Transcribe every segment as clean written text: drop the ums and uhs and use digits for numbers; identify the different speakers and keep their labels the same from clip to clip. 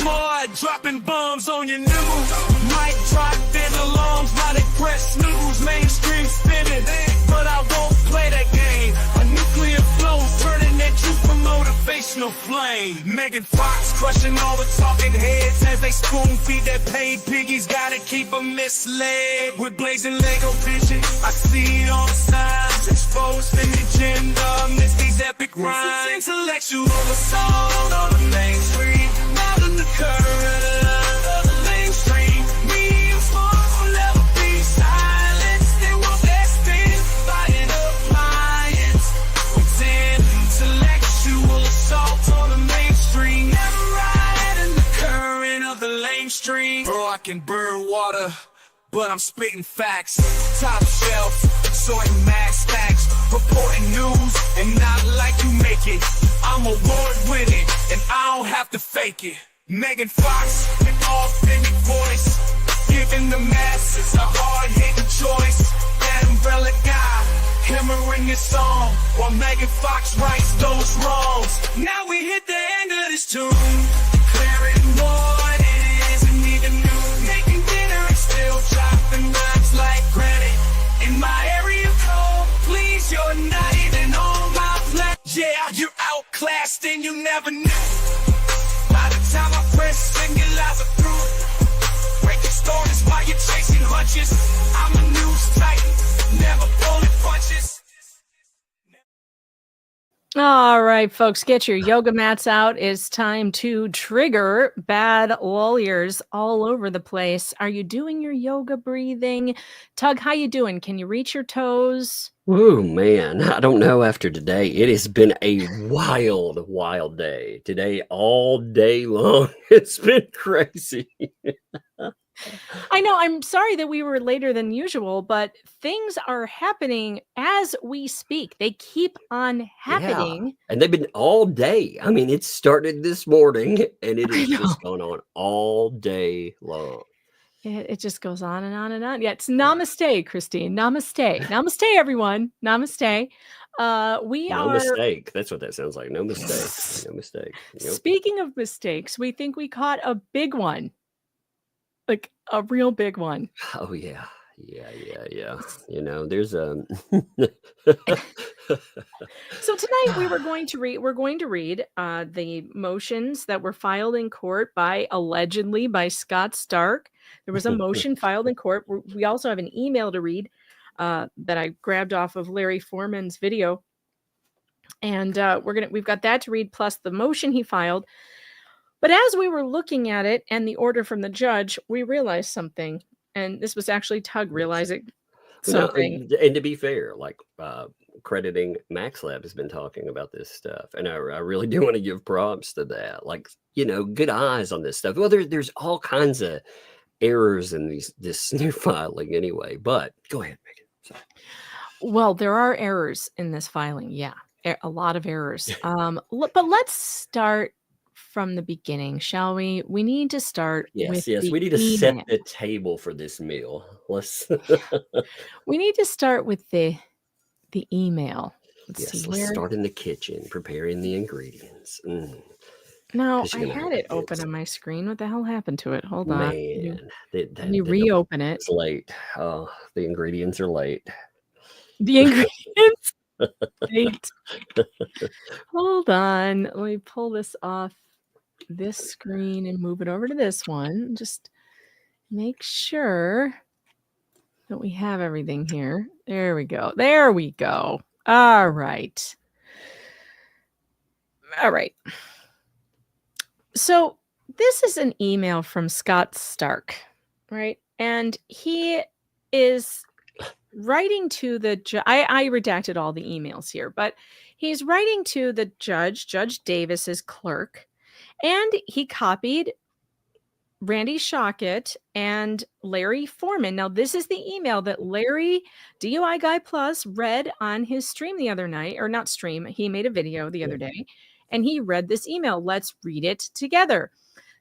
Speaker 1: smart, dropping bombs on your nibble. Mic drop, then alarms while they press snooze. Mainstream spinning, but I won't play that game. A nuclear flow, turning that juice from motivational flame. Megan Fox crushing all the talking heads as they spoon feed their paid piggies. Gotta keep them misled with blazing Lego vision. I see all the signs exposed in the agenda. Miss these epic rhymes. Intellectual assault on the mainstream. Not in the current of the mainstream. Me and Sparks will never be silenced. They want that spin, fighting appliance. Pretend intellectual assault on the mainstream. Never ride in the current of the lame stream. Bro, I can burn water, but I'm spitting facts. Top shelf, sorting max stacks, reporting news, and not like you make it. I'm award winning, and I don't have to fake it. Megan Fox, an authentic voice, giving the masses a hard-hitting choice. That umbrella guy, hammering his song, while Megan Fox rights those wrongs. Now we hit the end of this tune, declaring what it is and even new. Making dinner and still chopping rhymes like granite. In my area code, please, you're not even on my plan. Yeah, you're outclassed and you never knew. By the time I press singulars are through, breaking stories while you're chasing hunches. I'm a news titan, never pulling punches.
Speaker 2: All right, folks, get your yoga mats out. It's time to trigger bad LULYERs all over the place. Are you doing your yoga breathing? Tug, how you doing? Can you reach your toes?
Speaker 3: Oh man, I don't know after today. It has been a wild, wild day. Today, all day long. It's been crazy.
Speaker 2: I know, I'm sorry that we were later than usual, but things are happening as we speak. They keep on happening.
Speaker 3: Yeah. And they've been all day. I mean, it started this morning and it has just gone on all day long.
Speaker 2: It just goes on and on and on. Yeah, it's namaste, Christine. Namaste. Namaste, everyone. Namaste.
Speaker 3: No mistake. That's what that sounds like. No mistake. No mistake. Yep.
Speaker 2: Speaking of mistakes, we think we caught a big one. Like a real big one.
Speaker 3: Oh yeah. Yeah. You know, there's a
Speaker 2: So tonight we're going to read the motions that were filed in court allegedly by Scott Stark. There was a motion filed in court. We also have an email to read that I grabbed off of Larry Foreman's video. And we've got that to read plus the motion he filed. But as we were looking at it and the order from the judge, we realized something. And this was actually Tug realizing something.
Speaker 3: No, and to be fair, like crediting MaxLab has been talking about this stuff. And I really do want to give props to that. Like, you know, good eyes on this stuff. Well, there's all kinds of errors in this new filing anyway. But go ahead, Megan. Sorry.
Speaker 2: Well, there are errors in this filing. Yeah, a lot of errors. But let's start from the beginning, shall we? We need to start with
Speaker 3: we need to set the table for this meal.
Speaker 2: We need to start with the email.
Speaker 3: Let's start in the kitchen, preparing the ingredients.
Speaker 2: No, I had it open on my screen. What the hell happened to it? Hold on.
Speaker 3: Man,
Speaker 2: Can you reopen it?
Speaker 3: It's late. Oh, the ingredients are late.
Speaker 2: The ingredients? Late. Hold on. Let me pull this off this screen and move it over to this one. Just make sure that we have everything here. There we go. There we go. All right. So this is an email from Scott Stark, right? And he is writing to the judge. I redacted all the emails here, but he's writing to the judge, Judge Davis's clerk, and he copied Randy Shockett and Larry Foreman. Now, this is the email that Larry, DUI Guy Plus, read on his stream the other night, or not stream. He made a video the other day, and he read this email. Let's read it together.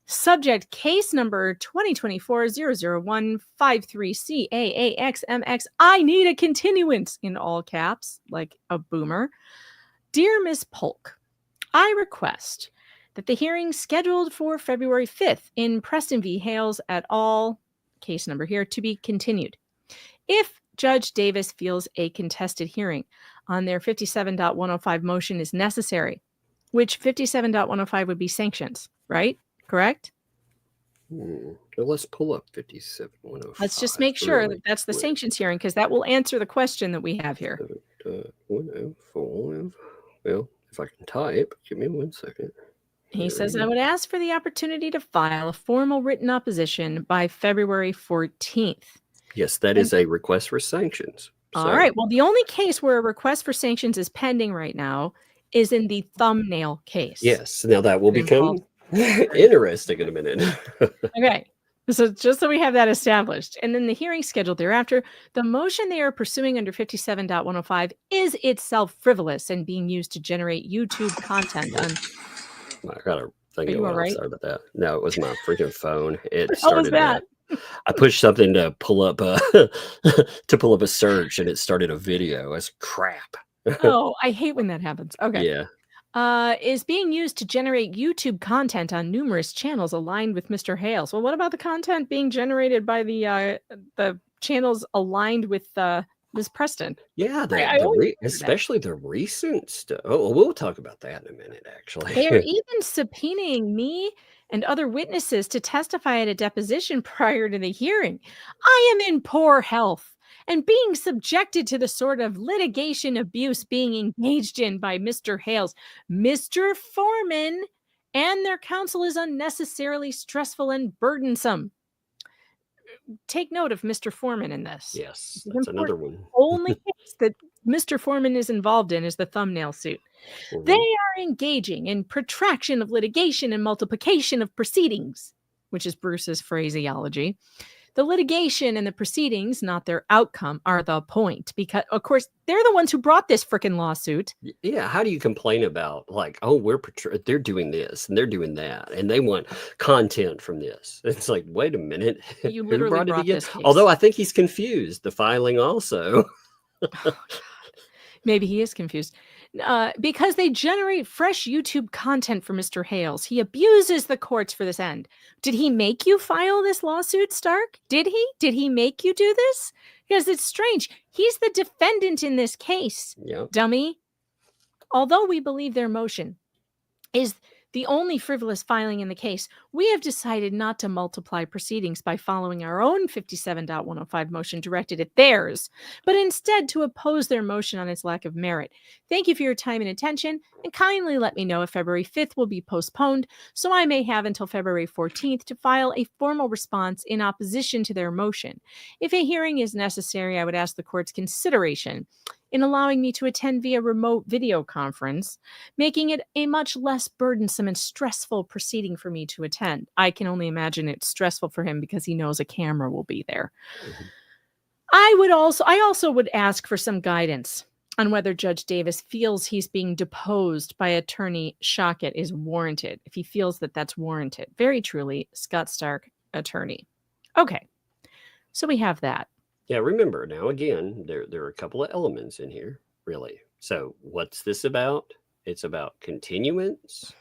Speaker 2: Subject, case number 2024-00153CAAXMX. I need a continuance, in all caps, like a boomer. Dear Ms. Polk, I request that the hearing scheduled for February 5th in Preston v. Hales et al., case number here, to be continued. If Judge Davis feels a contested hearing on their 57.105 motion is necessary, which 57.105 would be sanctions, right? Correct?
Speaker 3: Well, let's pull up 57.105.
Speaker 2: Let's just make sure that that's the sanctions hearing, because that will answer the question that we have here.
Speaker 3: 105. Well, if I can type, give me 1 second.
Speaker 2: He says, I would ask for the opportunity to file a formal written opposition by February 14th.
Speaker 3: Yes, that is a request for sanctions.
Speaker 2: All right. Well, the only case where a request for sanctions is pending right now is in the thumbnail case.
Speaker 3: Yes. Now that will become interesting in a minute.
Speaker 2: Okay. So just so we have that established. And then the hearing scheduled thereafter, the motion they are pursuing under 57.105 is itself frivolous and being used to generate YouTube content on.
Speaker 3: I got a thing going on.
Speaker 2: Right?
Speaker 3: Sorry about that. No, it was my freaking phone. It
Speaker 2: What was
Speaker 3: started.
Speaker 2: that?
Speaker 3: I pushed something to pull up a search, and it started a video. It's crap.
Speaker 2: Oh, I hate when that happens. Okay.
Speaker 3: Yeah.
Speaker 2: Is being used to generate YouTube content on numerous channels aligned with Mr. Hales. Well, what about the content being generated by the channels aligned with Ms. Preston?
Speaker 3: Yeah, especially the recent stuff. Oh, we'll talk about that in a minute, actually.
Speaker 2: They are even subpoenaing me and other witnesses to testify at a deposition prior to the hearing. I am in poor health and being subjected to the sort of litigation abuse being engaged in by Mr. Hales. Mr. Foreman and their counsel is unnecessarily stressful and burdensome. Take note of Mr. Foreman in this.
Speaker 3: Yes, that's another one.
Speaker 2: Only case that Mr. Foreman is involved in is the thumbnail suit.
Speaker 3: Mhm.
Speaker 2: They are engaging in protraction of litigation and multiplication of proceedings, which is Bruce's phraseology. The litigation and the proceedings, not their outcome, are the point, because, of course, they're the ones who brought this freaking lawsuit.
Speaker 3: Yeah, how do you complain about, like, oh, they're doing this and they're doing that, and they want content from this? It's like, wait a minute.
Speaker 2: You
Speaker 3: Who
Speaker 2: literally brought
Speaker 3: again?
Speaker 2: this case.
Speaker 3: Although I think he's confused. The filing also.
Speaker 2: Oh, God. Maybe he is confused. Because they generate fresh YouTube content for Mr. Hales. He abuses the courts for this end. Did he make you file this lawsuit, Stark? Did he? Did he make you do this? Because it's strange. He's the defendant in this case,
Speaker 3: Yeah.
Speaker 2: dummy. Although we believe their motion is the only frivolous filing in the case, we have decided not to multiply proceedings by following our own 57.105 motion directed at theirs, but instead to oppose their motion on its lack of merit. Thank you for your time and attention, and kindly let me know if February 5th will be postponed, so I may have until February 14th to file a formal response in opposition to their motion. If a hearing is necessary, I would ask the court's consideration in allowing me to attend via remote video conference, making it a much less burdensome and stressful proceeding for me to attend. I can only imagine it's stressful for him because he knows a camera will be there.
Speaker 3: Mhm.
Speaker 2: I also would ask for some guidance on whether Judge Davis feels he's being deposed by Attorney Shockett is warranted, if he feels that that's warranted. Very truly, Scott Stark, attorney. Okay, so we have that.
Speaker 3: Yeah, remember, now again, there are a couple of elements in here, really. So what's this about? It's about continuance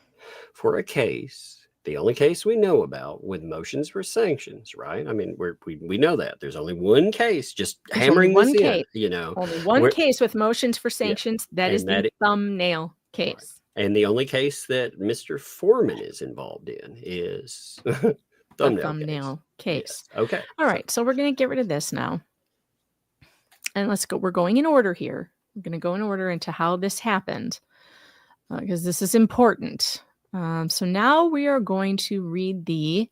Speaker 3: for a case, the only case we know about with motions for sanctions, right? I mean, we know that. There's only one case, just
Speaker 2: There's
Speaker 3: hammering
Speaker 2: only
Speaker 3: this
Speaker 2: one
Speaker 3: in,
Speaker 2: case.
Speaker 3: you know.
Speaker 2: Only one case with motions for sanctions. That
Speaker 3: and
Speaker 2: is
Speaker 3: that
Speaker 2: the thumbnail case.
Speaker 3: Right. And the only case that Mr. Foreman is involved in is
Speaker 2: thumbnail case.
Speaker 3: Yes. Okay.
Speaker 2: All right, so we're going to get rid of this now. And let's go. We're going in order here. We're going to go in order into how this happened because this is important. So now we are going to read the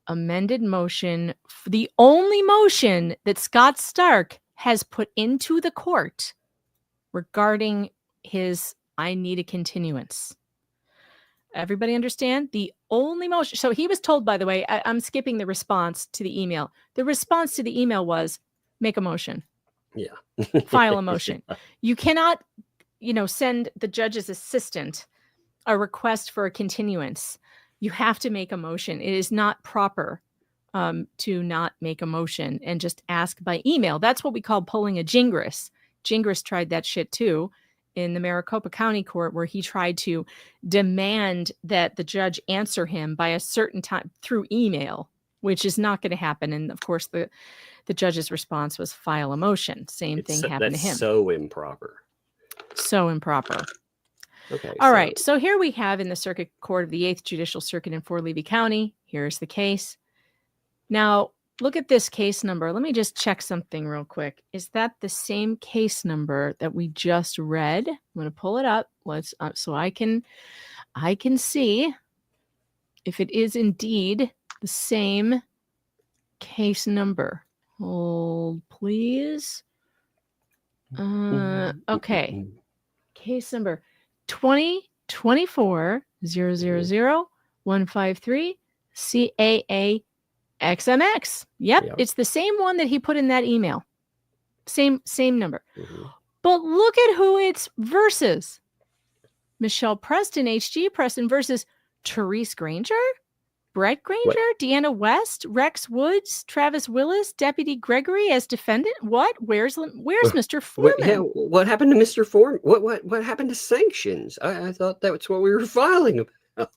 Speaker 2: amended motion, the only motion that Scott Stark has put into the court regarding his I need a continuance. Everybody understand? The only motion. So he was told, by the way, I'm skipping the response to the email. The response to the email was make a motion.
Speaker 3: Yeah.
Speaker 2: File a motion. You cannot, send the judge's assistant a request for a continuance. You have to make a motion. It is not proper to not make a motion and just ask by email. That's what we call pulling a Gingras. Gingras tried that shit too. in the Maricopa County Court where he tried to demand that the judge answer him by a certain time through email, which is not going to happen. And of course, the judge's response was file a motion. Same thing happened to him.
Speaker 3: That's so improper.
Speaker 2: So improper.
Speaker 3: Okay.
Speaker 2: All right. So here we have in the Circuit Court of the 8th Judicial Circuit in Fort Levy County. Here's the case. Now, look at this case number. Let me just check something real quick. Is that the same case number that we just read? I'm going to pull it up. So I can see if it is indeed the same case number. Hold, please. Okay. Case number 2024-000-153 CAA XMX. Yep, it's the same one that he put in that email. Same number. But look at who it's versus. Michelle Preston, HG Preston versus Therese Granger, Brett Granger, Deanna West, Rex Woods, Travis Willis, Deputy Gregory as defendant. What? Where's Mr. Foreman?
Speaker 3: What happened to Mr. Foreman? What happened to sanctions? I thought that's what we were filing about.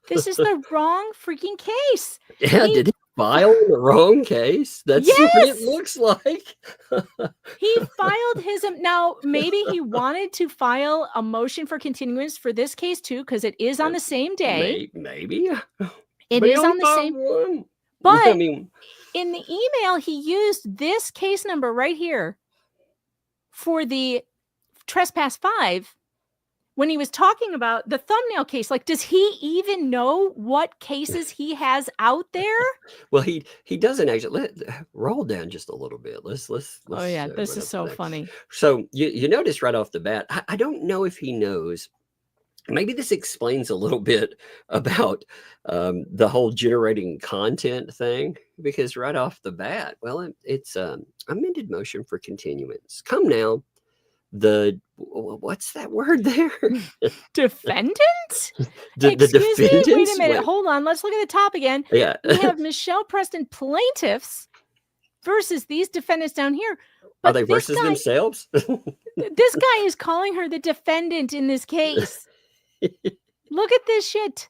Speaker 2: This is the wrong freaking case.
Speaker 3: Yeah, did he file the wrong case? That's what it looks like.
Speaker 2: He filed his. Now, maybe he wanted to file a motion for continuance for this case too, because it is on the same day.
Speaker 3: Maybe.
Speaker 2: It is on the same
Speaker 3: one.
Speaker 2: But
Speaker 3: I mean,
Speaker 2: in the email, he used this case number right here for the trespass 5 when he was talking about the thumbnail case. Like, does he even know what cases he has out there?
Speaker 3: Well, he doesn't actually. Roll down just a little bit. Let's
Speaker 2: oh yeah, this is so funny.
Speaker 3: So you notice right off the bat, I don't know if he knows. Maybe this explains a little bit about the whole generating content thing, because right off the bat, well, it's amended motion for continuance. Come now, what's that word there?
Speaker 2: Defendant?
Speaker 3: the
Speaker 2: Excuse me? Wait a minute.
Speaker 3: Wait.
Speaker 2: Hold on. Let's look at the top again.
Speaker 3: Yeah.
Speaker 2: We have Michelle Preston plaintiffs versus these defendants down here.
Speaker 3: Are they versus themselves?
Speaker 2: This guy is calling her the defendant in this case. Look at this shit.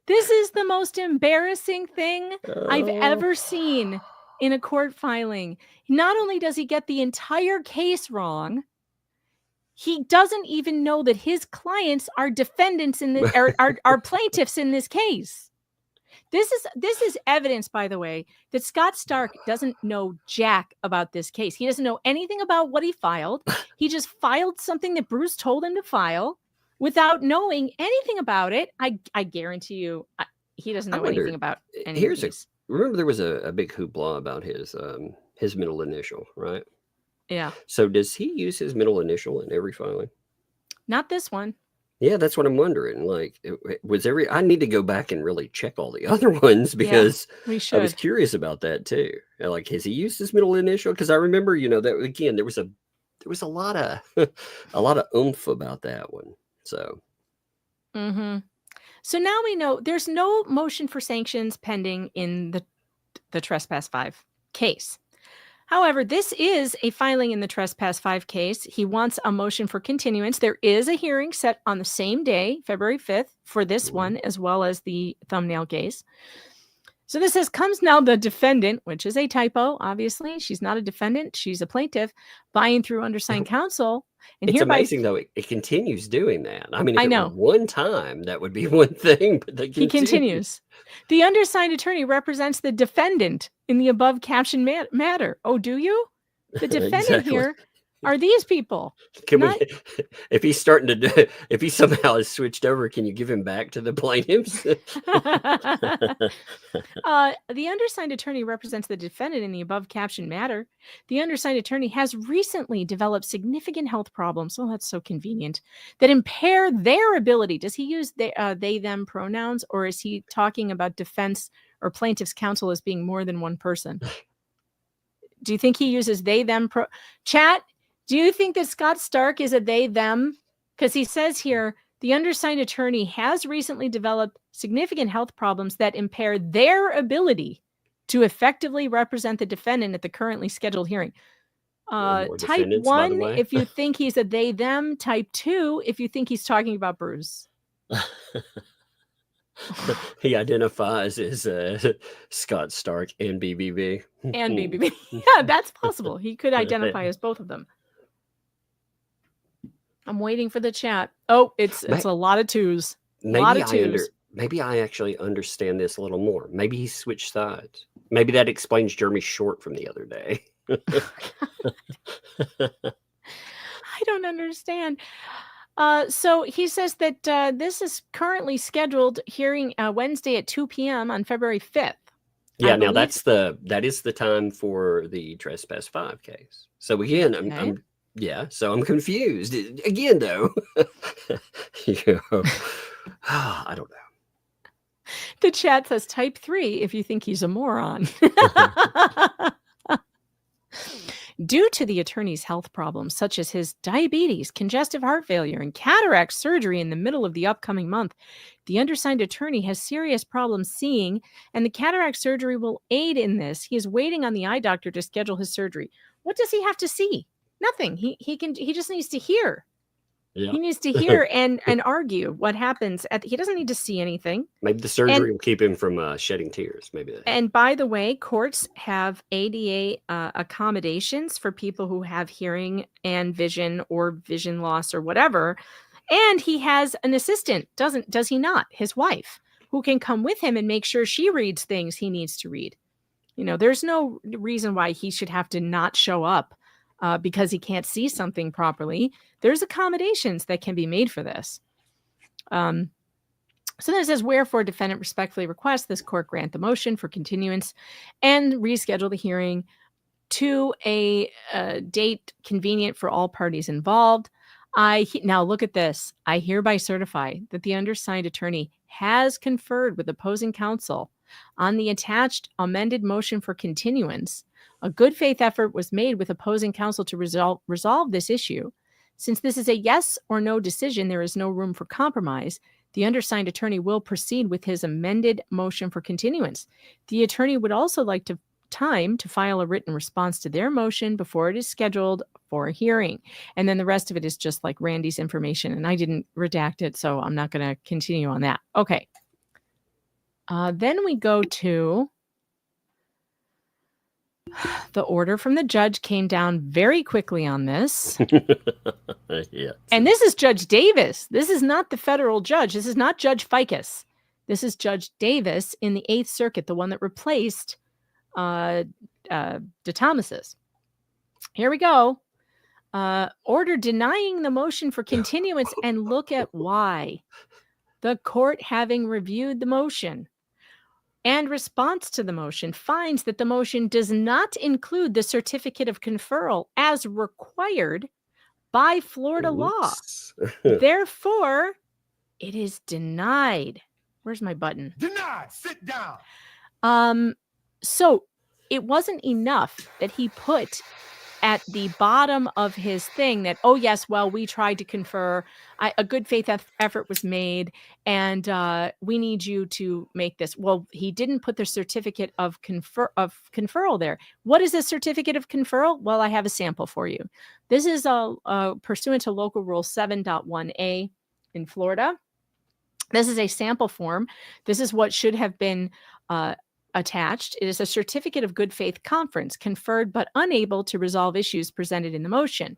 Speaker 2: This is the most embarrassing thing I've ever seen in a court filing. Not only does he get the entire case wrong, he doesn't even know that his clients are defendants in this, are plaintiffs in this case. This is evidence, by the way, that Scott Stark doesn't know jack about this case. He doesn't know anything about what he filed. He just filed something that Bruce told him to file without knowing anything about it. I guarantee you, he doesn't know anything about any of these.
Speaker 3: Remember, there was a big hoopla about his middle initial, right?
Speaker 2: Yeah.
Speaker 3: So does he use his middle initial in every filing?
Speaker 2: Not this one.
Speaker 3: Yeah, that's what I'm wondering. Like, I need to go back and really check all the other ones, because
Speaker 2: we should.
Speaker 3: I was curious about that too. Like, has he used his middle initial? Because I remember, that again, there was a lot of oomph about that one. So.
Speaker 2: So now we know there's no motion for sanctions pending in the Trespass 5 case. However, this is a filing in the Trespass 5 case. He wants a motion for continuance. There is a hearing set on the same day, February 5th, for this one, as well as the thumbnail case. So this says, comes now the defendant, which is a typo, obviously. She's not a defendant. She's a plaintiff, buying through undersigned counsel. And
Speaker 3: it's
Speaker 2: hereby,
Speaker 3: amazing, though, it continues doing that. I mean, if
Speaker 2: I know.
Speaker 3: it were one time, that would be one thing, but
Speaker 2: he continues. The undersigned attorney represents the defendant in the above captioned matter. Oh, do you? The defendant here are these people.
Speaker 3: If he's if he somehow has switched over, can you give him back to the plaintiffs?
Speaker 2: The undersigned attorney represents the defendant in the above captioned matter. The undersigned attorney has recently developed significant health problems. Oh, that's so convenient. That impair their ability. Does he use they, them pronouns, or is he talking about defense or plaintiff's counsel as being more than one person? Do you think he uses they, them? Chat, do you think that Scott Stark is a they, them? Because he says here, the undersigned attorney has recently developed significant health problems that impair their ability to effectively represent the defendant at the currently scheduled hearing.
Speaker 3: Or more
Speaker 2: Type
Speaker 3: defendants, by the
Speaker 2: 1
Speaker 3: way.
Speaker 2: if you think he's a they them. Type 2 if you think he's talking about Bruce.
Speaker 3: He identifies as Scott Stark and BBB.
Speaker 2: And BBB. Yeah, that's possible. He could identify as both of them. I'm waiting for the chat. Oh, it's a lot of twos.
Speaker 3: Maybe I actually understand this a little more. Maybe he switched sides. Maybe that explains Jeremy Short from the other day.
Speaker 2: I don't understand. So he says that this is currently scheduled hearing Wednesday at 2 p.m. on February 5th.
Speaker 3: Yeah, now that is the time for the Trespass 5 case. So again, I'm confused again though. I don't know.
Speaker 2: The chat says type 3 if you think he's a moron. Due to the attorney's health problems, such as his diabetes, congestive heart failure, and cataract surgery in the middle of the upcoming month, the undersigned attorney has serious problems seeing, and the cataract surgery will aid in this. He is waiting on the eye doctor to schedule his surgery. What does he have to see? Nothing. He just needs to hear. Yeah. He needs to hear and argue what happens. He doesn't need to see anything.
Speaker 3: Maybe the surgery will keep him from shedding tears. Maybe.
Speaker 2: And by the way, courts have ADA accommodations for people who have hearing and vision or vision loss or whatever. And he has an assistant, does he not? His wife, who can come with him and make sure she reads things he needs to read. You know, there's no reason why he should have to not show up because he can't see something properly. There's accommodations that can be made for this. So then it says, wherefore defendant respectfully requests this court grant the motion for continuance and reschedule the hearing to a date convenient for all parties involved. Now look at this. I hereby certify that the undersigned attorney has conferred with opposing counsel on the attached amended motion for continuance. A good faith effort was made with opposing counsel to resolve this issue. Since this is a yes or no decision, there is no room for compromise. The undersigned attorney will proceed with his amended motion for continuance. The attorney would also like time to file a written response to their motion before it is scheduled for a hearing. And then the rest of it is just like Randy's information. And I didn't redact it, so I'm not going to continue on that. Okay. Then we go to the order from the judge came down very quickly on this. Yeah. And this is Judge Davis. This is not the federal judge. This is not Judge Ficus. This is Judge Davis in the 8th Circuit, the one that replaced DeThomas's. Here we go. Order denying the motion for continuance, and look at why. The court, having reviewed the motion and response to the motion, finds that the motion does not include the certificate of conferral as required by Florida law. Therefore, it is denied. Where's my button?
Speaker 1: Denied. Sit down.
Speaker 2: So it wasn't enough that he put at the bottom of his thing that, oh yes, well, we tried to confer, a good faith effort was made, and we need you to make this. Well, he didn't put the certificate of conferral there. What is a certificate of conferral? Well, I have a sample for you. This is pursuant to local rule 7.1a in Florida. This is a sample form. This is what should have been attached. It is a certificate of good faith conference conferred but unable to resolve issues presented in the motion.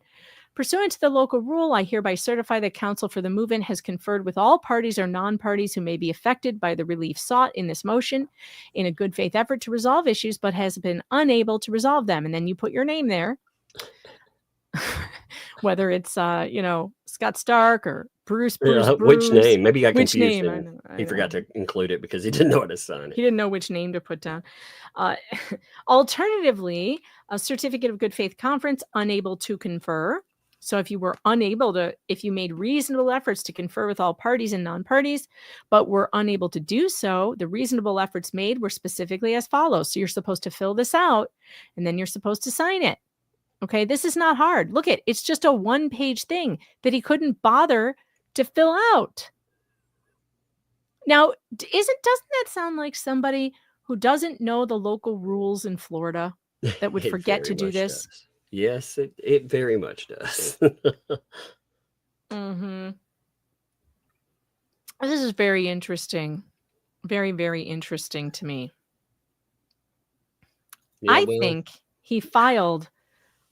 Speaker 2: Pursuant to the local rule, I hereby certify that counsel for the movement has conferred with all parties or non-parties who may be affected by the relief sought in this motion in a good faith effort to resolve issues, but has been unable to resolve them. And then you put your name there, whether it's, Scott Stark or Bruce.
Speaker 3: Which name? Maybe I got confused. He forgot to include it because he didn't know how to sign it.
Speaker 2: He didn't know which name to put down. Alternatively, a certificate of good faith conference unable to confer. So if you were if you made reasonable efforts to confer with all parties and non-parties, but were unable to do so, the reasonable efforts made were specifically as follows. So you're supposed to fill this out, and then you're supposed to sign it. Okay, this is not hard. Look it's just a one-page thing that he couldn't bother to fill out. Now, doesn't that sound like somebody who doesn't know the local rules in Florida that would forget to do this?
Speaker 3: Does. Yes, it very much does.
Speaker 2: Mm-hmm. This is very interesting. Very, very interesting to me.
Speaker 3: Yeah,
Speaker 2: I
Speaker 3: well,
Speaker 2: think he filed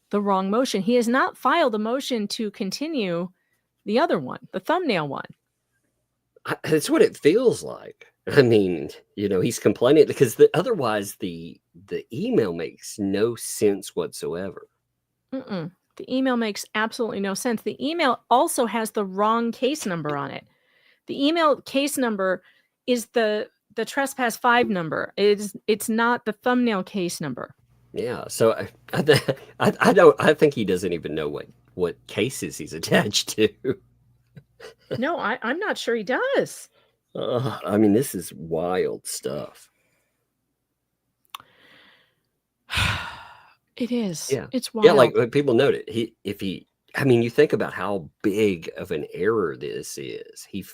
Speaker 2: the wrong motion. He has not filed a motion to continue the other one, the thumbnail one.
Speaker 3: that's what it feels like. I mean, he's complaining because otherwise the email makes no sense whatsoever.
Speaker 2: Mm-mm. The email makes absolutely no sense. The email also has the wrong case number on it. The email case number is the trespass 5 number. It's not the thumbnail case number.
Speaker 3: Yeah, so I think he doesn't even know what cases he's attached to.
Speaker 2: No, I'm not sure he does.
Speaker 3: I mean, this is wild stuff.
Speaker 2: It is.
Speaker 3: Yeah.
Speaker 2: It's
Speaker 3: Yeah,
Speaker 2: wild.
Speaker 3: like people note it. I mean, you think about how big of an error this is. He's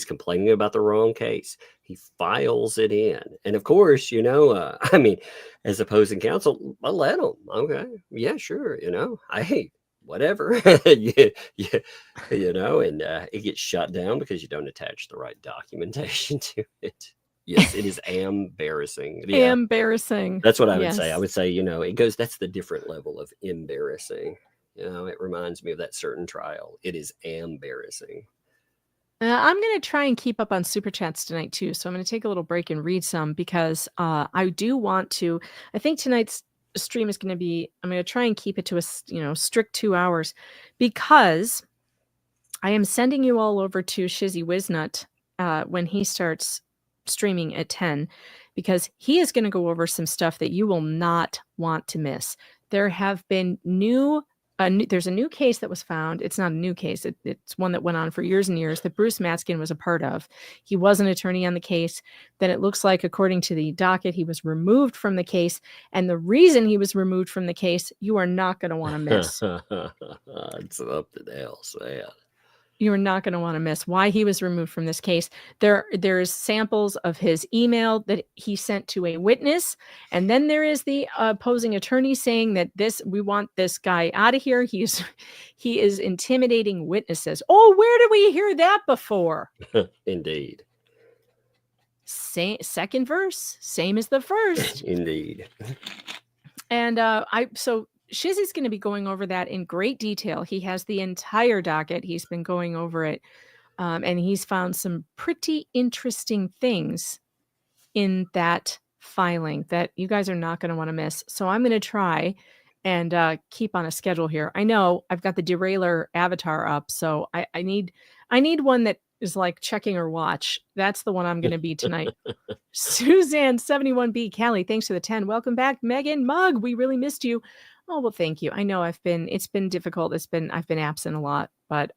Speaker 3: complaining about the wrong case. He files it in. And of course, I mean, as opposing counsel, I let him. Okay. Yeah, sure. Hey, whatever. yeah, and it gets shut down because you don't attach the right documentation to it. Yes, it is embarrassing. Yeah.
Speaker 2: Embarrassing.
Speaker 3: That's what I would say. I
Speaker 2: Yes.
Speaker 3: would say, that's the different level of embarrassing. It reminds me of that certain trial. It is embarrassing.
Speaker 2: I'm going to try and keep up on super chats tonight too. So I'm going to take a little break and read some because I do want to. I think tonight's stream is going to be. I'm going to try and keep it to a strict 2 hours because I am sending you all over to Shizzy Wiznut when he starts streaming at 10 because he is going to go over some stuff that you will not want to miss. There have been there's a new case that was found. It's not a new case. It's one that went on for years and years that Bruce Matskin was a part of. He was an attorney on the case. Then it looks like, according to the docket, he was removed from the case. And the reason he was removed from the case, you are not going to want to miss.
Speaker 3: It's something else, man.
Speaker 2: You are not going to want to miss why he was removed from this case. There's samples of his email that he sent to a witness. And then there is the opposing attorney saying that we want this guy out of here. He is intimidating witnesses. Oh, where did we hear that before?
Speaker 3: Indeed.
Speaker 2: Second verse, same as the first.
Speaker 3: Indeed.
Speaker 2: And so Shizzy's going to be going over that in great detail. He has the entire docket. He's been going over it. And he's found some pretty interesting things in that filing that you guys are not going to want to miss. So I'm going to try and keep on a schedule here. I know I've got the derailer avatar up. So I need one that is like checking her watch. That's the one I'm going to be tonight. Suzanne 71B Callie, thanks for the 10. Welcome back, Megan Mug. We really missed you. Oh, well, thank you. I know it's been difficult. I've been absent a lot, but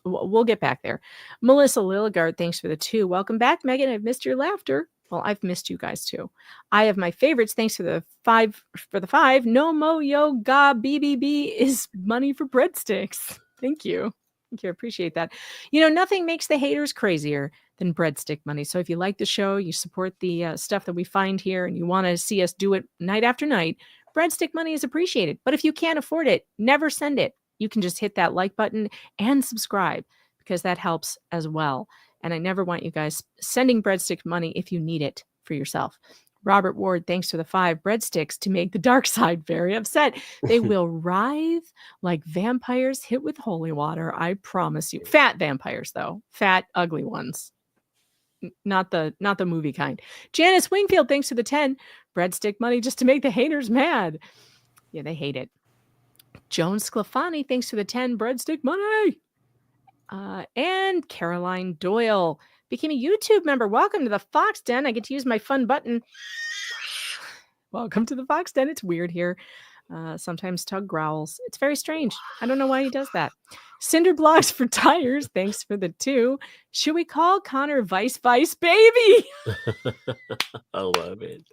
Speaker 2: we'll get back there. Melissa Lilligard, thanks for the 2. Welcome back, Megan. I've missed your laughter. Well, I've missed you guys too. I have my favorites. Thanks for the 5 for the 5. No mo yo ga BBB is money for breadsticks. Thank you. Thank you. I appreciate that. Nothing makes the haters crazier than breadstick money. So if you like the show, you support the stuff that we find here, and you want to see us do it night after night, breadstick money is appreciated. But if you can't afford it, never send it. You can just hit that like button and subscribe because that helps as well. And I never want you guys sending breadstick money if you need it for yourself. Robert Ward, thanks for the 5 breadsticks to make the dark side very upset. They will writhe like vampires hit with holy water. I promise you. Fat vampires, though. Fat, ugly ones. Not the movie kind. Janice Wingfield, thanks for the 10. Breadstick money just to make the haters mad. Yeah, they hate it. Joan Sclafani, thanks for the 10. Breadstick money. And Caroline Doyle became a YouTube member. Welcome to the Fox Den. I get to use my fun button. Welcome to the Fox Den. It's weird here. Sometimes Tug growls. It's very strange. I don't know why he does that. Cinder Blocks for Tires. Thanks for the 2. Should we call Connor Vice Baby?
Speaker 3: I love it.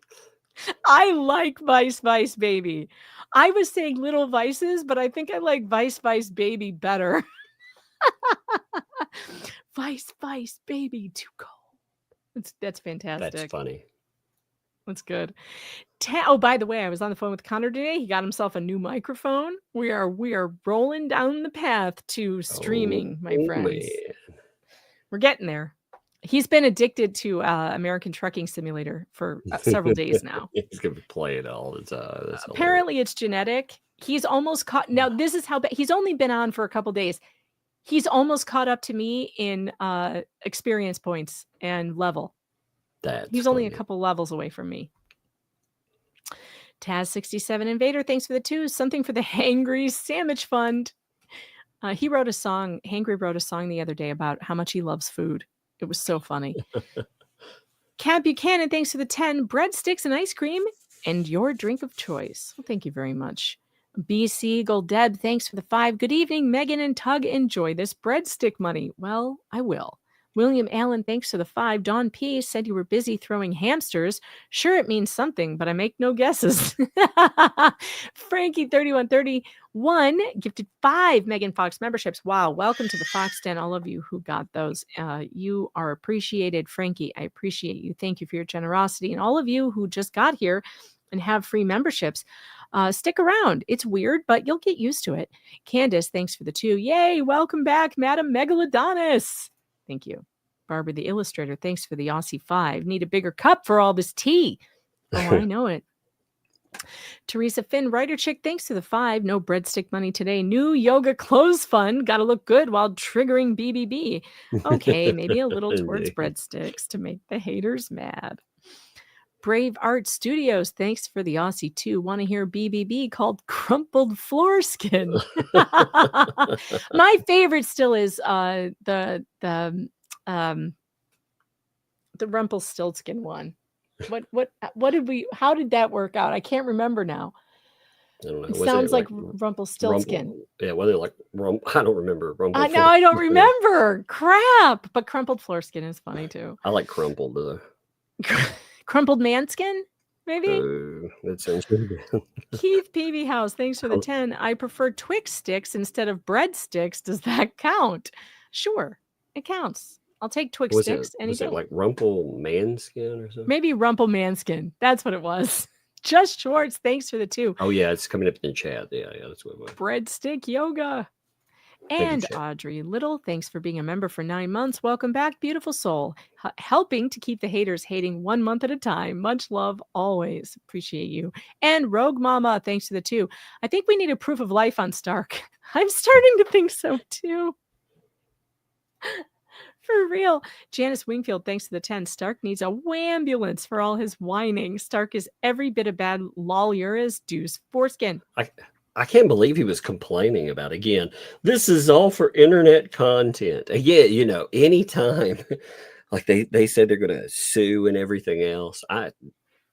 Speaker 2: I like Vice Baby. I was saying Little Vices, but I think I like Vice Baby better. Vice Baby, too cold. That's fantastic.
Speaker 3: That's funny.
Speaker 2: That's good. Oh, by the way, I was on the phone with Connor today. He got himself a new microphone. We are rolling down the path to streaming, my
Speaker 3: Oh,
Speaker 2: friends.
Speaker 3: man.
Speaker 2: We're getting there. He's been addicted to American Trucking Simulator for several days now.
Speaker 3: He's gonna play it all the time. That's hilarious.
Speaker 2: Apparently, it's genetic. He's almost caught. Now, this is how bad. He's only been on for a couple days. He's almost caught up to me in experience points and level.
Speaker 3: That's
Speaker 2: He's only a
Speaker 3: funny.
Speaker 2: couple levels away from me. Taz67 Invader, thanks for the 2. Something for the Hangry Sandwich Fund. He wrote a song. Hangry wrote a song the other day about how much he loves food. It was so funny. Cat Buchanan, thanks for the 10. Breadsticks and ice cream and your drink of choice. Well, thank you very much. BC Eagle Deb, thanks for the 5. Good evening, Megan and Tug. Enjoy this breadstick money. Well, I will. William Allen, thanks for the 5. Dawn P said you were busy throwing hamsters. Sure, it means something, but I make no guesses. Frankie3131 gifted 5 Megan Fox memberships. Wow, welcome to the Fox Den, all of you who got those. You are appreciated, Frankie. I appreciate you. Thank you for your generosity. And all of you who just got here and have free memberships, stick around. It's weird, but you'll get used to it. Candace, thanks for the 2. Yay, welcome back, Madam Megalodonus. Thank you. Barbara the Illustrator, thanks for the Aussie 5. Need a bigger cup for all this tea. Oh, I know it. Teresa Finn, Writer Chick, thanks for the 5. No breadstick money today. New yoga clothes fund. Got to look good while triggering BBB. Okay, maybe a little towards breadsticks to make the haters mad. Brave Art Studios, thanks for the Aussie 2. Want to hear BBB called Crumpled Foreskin? My favorite still is the Rumpelstiltskin one. What did we? How did that work out? I can't remember now.
Speaker 3: I don't know.
Speaker 2: It sounds like Rumpelstiltskin.
Speaker 3: Yeah, whether like I don't remember.
Speaker 2: Now I don't remember. Crap. But crumpled foreskin is funny too.
Speaker 3: I like crumpled though.
Speaker 2: Crumpled manskin, maybe.
Speaker 3: That sounds good.
Speaker 2: Keith Peavy House, thanks for the 10. I prefer Twix sticks instead of breadsticks. Does that count? Sure, it counts. I'll take Twix sticks any day.
Speaker 3: Was it like Rumple Manskin or something?
Speaker 2: Maybe Rumple Manskin. That's what it was. Just Schwartz, thanks for the 2.
Speaker 3: Oh yeah, it's coming up in the chat. Yeah, that's what it was.
Speaker 2: Breadstick yoga. And Audrey Little, thanks for being a member for 9 months. Welcome back, beautiful soul. Helping to keep the haters hating 1 month at a time. Much love always. Appreciate you. And Rogue Mama, thanks for the 2. I think we need a proof of life on Stark. I'm starting to think so too. For real. Janice Wingfield, thanks to the 10. Stark needs a wambulance for all his whining. Stark is every bit of bad LULYER as Deuce Foreskin.
Speaker 3: I can't believe he was complaining about, again, this is all for internet content. Yeah, anytime like they said they're going to sue and everything else,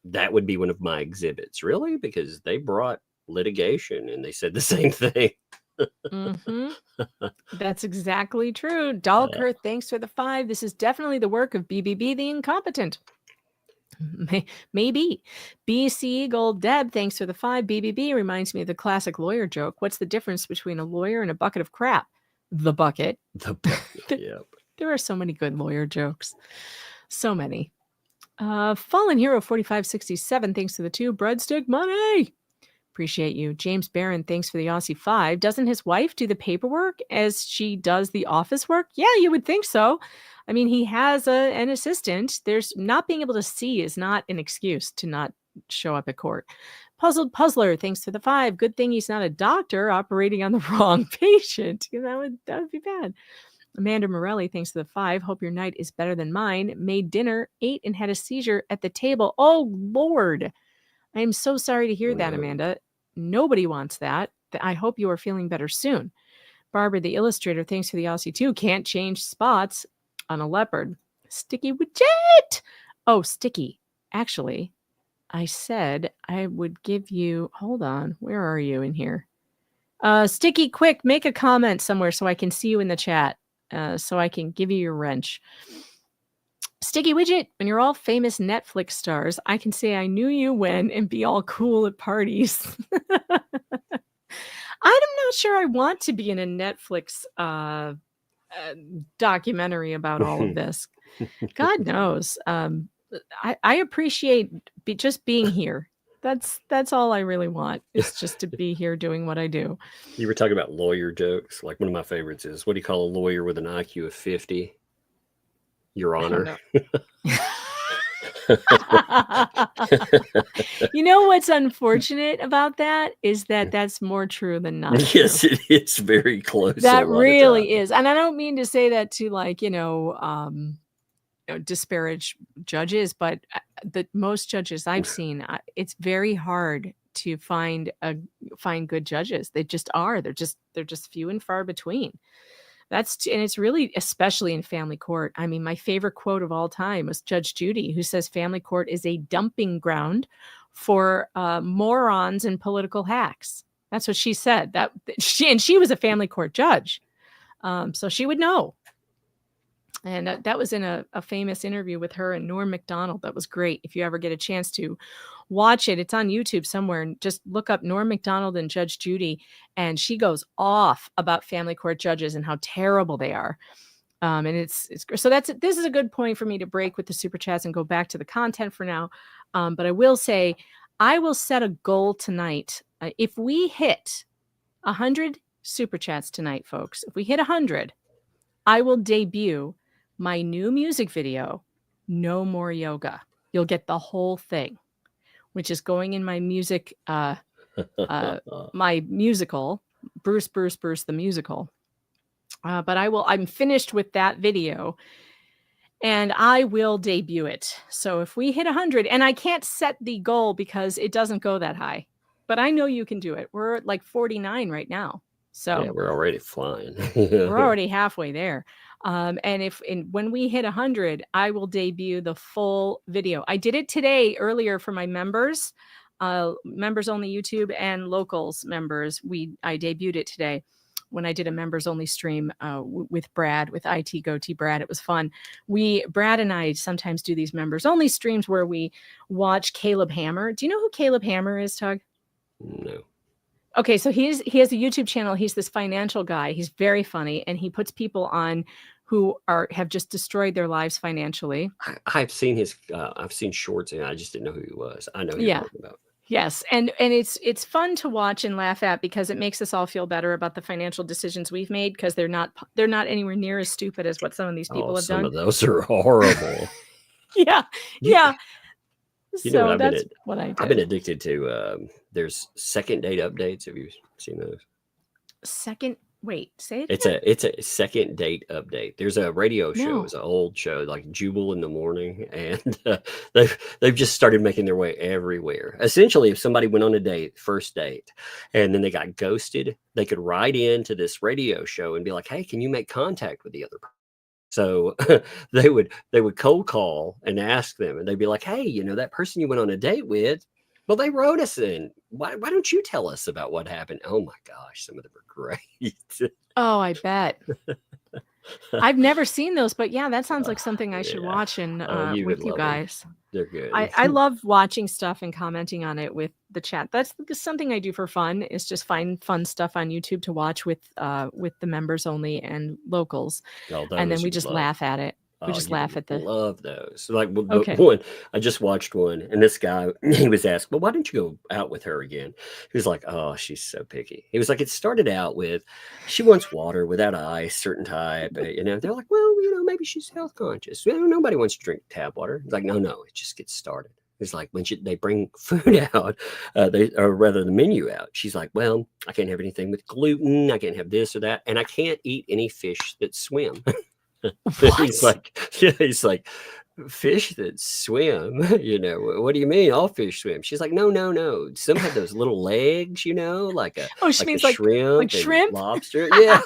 Speaker 3: that would be one of my exhibits, really, because they brought litigation and they said the same thing.
Speaker 2: That's exactly true. Dalker, thanks for the 5. This is definitely the work of BBB the Incompetent. Maybe. BC Eagle Deb, thanks for the 5. BBB reminds me of the classic lawyer joke. What's the difference between a lawyer and a bucket of crap? The bucket.
Speaker 3: The bucket, yep.
Speaker 2: There are so many good lawyer jokes. So many. Fallen Hero 4567, thanks to the 2. Breadstick money. Appreciate you. James Barron, thanks for the Aussie 5. Doesn't his wife do the paperwork as she does the office work? Yeah, you would think so. I mean, he has an assistant. There's not being able to see is not an excuse to not show up at court. Puzzled Puzzler, thanks for the 5. Good thing he's not a doctor operating on the wrong patient. That would be bad. Amanda Morelli, thanks for the 5. Hope your night is better than mine. Made dinner, ate, and had a seizure at the table. Oh, Lord. I am so sorry to hear that, Amanda. Nobody wants that. I hope you are feeling better soon. Barbara, the Illustrator, thanks for the Aussie 2. Can't change spots on a leopard. Sticky widget. Oh, Sticky. Actually, I said I would give you, hold on. Where are you in here? Sticky, quick, make a comment somewhere so I can see you in the chat. So I can give you your wrench. Sticky Widget, when you're all famous Netflix stars, I can say I knew you when and be all cool at parties. I'm not sure I want to be in a Netflix documentary about all of this. God knows. I appreciate just being here. That's all I really want, is just to be here doing what I do.
Speaker 3: You were talking about lawyer jokes. Like one of my favorites is, what do you call a lawyer with an IQ of 50? Your
Speaker 2: I don't
Speaker 3: Honor.
Speaker 2: know. You know what's unfortunate about that is that that's more true than not true.
Speaker 3: Yes, it's very close.
Speaker 2: That really is. And I don't mean to say that to, like, disparage judges, but the most judges I've seen, it's very hard to find good judges. They just are. They're just few and far between. And it's really, especially in family court. I mean, my favorite quote of all time was Judge Judy, who says family court is a dumping ground for morons and political hacks. That's what she said. She was a family court judge, so she would know. And that was in a famous interview with her and Norm Macdonald. That was great. If you ever get a chance to watch it, it's on YouTube somewhere. And just look up Norm Macdonald and Judge Judy. And she goes off about family court judges and how terrible they are. And it's so this is a good point for me to break with the super chats and go back to the content for now. But I will say, I will set a goal tonight. If we hit 100 super chats tonight, folks, if we hit 100, I will debut my new music video, No More Yoga. You'll get the whole thing, which is going in my music, my musical, Bruce the Musical. But I'm finished with that video and I will debut it. So if we hit 100, and I can't set the goal because it doesn't go that high, but I know you can do it. We're at like 49 right now. So
Speaker 3: yeah, we're already flying.
Speaker 2: We're already halfway there. And when we hit 100, I will debut the full video. I did it today earlier for my members, members only YouTube and locals members. I debuted it today when I did a members only stream with Brad, with IT Goatee Brad. It was fun. Brad and I sometimes do these members only streams where we watch Caleb Hammer. Do you know who Caleb Hammer is, Tug?
Speaker 3: No.
Speaker 2: Okay, so he has a YouTube channel. He's this financial guy. He's very funny, and he puts people on who have just destroyed their lives financially.
Speaker 3: I've seen I've seen shorts, and I just didn't know who he was. I know who you're talking about.
Speaker 2: Yes, and it's fun to watch and laugh at because it makes us all feel better about the financial decisions we've made, because they're not anywhere near as stupid as what some of these people have done.
Speaker 3: Some of those are horrible.
Speaker 2: Yeah.
Speaker 3: You know what,
Speaker 2: that's what I did.
Speaker 3: I've been addicted to. There's second date updates. Have you seen those?
Speaker 2: Wait, say it.
Speaker 3: It's a second date update. There's a radio show. No. It's an old show, like Jubal in the Morning, and they've just started making their way everywhere. Essentially, if somebody went on a first date, and then they got ghosted, they could write into this radio show and be like, "Hey, can you make contact with the other person?" So they would cold call and ask them, and they'd be like, "Hey, that person you went on a date with, well, they wrote us in. Why don't you tell us about what happened?" Oh my gosh, some of them are great.
Speaker 2: Oh, I bet. I've never seen those, but yeah, that sounds like something I should watch and with you guys.
Speaker 3: Them. They're good.
Speaker 2: I love watching stuff and commenting on it with the chat. That's something I do for fun, is just find fun stuff on YouTube to watch with the members only and locals. And then we just laugh at it. We just laugh at
Speaker 3: love those. Like one, I just watched one, and this guy, he was asked, "Well, why don't you go out with her again?" He was like, "Oh, she's so picky." He was like, "It started out with, she wants water without ice, certain type." They're like, "Well, maybe she's health conscious. Nobody wants to drink tap water." He's like, no, it just gets started. It's like when they bring food out, or rather the menu out. She's like, "Well, I can't have anything with gluten. I can't have this or that, and I can't eat any fish that swim." He's like, "Fish that swim? What do you mean all fish swim?" She's like, no. Some have those little legs, like
Speaker 2: she means
Speaker 3: shrimp,
Speaker 2: like shrimp,
Speaker 3: lobster. Yeah.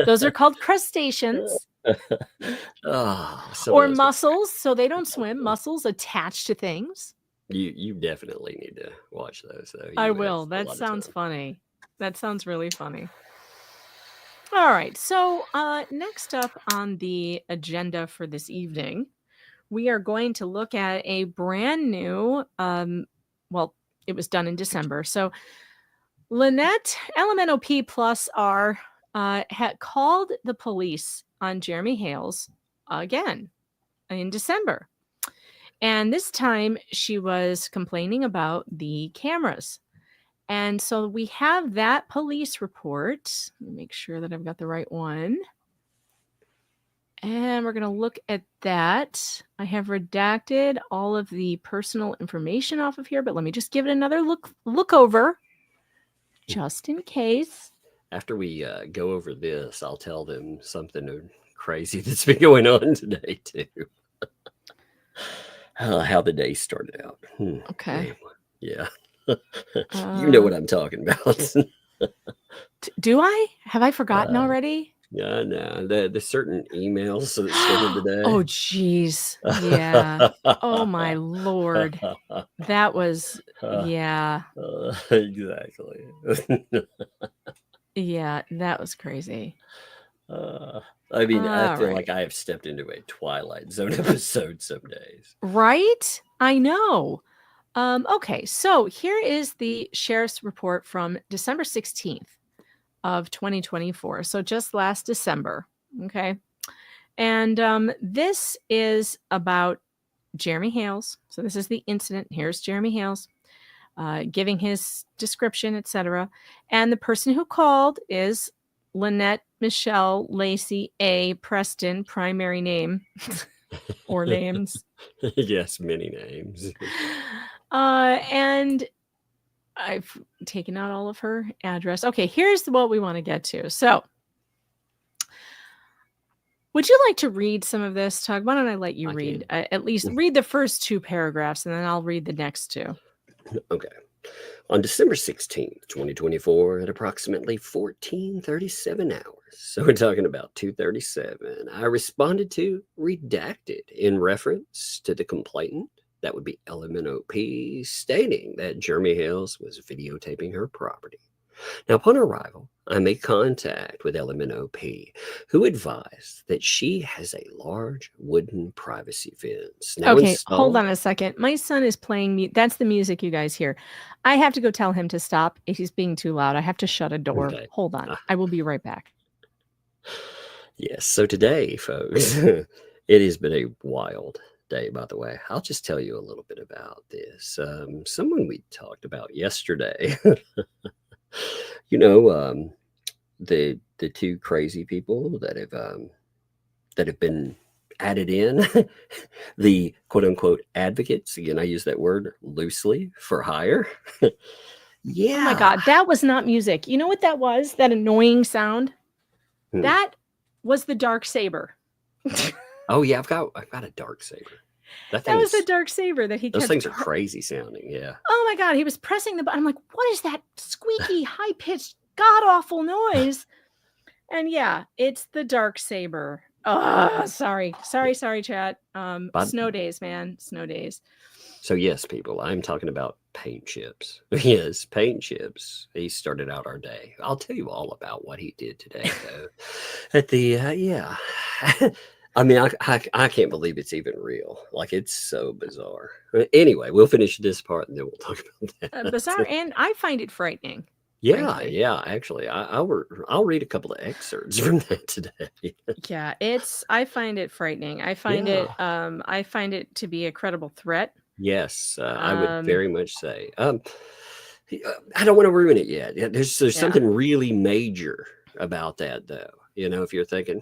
Speaker 2: Those are called crustaceans. Or mussels. So they don't swim. Mussels attached to things.
Speaker 3: You definitely need to watch those, though.
Speaker 2: I will. That sounds funny. That sounds really funny. All right, so next up on the agenda for this evening, we are going to look at a brand new, it was done in December. So Lynette, LMNOP plus R, had called the police on Jeremy Hales again. in December. And this time she was complaining about the cameras. And so we have that police report. Let me make sure that I've got the right one. And we're going to look at that. I have redacted all of the personal information off of here, but let me just give it another look over just in case.
Speaker 3: After we go over this, I'll tell them something crazy that's been going on today, too. How the day started out.
Speaker 2: Okay.
Speaker 3: Yeah. You know what I'm talking about.
Speaker 2: Do I? Have I forgotten already?
Speaker 3: Yeah, no. The certain emails that started today.
Speaker 2: Oh, geez. Yeah. Oh, my Lord. That was, yeah.
Speaker 3: Exactly.
Speaker 2: Yeah, that was crazy.
Speaker 3: I mean, I feel
Speaker 2: right.
Speaker 3: like I have stepped into a Twilight Zone episode some days.
Speaker 2: Right? I know. Okay, so here is the sheriff's report from December 16th of 2024. So just last December. Okay. And this is about Jeremy Hales. So this is the incident. Here's Jeremy Hales giving his description, etc. And the person who called is Lynette Michelle Lacey A. Preston, primary name or names.
Speaker 3: Yes, many names.
Speaker 2: And I've taken out all of her address. Okay, here's what we want to get to. So, would you like to read some of this, Tug? Why don't I let you read? At least read the first 2 paragraphs, and then I'll read the next 2.
Speaker 3: Okay. On December 16th, 2024, at approximately 14:37 hours, so we're talking about 2:37, I responded to redacted in reference to the complainant, that would be LMNOP, stating that Jeremy Hales was videotaping her property. Now, upon arrival, I made contact with LMNOP, who advised that she has a large wooden privacy fence. Now
Speaker 2: Okay,
Speaker 3: installed.
Speaker 2: hold on a second. My son is playing that's the music you guys hear. I have to go tell him to stop if he's being too loud. I have to shut a door.
Speaker 3: Okay.
Speaker 2: Hold on. I will be right back.
Speaker 3: Yes, so today, folks, it has been a wild day, by the way. I'll just tell you a little bit about this. Someone we talked about yesterday, you know, the 2 crazy people that have been added in, the quote unquote advocates. Again, I use that word loosely, for hire. Yeah.
Speaker 2: Oh my God, that was not music. You know what that was? That annoying sound? That was the dark saber.
Speaker 3: Oh yeah, I've got a dark saber.
Speaker 2: That was the dark saber that he kept.
Speaker 3: Those things are crazy sounding. Yeah.
Speaker 2: Oh my God, he was pressing the button. I'm like, what is that squeaky, high pitched, god awful noise? And yeah, it's the dark saber. Oh, sorry, chat. Snow days, man. Snow days.
Speaker 3: So yes, people, I'm talking about paint chips. Yes, paint chips. He started out our day. I'll tell you all about what he did today, though. At the yeah, I mean, I can't believe it's even real. Like, it's so bizarre. Anyway, we'll finish this part and then we'll talk about that.
Speaker 2: Bizarre, and I find it frightening.
Speaker 3: Yeah,
Speaker 2: frankly.
Speaker 3: yeah. Actually, I'll read a couple of excerpts from that today.
Speaker 2: Yeah, I find it frightening. I find it to be a credible threat.
Speaker 3: Yes, I would very much say. I don't want to ruin it yet. There's something really major about that, though. You know, if you're thinking,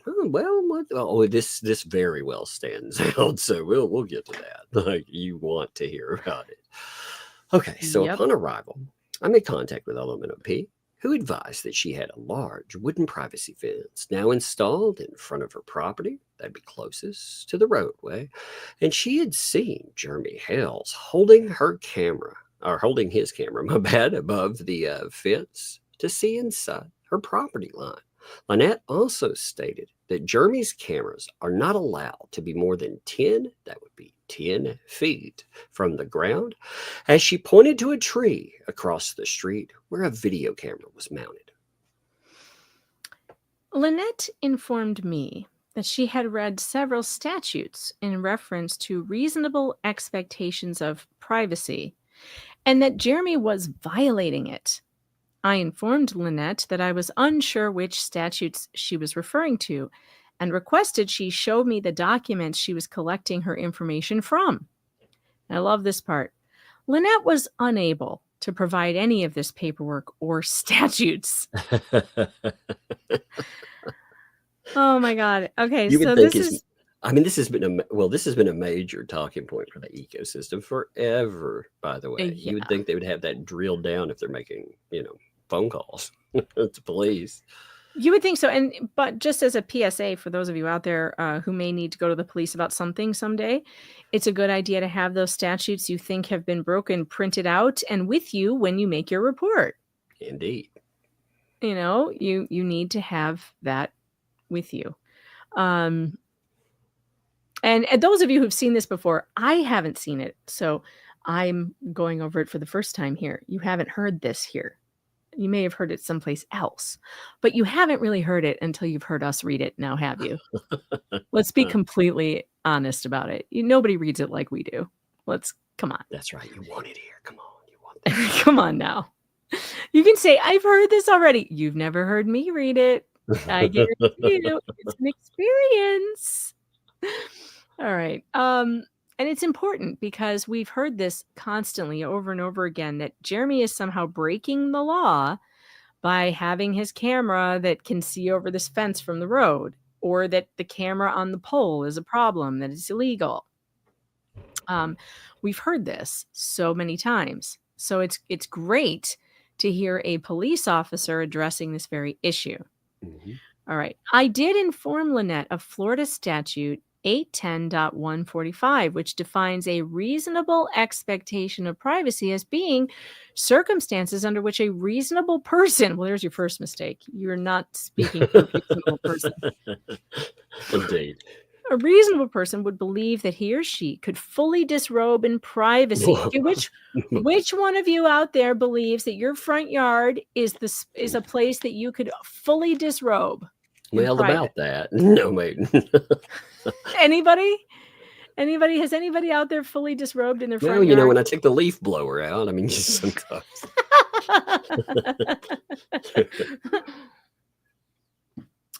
Speaker 3: this very well stands out. So we'll get to that. Like, you want to hear about it. Okay, so upon arrival, I made contact with LMNOP, who advised that she had a large wooden privacy fence now installed in front of her property that'd be closest to the roadway, and she had seen Jeremy Hales holding his camera, above the fence to see inside her property line. Lynette also stated that Jeremy's cameras are not allowed to be more than 10 feet from the ground, as she pointed to a tree across the street where a video camera was mounted.
Speaker 2: Lynette informed me that she had read several statutes in reference to reasonable expectations of privacy, and that Jeremy was violating it. I informed Lynette that I was unsure which statutes she was referring to, and requested she show me the documents she was collecting her information from. And I love this part. Lynette was unable to provide any of this paperwork or statutes. Oh my God. Okay,
Speaker 3: You would
Speaker 2: so
Speaker 3: think
Speaker 2: this is
Speaker 3: I mean, this has been a major talking point for the ecosystem forever, by the way. You would
Speaker 2: yeah.
Speaker 3: think they would have that drilled down if they're making, phone calls to police.
Speaker 2: You would think so. But just as a PSA for those of you out there who may need to go to the police about something someday, it's a good idea to have those statutes you think have been broken printed out and with you when you make your report.
Speaker 3: Indeed.
Speaker 2: You need to have that with you. And those of you who've seen this before, I haven't seen it. So I'm going over it for the first time here. You haven't heard this here. You may have heard it someplace else, but you haven't really heard it until you've heard us read it now, have you? Let's be completely honest about it. Nobody reads it like we do. Come on.
Speaker 3: That's right. You want it here. Come on. You want that.
Speaker 2: Come on now. You can say, I've heard this already. You've never heard me read it. I guarantee you, it's an experience. All right. And it's important because we've heard this constantly over and over again that Jeremy is somehow breaking the law by having his camera that can see over this fence from the road, or that the camera on the pole is a problem, that it's illegal. We've heard this so many times. So it's great to hear a police officer addressing this very issue.
Speaker 3: Mhm.
Speaker 2: All right. I did inform Lynette of Florida statute 810.145, which defines a reasonable expectation of privacy as being circumstances under which a reasonable person, well, there's your first mistake. You're not speaking for a reasonable person.
Speaker 3: Indeed.
Speaker 2: A reasonable person would believe that he or she could fully disrobe in privacy. Okay, which one of you out there believes that your front yard is a place that you could fully disrobe?
Speaker 3: Well, about that. No, mate.
Speaker 2: Anybody? Has anybody out there fully disrobed in their front
Speaker 3: Well,
Speaker 2: yard?
Speaker 3: when I take the leaf blower out, I mean, just sometimes.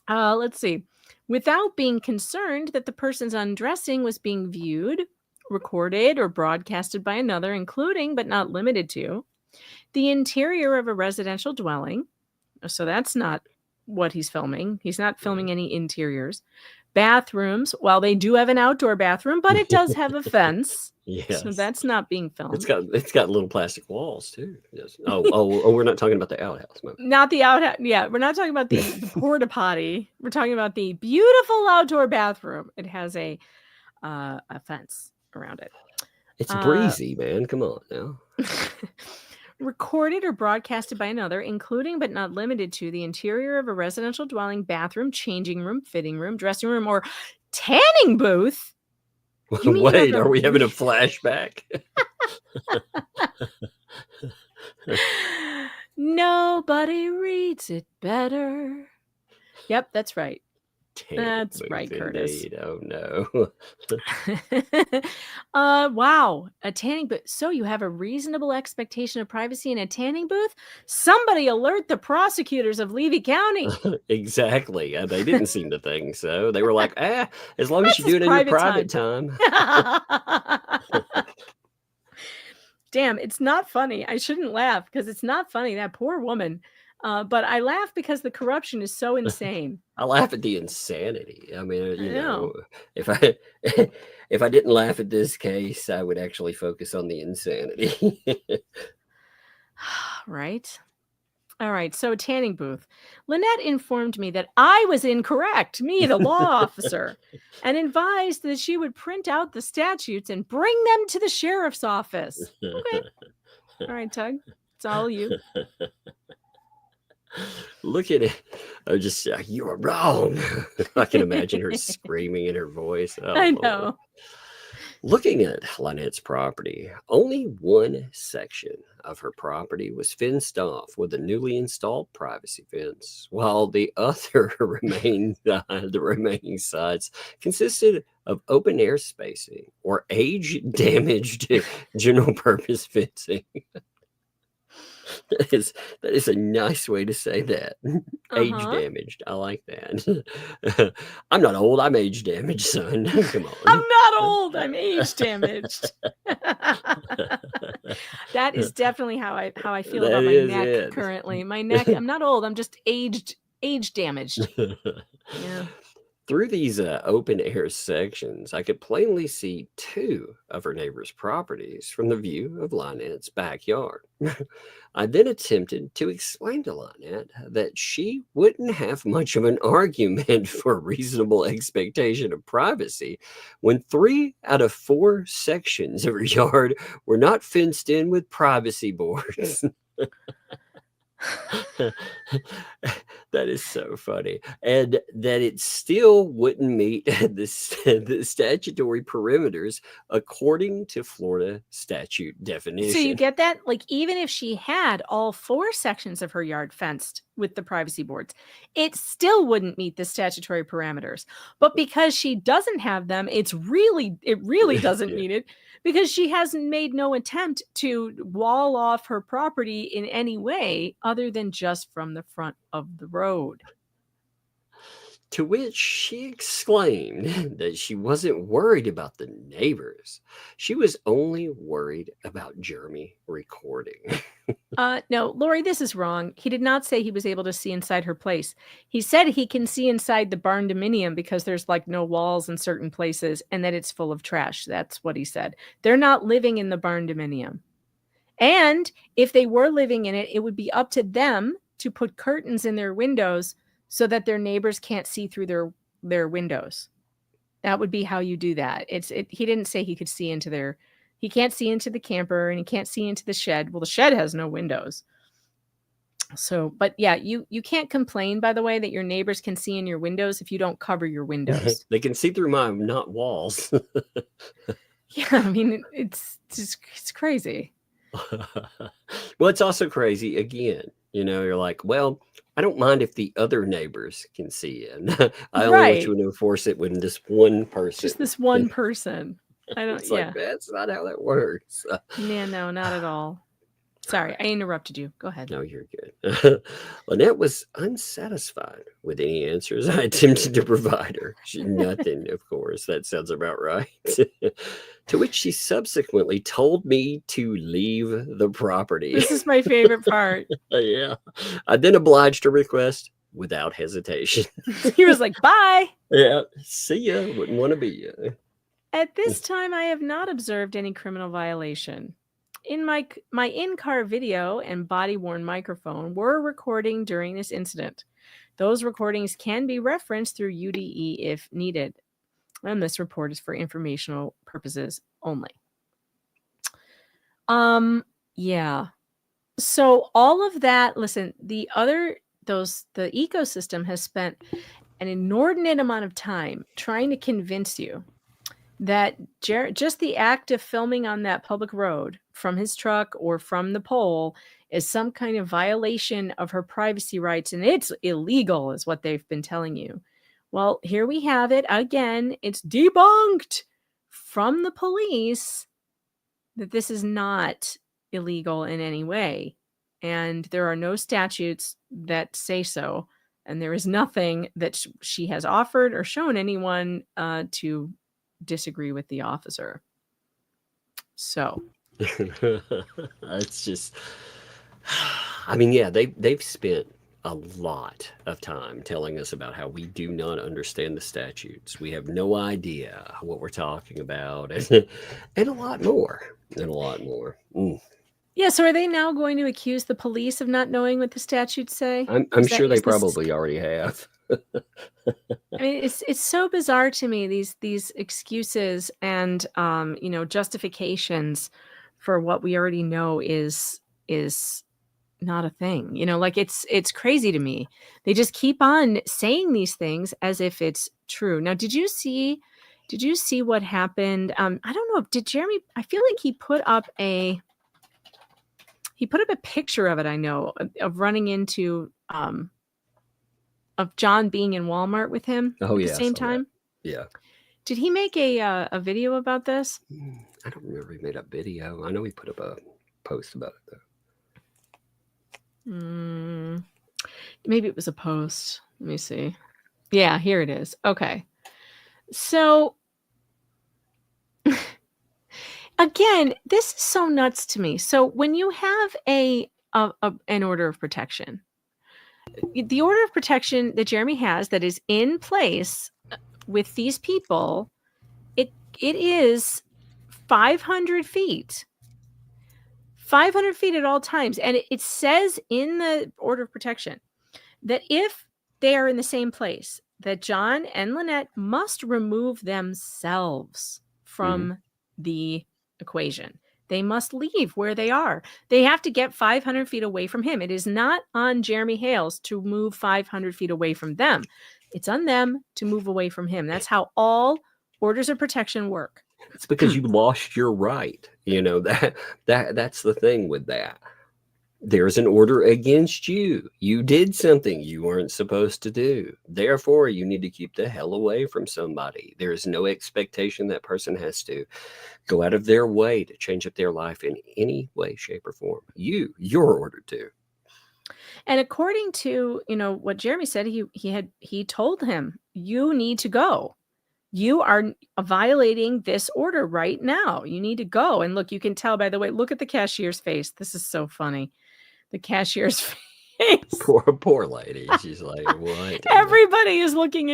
Speaker 2: Let's see. Without being concerned that the person's undressing was being viewed, recorded, or broadcasted by another, including but not limited to the interior of a residential dwelling. So that's not what he's filming. He's not filming any interiors. Bathrooms. Well, they do have an outdoor bathroom, but it does have a fence.
Speaker 3: Yes.
Speaker 2: So that's not being filmed.
Speaker 3: It's got little plastic walls too. Yes. Oh, we're not talking about the outhouse. No.
Speaker 2: Not the outhouse. Yeah, we're not talking about the porta potty. We're talking about the beautiful outdoor bathroom. It has a fence around it.
Speaker 3: It's breezy, man. Come on now.
Speaker 2: Recorded or broadcasted by another, including but not limited to the interior of a residential dwelling, bathroom, changing room, fitting room, dressing room, or tanning booth.
Speaker 3: Wait, are we having a flashback?
Speaker 2: Nobody reads it better. Yep, that's right. That's right, Curtis.
Speaker 3: Indeed. Oh no.
Speaker 2: Wow, a tanning booth. So you have a reasonable expectation of privacy in a tanning booth? Somebody alert the prosecutors of Levy County.
Speaker 3: Exactly. They didn't seem to think so. They were like, as long as you do it in your private time.
Speaker 2: Damn, it's not funny. I shouldn't laugh because it's not funny. That poor woman. But I laugh because the corruption is so insane.
Speaker 3: I laugh at the insanity. I mean, if I didn't laugh at this case, I would actually focus on the insanity.
Speaker 2: Right. All right. So tanning booth. Lynette informed me that I was incorrect, me, the law officer, and advised that she would print out the statutes and bring them to the sheriff's office. Okay. All right, Tug. It's all you.
Speaker 3: Look at it. You are wrong. I can imagine her screaming in her voice. Oh,
Speaker 2: I know.
Speaker 3: Lord. Looking at Lynette's property, only one section of her property was fenced off with a newly installed privacy fence, while the other the remaining sides consisted of open air spacing or age-damaged general purpose fencing. That is a nice way to say that. Age
Speaker 2: Uh-huh.
Speaker 3: damaged. I like that. I'm not old. I'm age damaged, son. Come
Speaker 2: I'm
Speaker 3: on.
Speaker 2: not old. I'm age damaged. That is definitely how I feel
Speaker 3: That
Speaker 2: about my
Speaker 3: is
Speaker 2: neck
Speaker 3: it.
Speaker 2: currently. My neck, I'm not old. I'm just age damaged. Yeah.
Speaker 3: Through these open air sections, I could plainly see two of her neighbor's properties from the view of Lynette's backyard. I then attempted to explain to Lynette that she wouldn't have much of an argument for a reasonable expectation of privacy when 3 out of 4 sections of her yard were not fenced in with privacy boards. That is so funny. And that it still wouldn't meet the statutory perimeters according to Florida statute
Speaker 2: So you
Speaker 3: definition.
Speaker 2: get that? Like, even if she had all 4 sections of her yard fenced with the privacy boards, it still wouldn't meet the statutory parameters. But because she doesn't have them, it really doesn't
Speaker 3: Yeah.
Speaker 2: meet it, because she hasn't made no attempt to wall off her property in any way other than just from the front of the road.
Speaker 3: To which she exclaimed that she wasn't worried about the neighbors. She was only worried about Jeremy recording.
Speaker 2: No, Lori, this is wrong. He did not say he was able to see inside her place. He said he can see inside the barn dominium because there's like no walls in certain places and that it's full of trash. That's what he said. They're not living in the barn dominium. And if they were living in it, it would be up to them to put curtains in their windows so that their neighbors can't see through their windows. That would be how you do that. He didn't say he could see into their, he can't see into the camper and he can't see into the shed. Well, the shed has no windows. So, but yeah, you can't complain, by the way, that your neighbors can see in your windows if you don't cover your windows.
Speaker 3: They can see through my not walls.
Speaker 2: Yeah, I mean, it's crazy.
Speaker 3: Well, it's also crazy again. You're like, well, I don't mind if the other neighbors can see in. I only want you to enforce it when this one person.
Speaker 2: Just this one person. I don't.
Speaker 3: It's like, that's not how that works.
Speaker 2: Yeah, no, not at all. Sorry, I interrupted you. Go ahead.
Speaker 3: No, you're good. Lynette was unsatisfied with any answers I attempted to provide her. Nothing, of course. That sounds about right. To which she subsequently told me to leave the property.
Speaker 2: This is my favorite part.
Speaker 3: Yeah. I then obliged her request without hesitation.
Speaker 2: He was like, bye.
Speaker 3: Yeah. See ya. Wouldn't want to be you.
Speaker 2: At this time, I have not observed any criminal violation. In my in-car video and body-worn microphone were recording during this incident. Those recordings can be referenced through UDE if needed. And this report is for informational purposes only. Yeah. So all of that, listen, the ecosystem has spent an inordinate amount of time trying to convince you that just the act of filming on that public road from his truck or from the pole is some kind of violation of her privacy rights, and it's illegal, is what they've been telling you. Well, here we have it again. It's debunked from the police that this is not illegal in any way, and there are no statutes that say so, and there is nothing that she has offered or shown anyone to disagree with the officer. So
Speaker 3: it's just, I mean, yeah, they've spent a lot of time telling us about how we do not understand the statutes. We have no idea what we're talking about, and a lot more,
Speaker 2: Yeah, so are they now going to accuse the police of not knowing what the statutes say?
Speaker 3: I'm sure they probably already have.
Speaker 2: I mean, it's so bizarre to me, these excuses and justifications for what we already know is not a thing. Like it's crazy to me. They just keep on saying these things as if it's true. Now, did you see what happened? I don't know. Did Jeremy? I feel like he put up a picture of it. I know of running into of John being in Walmart with him at the same time.
Speaker 3: Yeah.
Speaker 2: Did he make a video about this?
Speaker 3: I don't remember he made a video. I know he put up a post about it though.
Speaker 2: Maybe it was a post. Let me see. Yeah, here it is. Okay. So again, this is so nuts to me. So when you have an order of protection, the order of protection that Jeremy has that is in place with these people, it is 500 feet. 500 feet at all times. And it says in the order of protection that if they are in the same place, that John and Lynette must remove themselves from the equation. They must leave where they are. They have to get 500 feet away from him. It is not on Jeremy Hales to move 500 feet away from them. It's on them to move away from him. That's how all orders of protection work.
Speaker 3: It's because you lost your right. You know, that's the thing with that. There's an order against you. You did something you weren't supposed to do. Therefore, you need to keep the hell away from somebody. There is no expectation that person has to go out of their way to change up their life in any way, shape, or form. You're ordered to.
Speaker 2: And according to, what Jeremy said, he told him, you need to go. You are violating this order right now. You need to go. And look, you can tell, by the way, look at the cashier's face. This is so funny. The cashier's face.
Speaker 3: Poor lady. She's like, what?
Speaker 2: Everyone's looking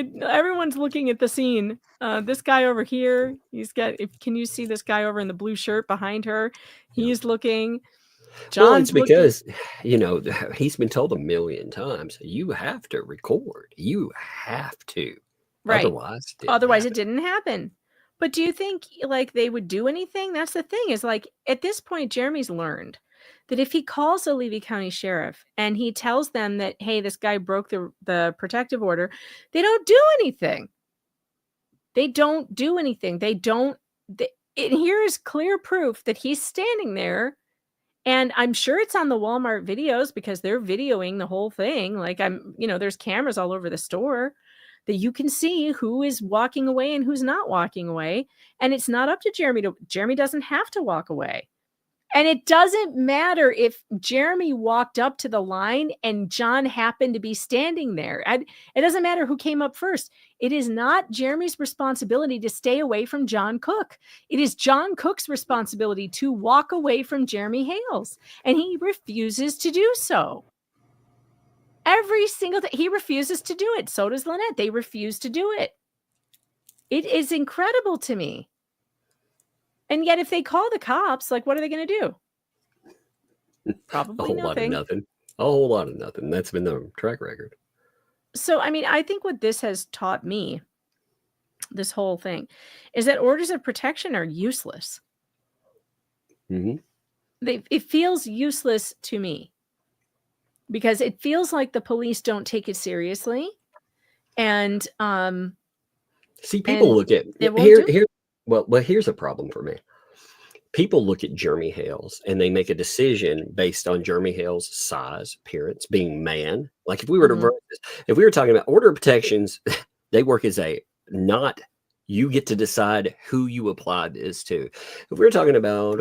Speaker 2: at the scene. This guy over here, can you see this guy over in the blue shirt behind her? He's looking. John's
Speaker 3: well, it's because, he's been told a million times, you have to record. You have to.
Speaker 2: Right.
Speaker 3: Otherwise,
Speaker 2: it didn't happen. But do you think they would do anything? That's the thing is at this point, Jeremy's learned that if he calls the Levy County Sheriff and he tells them that, hey, this guy broke the protective order, they don't do anything. Here is clear proof that he's standing there. And I'm sure it's on the Walmart videos because they're videoing the whole thing. There's cameras all over the store that you can see who is walking away and who's not walking away. And it's not up to Jeremy Jeremy doesn't have to walk away. And it doesn't matter if Jeremy walked up to the line and John happened to be standing there. It doesn't matter who came up first. It is not Jeremy's responsibility to stay away from John Cook. It is John Cook's responsibility to walk away from Jeremy Hales. And he refuses to do so. Every single thing. He refuses to do it. So does Lynette. They refuse to do it. It is incredible to me. And yet if they call the cops, what are they going to do? Probably nothing.
Speaker 3: A whole lot of nothing. That's been the track record.
Speaker 2: So, I think what this has taught me, this whole thing, is that orders of protection are useless.
Speaker 3: Mm-hmm.
Speaker 2: It feels useless to me because it feels like the police don't take it seriously. And
Speaker 3: see, people look at here's a problem for me. People look at Jeremy Hales and they make a decision based on Jeremy Hales' size, appearance, being man. If we were if we were talking about order of protections, they work as you get to decide who you apply this to. If we were talking about,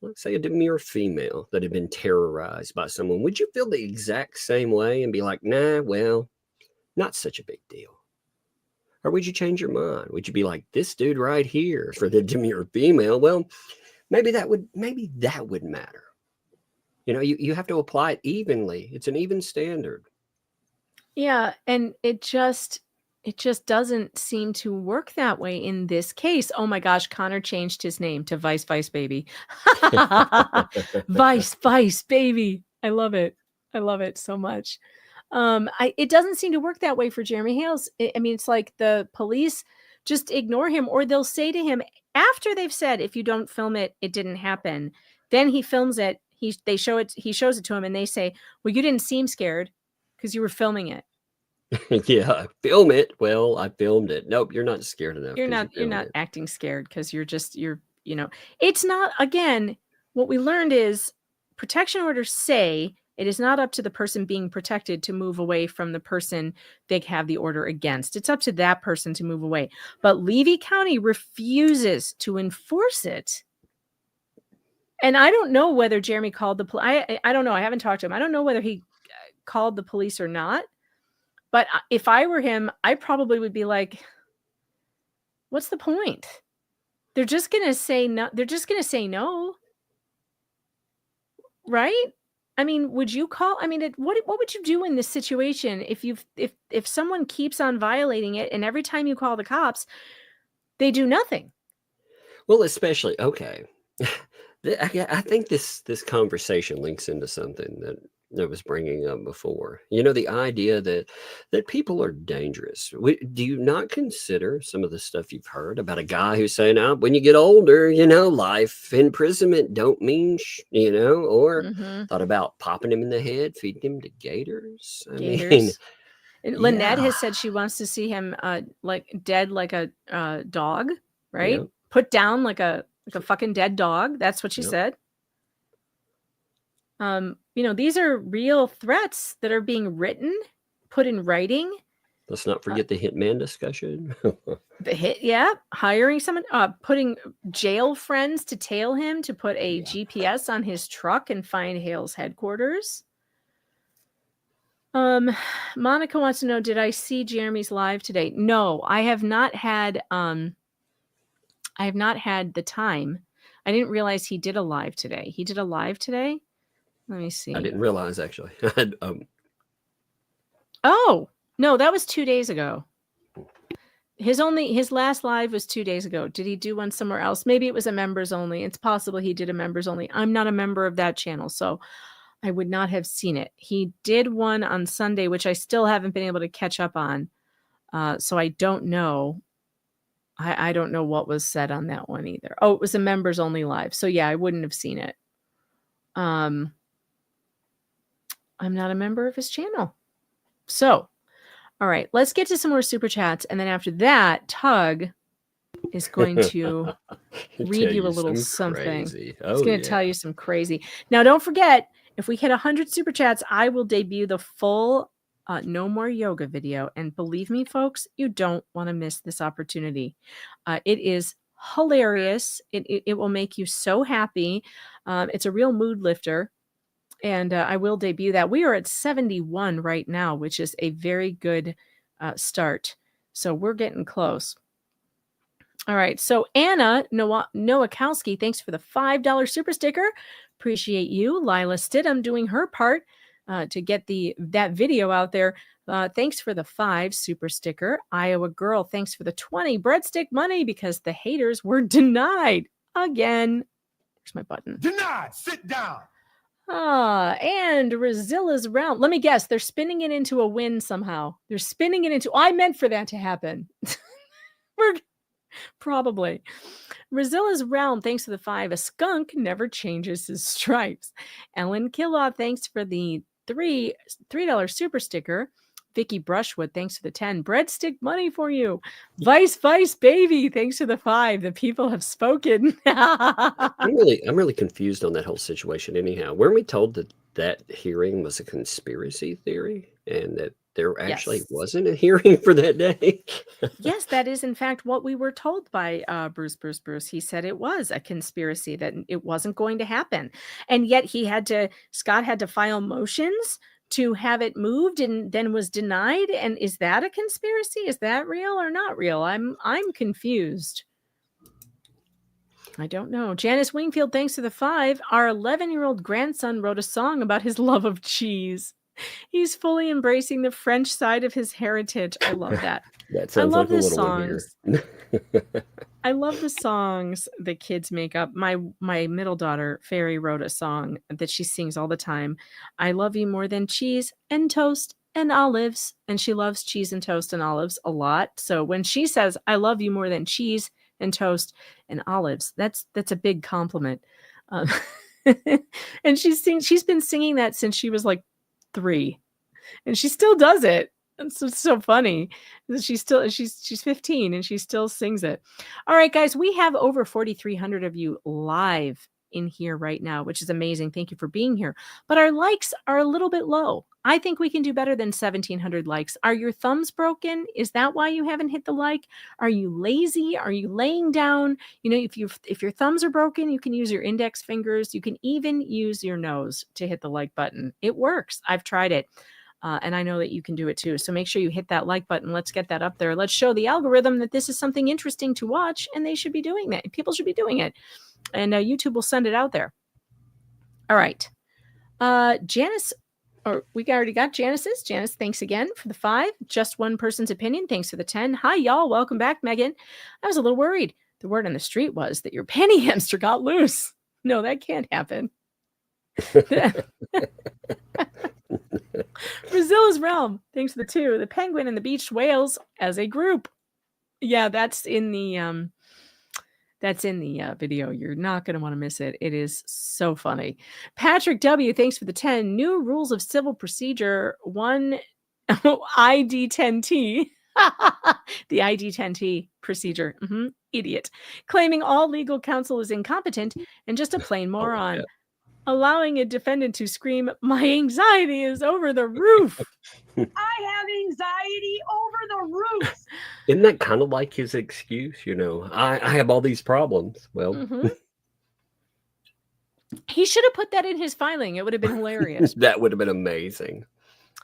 Speaker 3: let's say, a demure female that had been terrorized by someone, would you feel the exact same way and be like, nah, well, not such a big deal? Or would you change your mind? Would you be like, this dude right here for the demure female? Well, maybe that would matter. You have to apply it evenly. It's an even standard.
Speaker 2: Yeah, and it just doesn't seem to work that way in this case. Oh my gosh, Connor changed his name to Vice Baby. Vice Baby. I love it. I love it so much. It doesn't seem to work that way for Jeremy Hales. It's like the police just ignore him, or they'll say to him after they've said, if you don't film it, it didn't happen. Then he films it. He shows it to him and they say, well, you didn't seem scared because you were filming it.
Speaker 3: Yeah, film it. Well, I filmed it. Nope, you're not scared enough.
Speaker 2: You're not acting scared because it's not, again, what we learned is protection orders say it is not up to the person being protected to move away from the person they have the order against. It's up to that person to move away. But Levy County refuses to enforce it. And I don't know whether Jeremy called the police. I don't know. I haven't talked to him. I don't know whether he called the police or not. But if I were him, I probably would be like, what's the point? They're just going to say no. They're just going to say no. Right? I mean, would you call? I mean, what would you do in this situation if someone keeps on violating it and every time you call the cops, they do nothing?
Speaker 3: Well, especially, okay. I think this conversation links into something that I was bringing up before. You know, the idea that people are dangerous. Do you not consider some of the stuff you've heard about a guy who's saying, "Oh, when you get older, you know, life imprisonment don't mean, or thought about popping him in the head, feeding him to gators." I mean,
Speaker 2: And Lynette
Speaker 3: yeah.
Speaker 2: has said she wants to see him like dead like a dog, right?
Speaker 3: Yep.
Speaker 2: Put down like a fucking dead dog. That's what she
Speaker 3: Yep.
Speaker 2: said. You know, these are real threats that are being written, put in writing.
Speaker 3: Let's not forget the hitman discussion.
Speaker 2: The hit, yeah, hiring someone, putting jail friends to tail him, to put a GPS on his truck and find Hale's headquarters. Monica wants to know, did I see Jeremy's live today? No, I have not had the time. I didn't realize he did a live today. He did a live today. Let me see.
Speaker 3: I didn't realize, actually.
Speaker 2: Oh, no, that was 2 days ago. His last live was 2 days ago. Did he do one somewhere else? Maybe it was a members only. It's possible he did a members only. I'm not a member of that channel, so I would not have seen it. He did one on Sunday, which I still haven't been able to catch up on. So I don't know. I don't know what was said on that one either. Oh, it was a members only live. So yeah, I wouldn't have seen it. I'm not a member of his channel. So, all right, let's get to some more super chats. And then after that, Tug is going to read you a little something.
Speaker 3: Crazy.
Speaker 2: He's going to tell you some crazy. Now, don't forget, if we hit 100 super chats, I will debut the full No More Yoga video. And believe me, folks, you don't want to miss this opportunity. It is hilarious. It will make you so happy. It's a real mood lifter. And I will debut that. We are at 71 right now, which is a very good start. So we're getting close. All right. So Anna Nowakowski, thanks for the $5 super sticker. Appreciate you. Lila Stidham doing her part to get that video out there. Thanks for the 5 super sticker. Iowa Girl, thanks for the 20 breadstick money because the haters were denied again. Where's my button?
Speaker 1: Denied. Sit down.
Speaker 2: And Razilla's round. Let me guess. They're spinning it into a win somehow. They're spinning it into. I meant for that to happen. We're probably. Razilla's round. Thanks for the 5. A skunk never changes his stripes. Ellen Killaw. Thanks for the $3 super sticker. Vicky Brushwood, thanks for the 10. Breadstick money for you. Vice baby, thanks for the 5. The people have spoken.
Speaker 3: I'm really confused on that whole situation. Anyhow, weren't we told that hearing was a conspiracy theory and that there actually wasn't a hearing for that day?
Speaker 2: Yes, that is in fact what we were told by Bruce. He said it was a conspiracy, that it wasn't going to happen, and yet Scott had to file motions to have it moved and then was denied. And is that a conspiracy? Is that real or not real? I'm confused. I don't know. Janice Wingfield, thanks to the 5. Our 11-year-old grandson wrote a song about his love of cheese. He's fully embracing the French side of his heritage. I love that.
Speaker 3: That sounds like a little
Speaker 2: songs.
Speaker 3: one here.
Speaker 2: I love the songs that kids make up. My middle daughter, Fairy, wrote a song that she sings all the time. I love you more than cheese and toast and olives. And she loves cheese and toast and olives a lot. So when she says, I love you more than cheese and toast and olives, that's a big compliment. And she's been singing that since she was like 3. And she still does it. It's so funny. She's 15 and she still sings it. All right, guys, we have over 4,300 of you live in here right now, which is amazing. Thank you for being here. But our likes are a little bit low. I think we can do better than 1,700 likes. Are your thumbs broken? Is that why you haven't hit the like? Are you lazy? Are you laying down? You know, if your thumbs are broken, you can use your index fingers. You can even use your nose to hit the like button. It works. I've tried it. And I know that you can do it too. So make sure you hit that like button. Let's get that up there. Let's show the algorithm that this is something interesting to watch, and they should be doing that. People should be doing it. And YouTube will send it out there. All right. Janice, or we already got Janice's. Janice, thanks again for the 5. Just one person's opinion. Thanks for the 10. Hi, y'all. Welcome back, Megan. I was a little worried. The word on the street was that your penny hamster got loose. No, that can't happen. Brazil's realm. Thanks for the 2. The penguin and the beached whales as a group. Yeah, that's in the video. You're not going to want to miss it. It is so funny. Patrick W, thanks for the 10. New rules of civil procedure 1 ID10T. The ID10T procedure. Idiot. Claiming all legal counsel is incompetent and just a plain moron. Yeah. Allowing a defendant to scream, "My anxiety is over the roof." I have anxiety over the roof.
Speaker 3: Isn't that kind of like his excuse? You know, I have all these problems. Well,
Speaker 2: he should have put that in his filing. It would have been hilarious.
Speaker 3: That would have been amazing.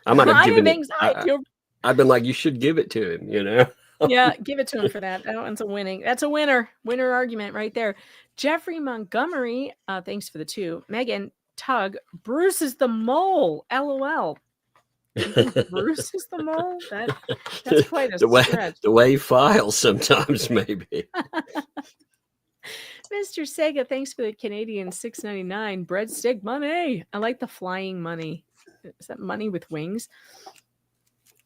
Speaker 3: I might have given it. I've been like, you should give it to him, you know?
Speaker 2: Yeah, give it to him for that. That one's a winning. That's a winner argument right there. Jeffrey Montgomery, thanks for the 2. Megan, Tug, Bruce is the mole. LOL. Bruce is the mole? That's quite a stretch.
Speaker 3: The way he files sometimes, maybe.
Speaker 2: Mr. Sega, thanks for the Canadian $6.99 breadstick money. I like the flying money. Is that money with wings?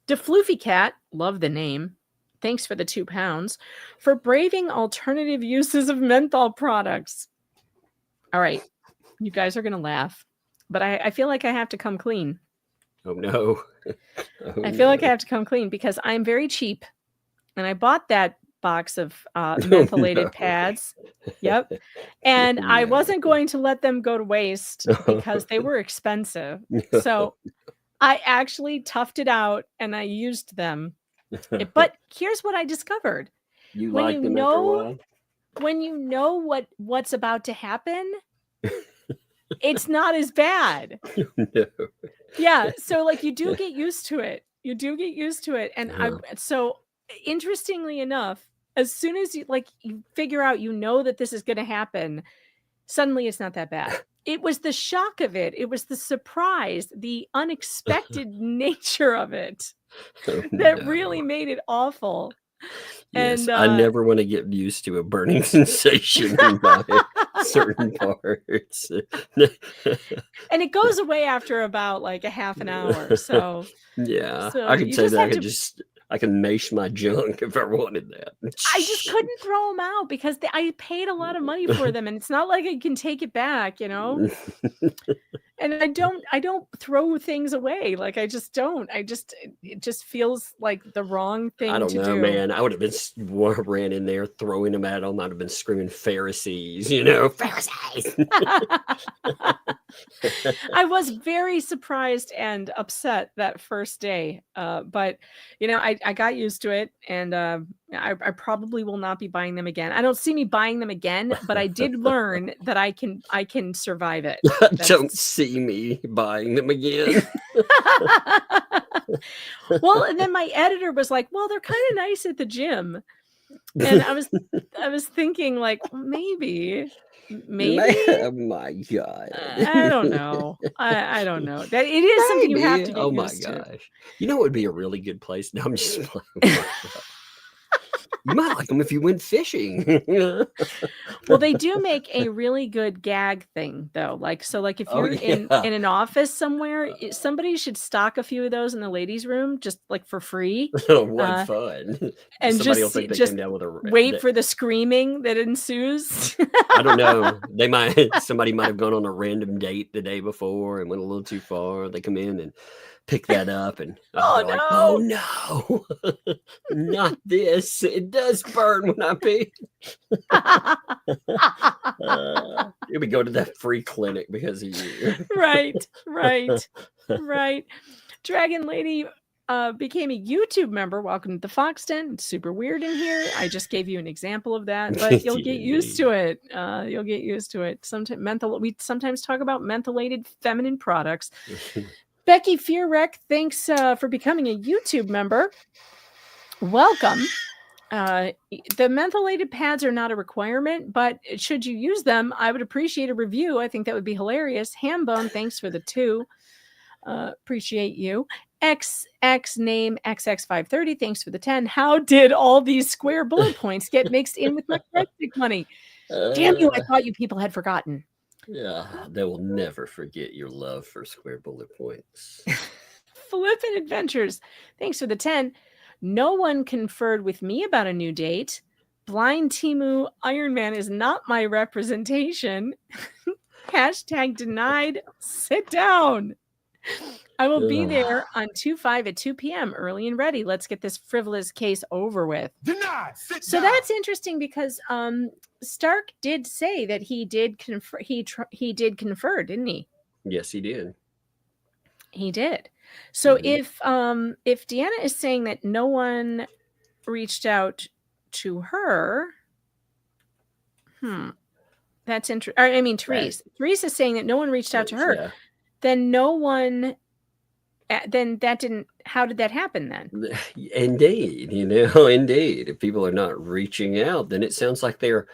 Speaker 2: DeFloofy Cat, love the name. Thanks for the £2 for braving alternative uses of menthol products. All right. You guys are going to laugh, but I feel like I have to come clean.
Speaker 3: Oh, no.
Speaker 2: I feel like I have to come clean because I'm very cheap. And I bought that box of mentholated pads. Yep. And I wasn't going to let them go to waste because they were expensive. So I actually toughed it out and I used them. But here's what I discovered. When you know what's about to happen, it's not as bad.
Speaker 3: No.
Speaker 2: Yeah. So like you do get used to it. And so interestingly enough, as soon as you figure out, that this is going to happen, suddenly it's not that bad. It was the shock of it. It was the surprise, the unexpected nature of it that really made it awful.
Speaker 3: Yes,
Speaker 2: and
Speaker 3: I never want to get used to a burning sensation in my certain parts.
Speaker 2: And it goes away after about like a half an hour. So
Speaker 3: yeah, I can say that I can mace my junk if I wanted that.
Speaker 2: I just couldn't throw them out because I paid a lot of money for them, and it's not like I can take it back, And I don't throw things away. Like I just don't. It just feels like the wrong thing to do.
Speaker 3: I don't know, man. I would have been ran in there throwing them at them. I'd have been screaming Pharisees, Pharisees.
Speaker 2: I was very surprised and upset that first day. But I got used to it, and I probably will not be buying them again. I don't see me buying them again, but I did learn that I can survive it.
Speaker 3: Don't see me buying them again.
Speaker 2: Well, and then my editor was like, "Well, they're kind of nice at the gym," and I was thinking like maybe. Oh
Speaker 3: my God.
Speaker 2: I don't know. I don't know. That it is something you have to get used to.
Speaker 3: Gosh. What would be a really good place? No, I'm just playing. You might like them if you went fishing.
Speaker 2: Well, they do make a really good gag thing, though. If you're in an office somewhere, somebody should stock a few of those in the ladies' room, just for free.
Speaker 3: What fun!
Speaker 2: And
Speaker 3: somebody will think they came down with a
Speaker 2: wait for the screaming that ensues.
Speaker 3: I don't know. Somebody might have gone on a random date the day before and went a little too far. They come in and pick that up and oh no, not this. It does burn when I pee. It gonna be going to that free clinic because of you.
Speaker 2: Right. Dragon Lady became a YouTube member. Welcome to the Fox Den. It's super weird in here. I just gave you an example of that, but you'll get used to it. You'll get used to it. We sometimes talk about mentholated feminine products. Becky Fearwreck, thanks for becoming a YouTube member. Welcome. The mentholated pads are not a requirement, but should you use them, I would appreciate a review. I think that would be hilarious. Hambone, thanks for the 2. Appreciate you. XX name XX530, thanks for the 10. How did all these square bullet points get mixed in with my credit money? Damn you, I thought you people had forgotten.
Speaker 3: Yeah, they will never forget your love for square bullet points.
Speaker 2: Flippin' Adventures, thanks for the 10. No one conferred with me about a new date. Blind Timu Iron Man is not my representation. Hashtag denied. Sit down. I will be there on 2/5 at 2 p.m. early and ready. Let's get this frivolous case over with.
Speaker 1: Denied. Sit
Speaker 2: So
Speaker 1: down.
Speaker 2: that's interesting because Stark did say that he did confer. He did confer, didn't he?
Speaker 3: Yes, he did.
Speaker 2: He did. So if Deanna is saying that no one reached out to her, that's interesting. I mean, Therese. Therese is saying that no one reached out to her.
Speaker 3: Yeah.
Speaker 2: Then no one. Then that didn't. How did that happen then?
Speaker 3: Indeed, indeed. If people are not reaching out, then it sounds like they're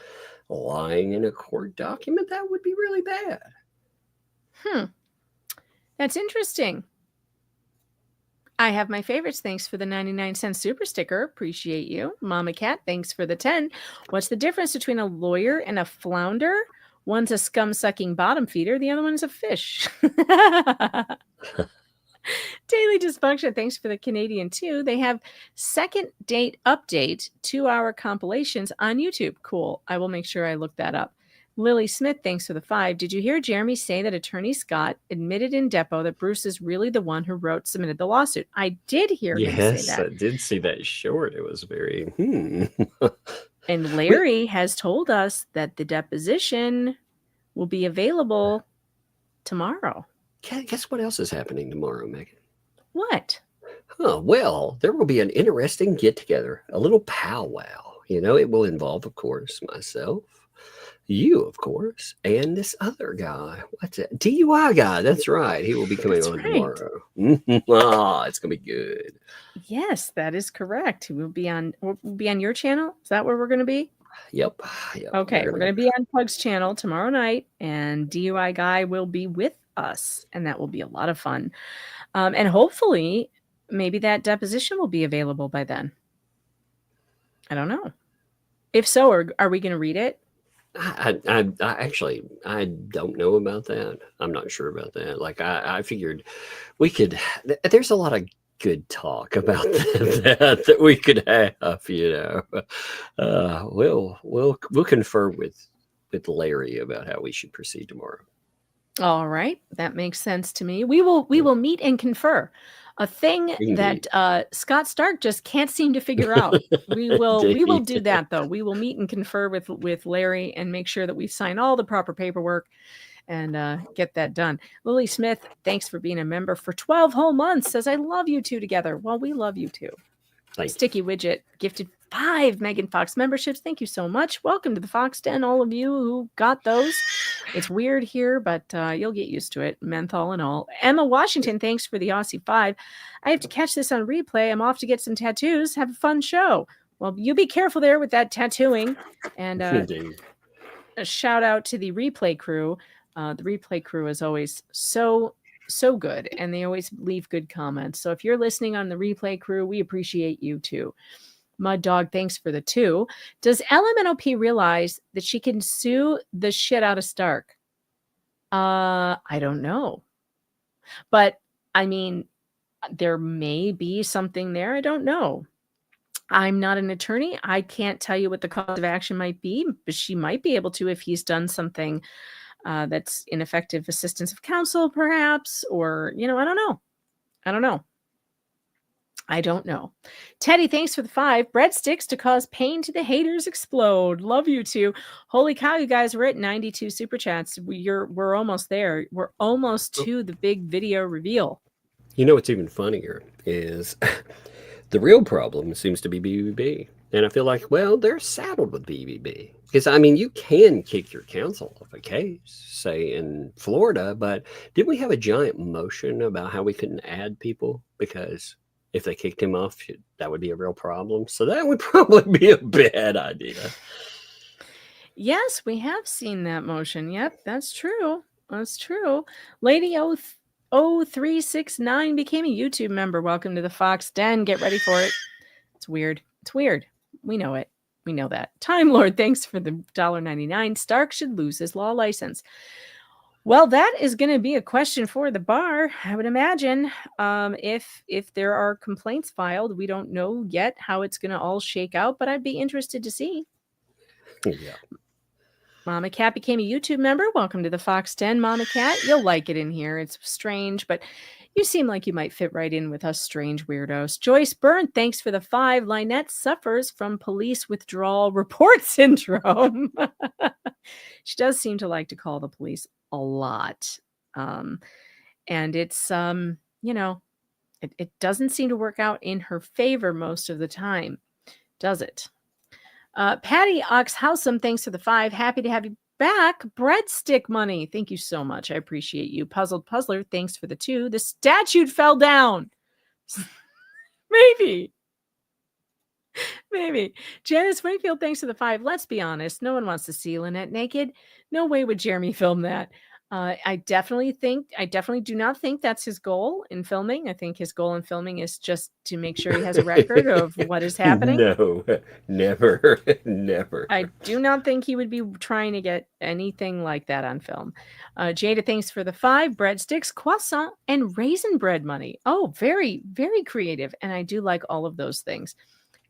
Speaker 3: lying in a court document. That would be really bad.
Speaker 2: That's interesting. I have my favorites. Thanks for the 99-cent super sticker. Appreciate you. Mama Cat, thanks for the 10. What's the difference between a lawyer and a flounder? One's a scum-sucking bottom feeder. The other one's a fish. Daily Dysfunction, thanks for the Canadian too. They have second date update 2-hour compilations on YouTube. Cool. I will make sure I look that up. Lily Smith, thanks for the 5. Did you hear Jeremy say that Attorney Scott admitted in depo that Bruce is really the one who submitted the lawsuit? I did hear him say that.
Speaker 3: Yes, I did see that short. It was very
Speaker 2: And Larry has told us that the deposition will be available tomorrow.
Speaker 3: Guess what else is happening tomorrow, Megan?
Speaker 2: What?
Speaker 3: Oh, well, there will be an interesting get-together, a little powwow. It will involve, of course, myself, you, of course, and this other guy. What's it? DUI guy. That's right. He will be coming on tomorrow. It's going to be good.
Speaker 2: Yes, that is correct. We'll be on your channel. Is that where we're going to be?
Speaker 3: Yep.
Speaker 2: Okay, we're going to be on Pug's channel tomorrow night, and DUI guy will be with us, and that will be a lot of fun. And hopefully, maybe that deposition will be available by then. I don't know. If so, are we going to read it?
Speaker 3: I actually don't know about that. I'm not sure about that. Like I figured we could. There's a lot of good talk about that we could have. We'll confer with Larry about how we should proceed tomorrow. All
Speaker 2: right, that makes sense to me. We will meet and confer. A thing that Scott Stark just can't seem to figure out. We will do that though. We will meet and confer with Larry and make sure that we sign all the proper paperwork and get that done. Lily Smith, thanks for being a member for 12 whole months. Says I love you two together. Well, we love you too. Sticky Widget gifted 5 Megan Fox memberships. Thank you so much. Welcome to the Fox Den, all of you who got those. It's weird here, but you'll get used to it, menthol and all. Emma Washington, thanks for the Aussie 5. I have to catch this on replay. I'm off to get some tattoos. Have a fun show. Well, you be careful there with that tattooing. And a shout out to the replay crew. The replay crew is always so good, and they always leave good comments. So if you're listening on the replay crew, we appreciate you too. Mud Dog, thanks for the 2. Does LMNOP realize that she can sue the shit out of Stark? I don't know. But, I mean, there may be something there. I don't know. I'm not an attorney. I can't tell you what the cause of action might be, but she might be able to if he's done something that's ineffective assistance of counsel, perhaps, or, I don't know. I don't know. Teddy, thanks for the 5. Breadsticks to cause pain to the haters explode. Love you too. Holy cow, you guys, we're at 92 super chats. We're almost there. We're almost to the big video reveal.
Speaker 3: You know what's even funnier is the real problem seems to be BBB. And I feel like, well, they're saddled with BBB. Because, I mean, you can kick your counsel off a case, say in Florida, but didn't we have a giant motion about how we couldn't add people? Because if they kicked him off, that would be a real problem. So that would probably be a bad idea.
Speaker 2: Yes, we have seen that motion. Yep, that's true. That's true. Lady 0369 became a YouTube member. Welcome to the Fox Den. Get ready for it. It's weird. It's weird. We know it. We know that. Time Lord, thanks for the $1.99. Stark should lose his law license. Well, that is going to be a question for the bar, I would imagine. If there are complaints filed, we don't know yet how it's going to all shake out, but I'd be interested to see.
Speaker 3: Yeah.
Speaker 2: Mama Cat became a YouTube member. Welcome to the Fox Den, Mama Cat. You'll like it in here. It's strange, but you seem like you might fit right in with us strange weirdos. Joyce Byrne, thanks for the 5. Lynette suffers from police withdrawal report syndrome. She does seem to like to call the police a lot. And it's, you know, it doesn't seem to work out in her favor most of the time, does it? Patty Oxhousem, thanks for the 5. Happy to have you back. Breadstick money. Thank you so much. I appreciate you. Puzzled Puzzler, thanks for the 2. The statute fell down. Maybe. Maybe. Janice Wingfield, thanks for the 5. Let's be honest. No one wants to see Lynette naked. No way would Jeremy film that. I definitely do not think that's his goal in filming. I think his goal in filming is just to make sure he has a record of what is happening.
Speaker 3: No, never, never.
Speaker 2: I do not think he would be trying to get anything like that on film. Jada, thanks for the 5. Breadsticks, croissant, and raisin bread money. Oh, very, very creative. And I do like all of those things.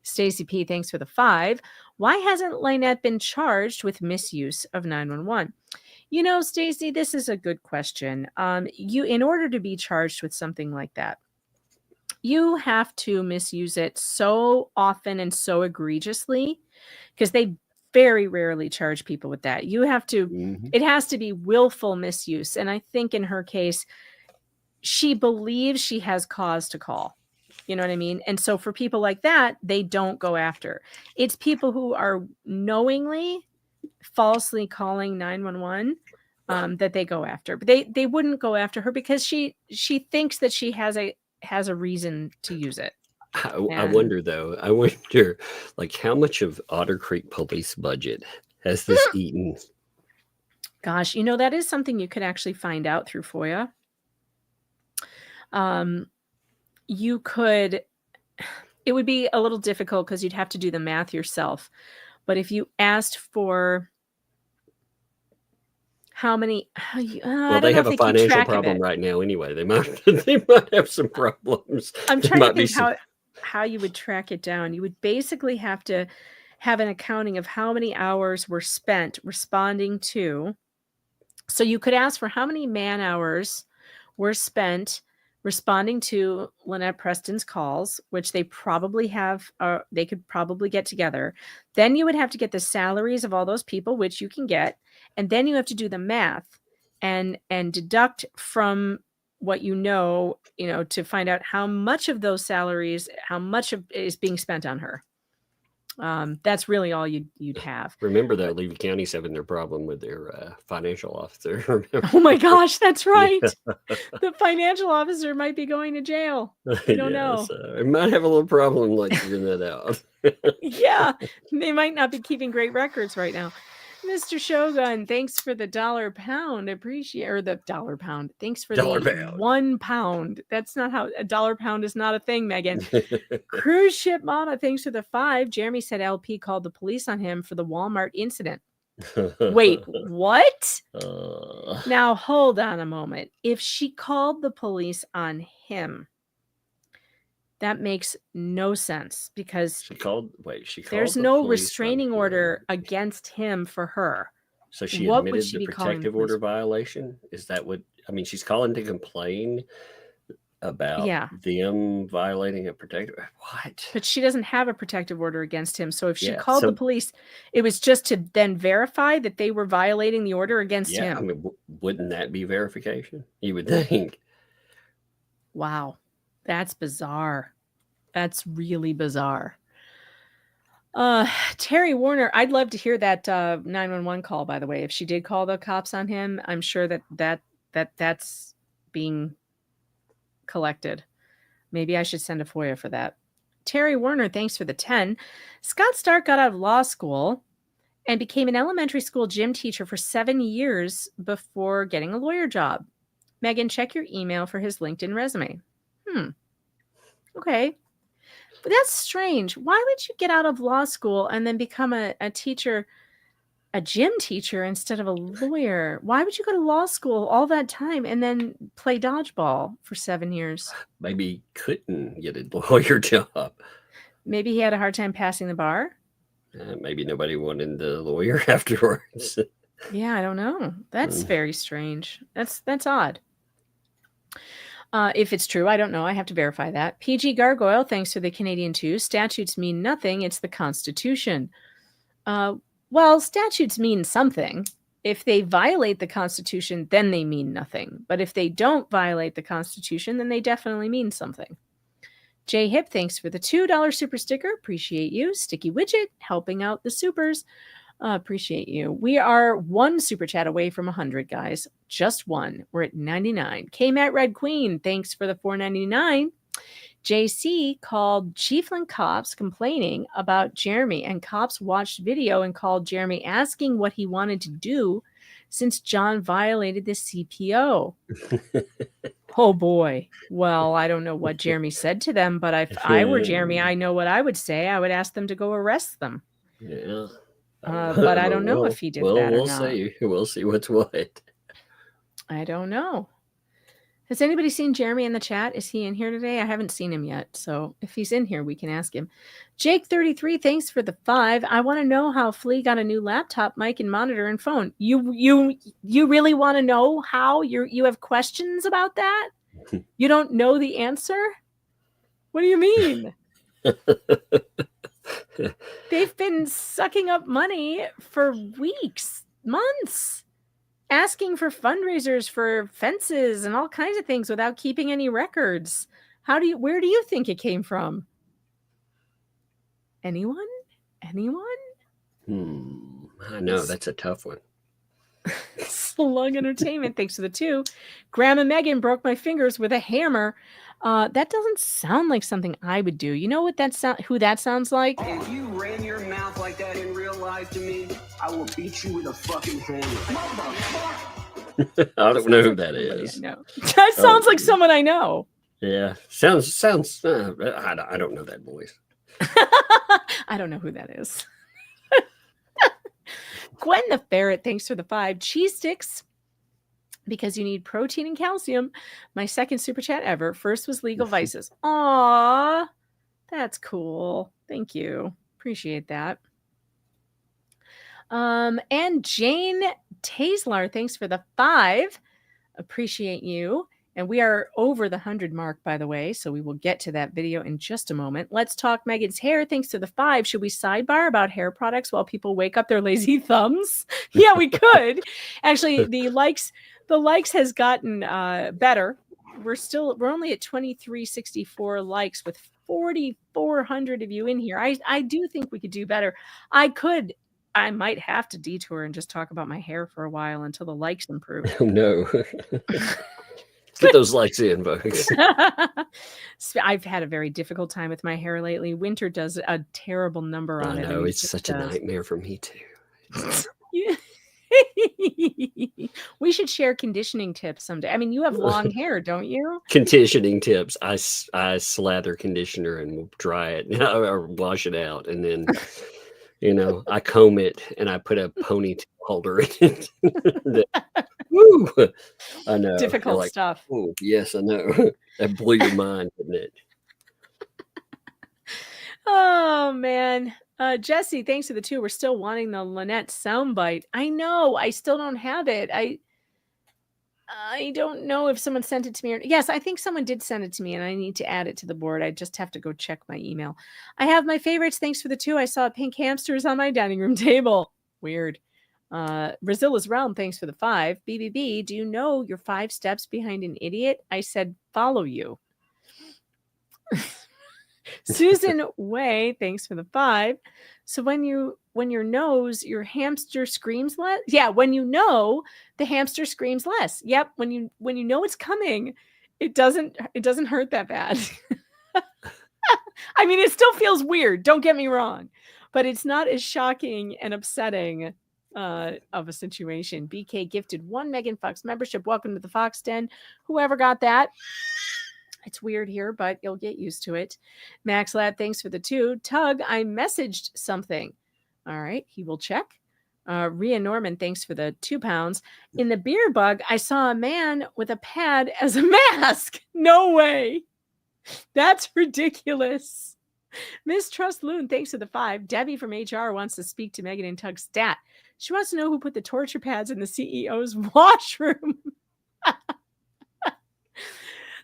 Speaker 2: Stacy P, thanks for the 5. Why hasn't Lynette been charged with misuse of 911? You know, Stacy, this is a good question. In order to be charged with something like that, you have to misuse it so often and so egregiously, because they very rarely charge people with that. You have to, it has to be willful misuse. And I think in her case, she believes she has cause to call. You know what I mean? And so for people like that, they don't go after. It's people who are knowingly falsely calling 911 that they go after, but they wouldn't go after her because she thinks that she has a reason to use it.
Speaker 3: I wonder though. I wonder, like, how much of Otter Creek police budget has this eaten?
Speaker 2: Gosh, you know, that is something you could actually find out through FOIA. You could. It would be a little difficult because you'd have to do the math yourself. But if you asked for how many,
Speaker 3: well, they have a financial problem right now anyway. They might have some problems.
Speaker 2: I'm trying to think how you would track it down. You would basically have to have an accounting of how many hours were spent responding to. So you could ask for how many man hours were spent responding to Lynette Preston's calls, which they probably have, they could probably get together. Then you would have to get the salaries of all those people, which you can get. And then you have to do the math and deduct from what you know, to find out how much of those salaries, how much of is being spent on her. That's really all you'd have.
Speaker 3: Remember that Levy County's having their problem with their financial officer.
Speaker 2: Oh my gosh, that's right. The financial officer might be going to jail. I don't know.
Speaker 3: So it might have a little problem like figuring that out.
Speaker 2: Yeah, they might not be keeping great records right now. Mr. Shogun, thanks for the $1 appreciate, or the $1. Thanks for the £1. That's not how a $1 is not a thing, Megan. Cruise Ship Mama, thanks for the 5. Jeremy said LP called the police on him for the Walmart incident. Wait, what? Now hold on a moment. If she called the police on him, that makes no sense because there's no restraining order against him for her.
Speaker 3: So she admitted the protective order violation? Is that what, I mean, she's calling to complain about
Speaker 2: Yeah.
Speaker 3: them violating a protective. What?
Speaker 2: But she doesn't have a protective order against him. So if she
Speaker 3: Yeah.
Speaker 2: called the
Speaker 3: So
Speaker 2: police, it was just to then verify that they were violating the order against
Speaker 3: yeah, I
Speaker 2: him.
Speaker 3: mean, wouldn't that be verification? You would think.
Speaker 2: Wow. That's bizarre. That's really bizarre. Terry Warner, I'd love to hear that 911 call, by the way. If she did call the cops on him, I'm sure that's being collected. Maybe I should send a FOIA for that. Terry Warner, thanks for the 10. Scott Stark got out of law school and became an elementary school gym teacher for 7 years before getting a lawyer job. Megan, check your email for his LinkedIn resume. Okay. But that's strange. Why would you get out of law school and then become a teacher, a gym teacher instead of a lawyer? Why would you go to law school all that time and then play dodgeball for 7 years?
Speaker 3: Maybe couldn't get a lawyer job.
Speaker 2: Maybe he had a hard time passing the bar.
Speaker 3: Maybe nobody wanted the lawyer afterwards.
Speaker 2: Yeah, I don't know. That's very strange. That's odd. If it's true, I don't know. I have to verify that. PG Gargoyle, thanks for the Canadian 2. Statutes mean nothing. It's the Constitution. Well, statutes mean something. If they violate the Constitution, then they mean nothing. But if they don't violate the Constitution, then they definitely mean something. Jay Hip, thanks for the $2 super sticker. Appreciate you. Sticky Widget, helping out the supers. Appreciate you. We are one super chat away from 100, guys. Just one. We're at 99. K-Matt Red Queen, thanks for the $4.99. JC called Chiefland cops complaining about Jeremy, and cops watched video and called Jeremy asking what he wanted to do since John violated the CPO. Oh boy. Well, I don't know what Jeremy said to them, but if I were Jeremy, I know what I would say. I would ask them to go arrest them.
Speaker 3: Yeah.
Speaker 2: But I don't know if he did that or not.
Speaker 3: We'll see what's what.
Speaker 2: I don't know. Has anybody seen Jeremy in the chat? Is he in here today? I haven't seen him yet. So if he's in here, we can ask him. Jake33, thanks for the 5. I want to know how Flea got a new laptop, mic, and monitor and phone. You really want to know how? You have questions about that? You don't know the answer? What do you mean? They've been sucking up money for weeks, months, asking for fundraisers for fences and all kinds of things without keeping any records. Where do you think it came from? Anyone?
Speaker 3: I know, that's a tough one.
Speaker 2: Slug Entertainment, thanks for the 2. Grandma Megan broke my fingers with a hammer. That doesn't sound like something I would do. You know what who that sounds like?
Speaker 4: If you ran your mouth like that in real life to me, I will beat you with a fucking hammer.
Speaker 3: I don't know who that is.
Speaker 2: No, that sounds like someone I know.
Speaker 3: Yeah, sounds. I don't know that voice.
Speaker 2: I don't know who that is. Gwen the Ferret, thanks for the 5. Cheese sticks, because you need protein and calcium. My second super chat ever. First was Legal Vices. Aw, that's cool. Thank you. Appreciate that. And Jane Taislar, thanks for the 5. Appreciate you. And we are over the 100 mark, by the way, so we will get to that video in just a moment. Let's talk Megan's hair. Thanks to the 5. Should we sidebar about hair products while people wake up their lazy thumbs? Yeah, we could. Actually, the likes has gotten better. We're only at 2364 likes with 4,400 of you in here. I do think we could do better. I might have to detour and just talk about my hair for a while until the likes improve.
Speaker 3: Oh no. Get those likes in, folks.
Speaker 2: I've had a very difficult time with my hair lately. Winter does a terrible number on it.
Speaker 3: I know, it's such a nightmare for me too.
Speaker 2: We should share conditioning tips someday. I mean, you have long hair, don't you?
Speaker 3: Conditioning tips. I slather conditioner and we'll dry it or wash it out, and then I comb it and I put a ponytail holder in it. Woo! I know.
Speaker 2: Difficult stuff.
Speaker 3: Oh, yes, I know. That blew your mind, didn't it?
Speaker 2: Oh, man. Jesse, thanks for the 2. We're still wanting the Lynette soundbite. I know. I still don't have it. I don't know if someone sent it to me or yes, I think someone did send it to me and I need to add it to the board. I just have to go check my email. I have my favorites. Thanks for the 2. I saw pink hamsters on my dining room table. Weird. Brazilla's Realm, thanks for the 5. BBB, do you know your 5 steps behind an idiot? I said, follow you. Susan Way, thanks for the 5. So when your nose, your hamster screams less. Yeah, when you know the hamster screams less. Yep, when you know it's coming, it doesn't hurt that bad. I mean, it still feels weird, don't get me wrong, but it's not as shocking and upsetting of a situation. BK gifted 1 Megan Fox membership. Welcome to the Fox Den. Whoever got that. It's weird here, but you'll get used to it. Max Lad, thanks for the 2. Tug, I messaged something. All right, he will check. Rhea Norman, thanks for the 2 pounds. In the beer bug, I saw a man with a pad as a mask. No way. That's ridiculous. Mistrust Loon, thanks for the 5. Debbie from HR wants to speak to Megan and Tug's stat. She wants to know who put the torture pads in the CEO's washroom.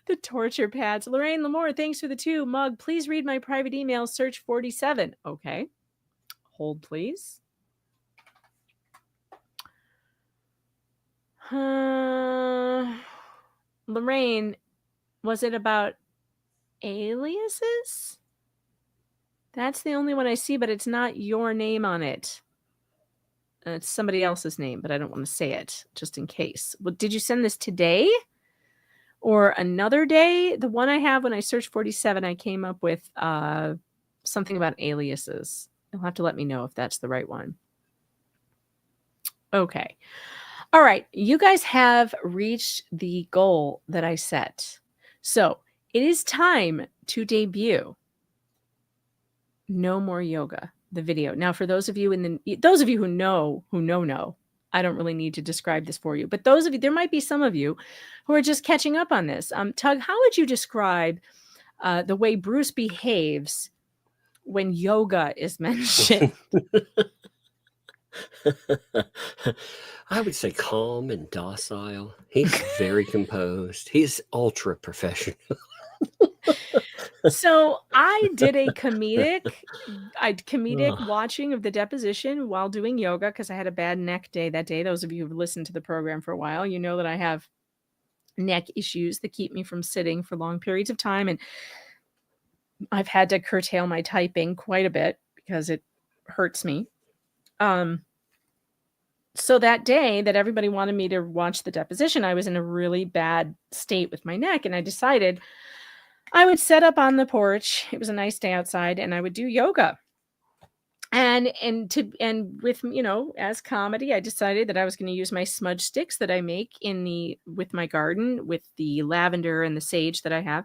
Speaker 2: The torture pads. Lorraine Lamore, thanks for the 2. Mug, please read my private email, search 47. Okay. Hold, please. Lorraine, was it about aliases? That's the only one I see, but it's not your name on it. It's somebody else's name, but I don't want to say it just in case. Well, did you send this today? Or another day? The one I have when I searched 47, I came up with something about aliases. You'll have to let me know if that's the right one. Okay. All right. You guys have reached the goal that I set. So it is time to debut No More Yoga, the video. Now, for those of you who know, I don't really need to describe this for you, but those of you, there might be some of you who are just catching up on this. Tug, how would you describe the way Bruce behaves when yoga is mentioned?
Speaker 3: I would say calm and docile. He's very composed. He's ultra professional.
Speaker 2: So I did a comedic watching of the deposition while doing yoga because I had a bad neck day that day. Those of you who've listened to the program for a while, you know that I have neck issues that keep me from sitting for long periods of time. And I've had to curtail my typing quite a bit because it hurts me. So that day that everybody wanted me to watch the deposition, I was in a really bad state with my neck. And I decided I would set up on the porch. It was a nice day outside, and I would do yoga. And with, as comedy, I decided that I was going to use my smudge sticks that I make with my garden with the lavender and the sage that I have,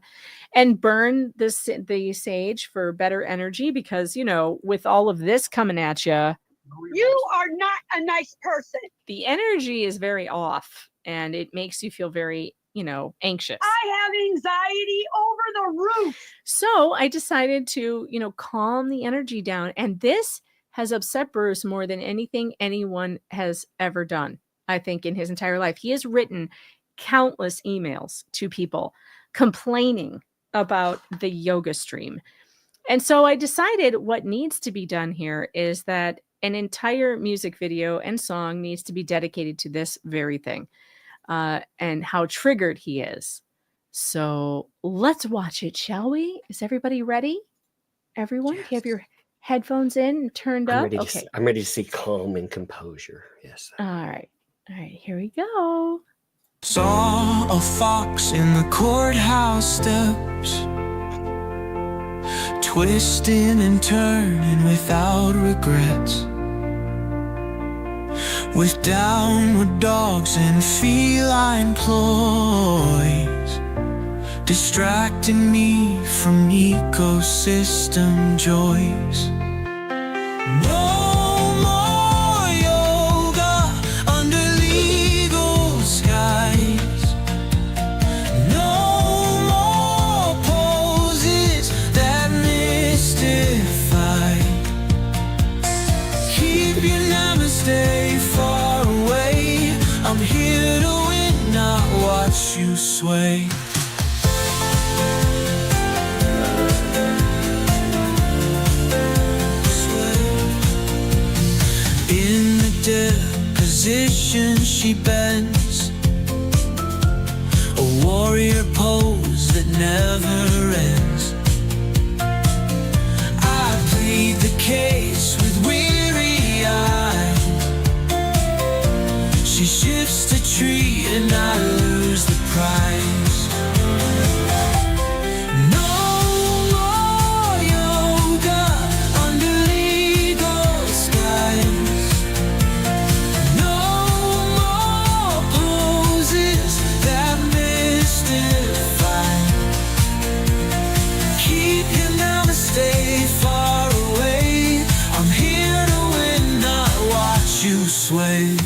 Speaker 2: and burn the sage for better energy because, with all of this coming at you,
Speaker 5: you are not a nice person.
Speaker 2: The energy is very off, and it makes you feel very anxious.
Speaker 5: I have anxiety over the roof.
Speaker 2: So I decided to, calm the energy down. And this has upset Bruce more than anything anyone has ever done, I think, in his entire life. He has written countless emails to people complaining about the yoga stream. And so I decided what needs to be done here is that an entire music video and song needs to be dedicated to this very thing. And how triggered he is. So let's watch it, shall we? Is everybody ready? Everyone, yes. You have your headphones in and turned up? Okay.
Speaker 3: I'm ready to see calm and composure. Yes.
Speaker 2: All right, here we go.
Speaker 1: Saw a fox in the courthouse steps, twisting and turning without regrets, with downward dogs and feline ploys, distracting me from ecosystem joys. No more yoga under legal skies. No more poses that mystify. Keep your namaste far away. I'm here to win, not watch you sway. In the deposition she bends, a warrior pose that never ends. I plead the case with weary eye. She shifts the tree and I lose the prize. No more yoga under legal skies. No more poses that mystify. Keep your namaste far away. I'm here to win, not watch you sway.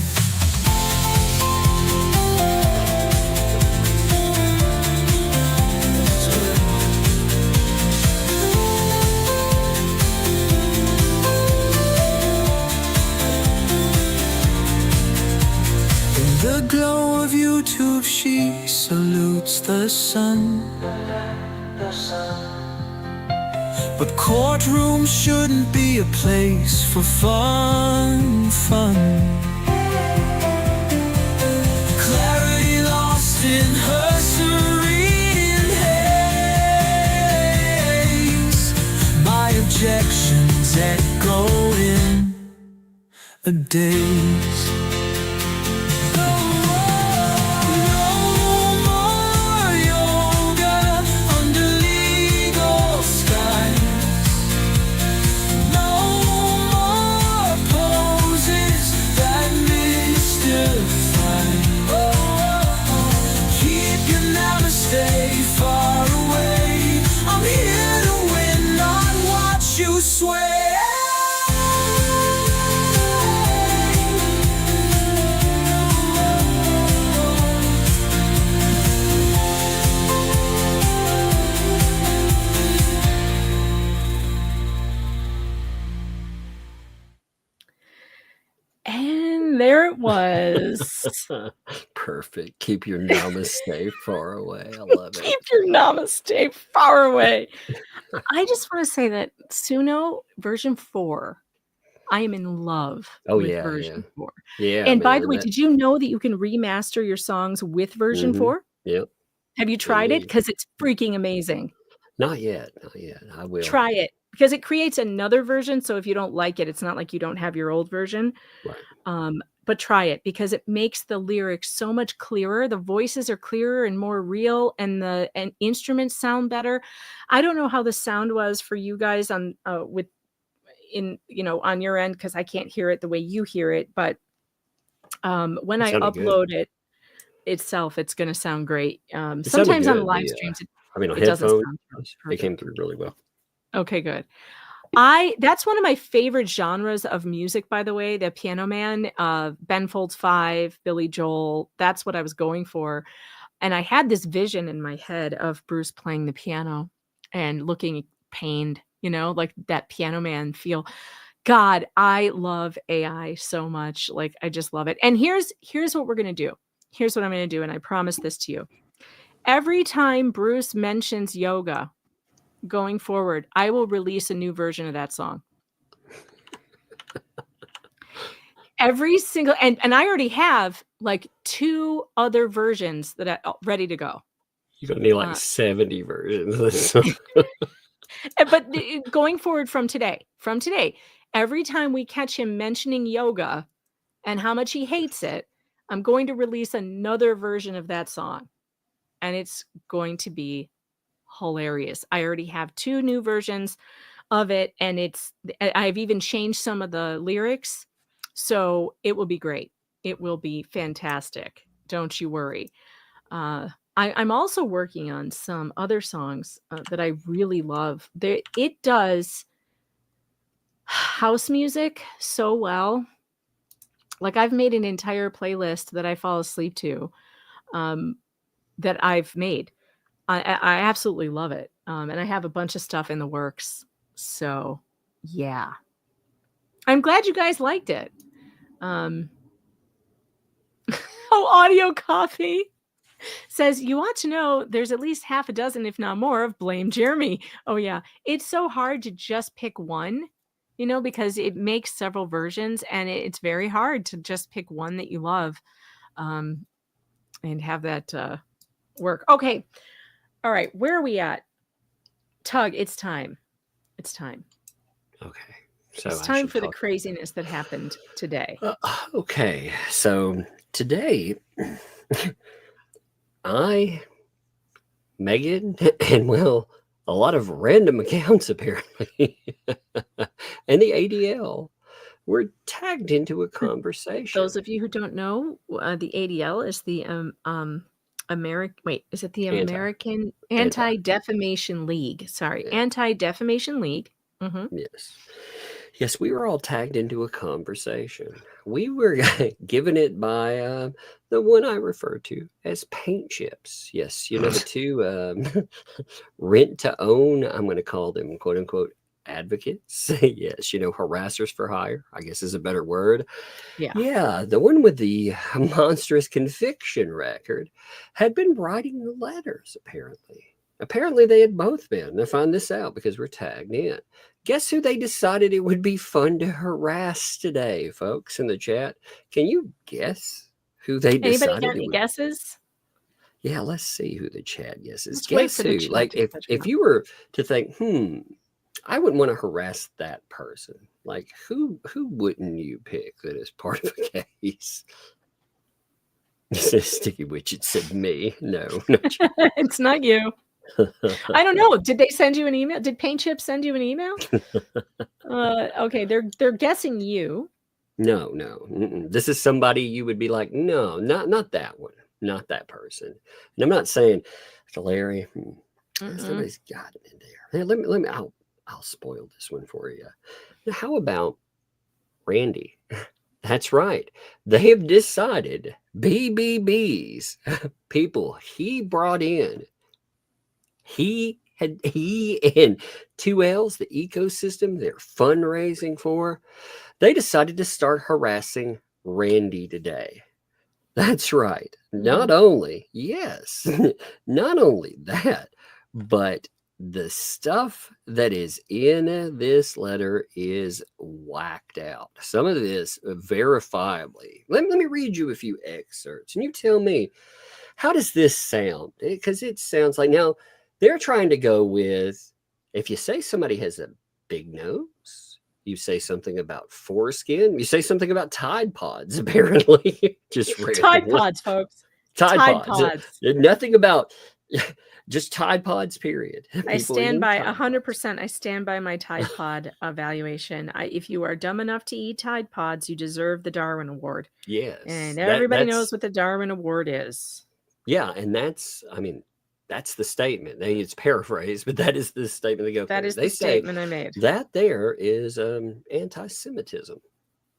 Speaker 1: The glow of YouTube, she salutes the sun. But courtrooms shouldn't be a place for fun. Clarity lost in her serene haze. My objections echo in a daze. Stay far away. I'm here to win, not watch you sway.
Speaker 2: And there it was.
Speaker 3: Perfect. Keep your namaste far away. I love it.
Speaker 2: Keep your namaste far away. I just want to say that Suno version 4, I am in love with version 4.
Speaker 3: Yeah.
Speaker 2: And by
Speaker 3: man,
Speaker 2: the way, did you know that you can remaster your songs with version 4?
Speaker 3: Yep.
Speaker 2: Have you tried it?
Speaker 3: Indeed.
Speaker 2: Because it's freaking amazing.
Speaker 3: Not yet. I will.
Speaker 2: Try it because it creates another version. So if you don't like it, it's not like you don't have your old version.
Speaker 3: Right.
Speaker 2: But try it because it makes the lyrics so much clearer. The voices are clearer and more real, and the instruments sound better. I don't know how the sound was for you guys on on your end because I can't hear it the way you hear it. But when I upload it itself, it's going to sound great. Sometimes on live streams,
Speaker 3: on
Speaker 2: it doesn't
Speaker 3: headphones,
Speaker 2: sound
Speaker 3: it came through really well.
Speaker 2: Okay, good. That's one of my favorite genres of music, by the way, the Piano Man, Ben Folds 5, Billy Joel. That's what I was going for. And I had this vision in my head of Bruce playing the piano and looking pained, like that Piano Man feel. God, I love AI so much. Like, I just love it. And here's what we're going to do. Here's what I'm going to do. And I promise this to you. Every time Bruce mentions yoga going forward, I will release a new version of that song. Every single, and I already have like 2 other versions that are ready to go.
Speaker 3: You're going to need like 70 versions.
Speaker 2: But going forward from today, every time we catch him mentioning yoga and how much he hates it, I'm going to release another version of that song. And it's going to be hilarious. I already have 2 new versions of it, and I've even changed some of the lyrics. So it will be great. It will be fantastic. Don't you worry. I'm also working on some other songs that I really love. It does house music so well. Like, I've made an entire playlist that I fall asleep to that I've made. I absolutely love it. And I have a bunch of stuff in the works. So, yeah. I'm glad you guys liked it. Oh, audio coffee. says, you ought to know there's at least half a dozen, if not more, of Blame Jeremy. Oh, yeah. It's so hard to just pick one, because it makes several versions, and it's very hard to just pick one that you love and have that work. Okay. All right. Where are we at? Tug, it's time. It's time.
Speaker 3: Okay. So
Speaker 2: it's time for the craziness that happened today.
Speaker 3: Okay. So today, Megan, and a lot of random accounts apparently, and the ADL were tagged into a conversation.
Speaker 2: Those of you who don't know, the ADL is the American. Wait, is it the American Anti-Defamation League? Sorry, yeah. Anti-Defamation League. Mm-hmm.
Speaker 3: Yes, we were all tagged into a conversation. We were given it by the one I refer to as paint chips. Yes, the two rent to own, I'm going to call them quote unquote advocates. Yes, harassers for hire, I guess is a better word. Yeah, the one with the monstrous conviction record had been writing the letters, apparently. Apparently they had both been. I found this out because we're tagged in. Guess who they decided it would be fun to harass today, folks, in the chat? Can you guess who they decided?
Speaker 2: Anybody got any guesses?
Speaker 3: Yeah, let's see who the chat guesses. Guess who? Like, if you were to think, I wouldn't want to harass that person. Like, who wouldn't you pick that is part of the case? Sticky Witch, it said me. No,
Speaker 2: it's not you. I don't know. Did they send you an email? Did Paint Chips send you an email? Okay, they're guessing you.
Speaker 3: No. This is somebody you would be like, no, not that one, not that person. And I'm not saying, Larry, somebody's got it in there. Hey, let me. I'll spoil this one for you. Now, how about Randy? That's right. They have decided BBBs, people he brought in. He and 2Ls, the ecosystem they're fundraising for, they decided to start harassing Randy today. That's right. Not only that, but the stuff that is in this letter is whacked out. Some of this verifiably. Let me read you a few excerpts and you tell me, how does this sound? Because it sounds like, now they're trying to go with, if you say somebody has a big nose, you say something about foreskin, you say something about Tide Pods, apparently. Just
Speaker 2: Tide Pods, folks.
Speaker 3: Tide Pods. Nothing about... Just Tide Pods, period.
Speaker 2: I stand by 100%. I stand by my Tide Pod evaluation. If you are dumb enough to eat Tide Pods, you deserve the Darwin Award.
Speaker 3: Yes.
Speaker 2: And everybody knows what the Darwin Award is.
Speaker 3: Yeah. And that's the statement. It's paraphrased, but that is the statement they go.
Speaker 2: That is the statement I made.
Speaker 3: That there is anti-Semitism,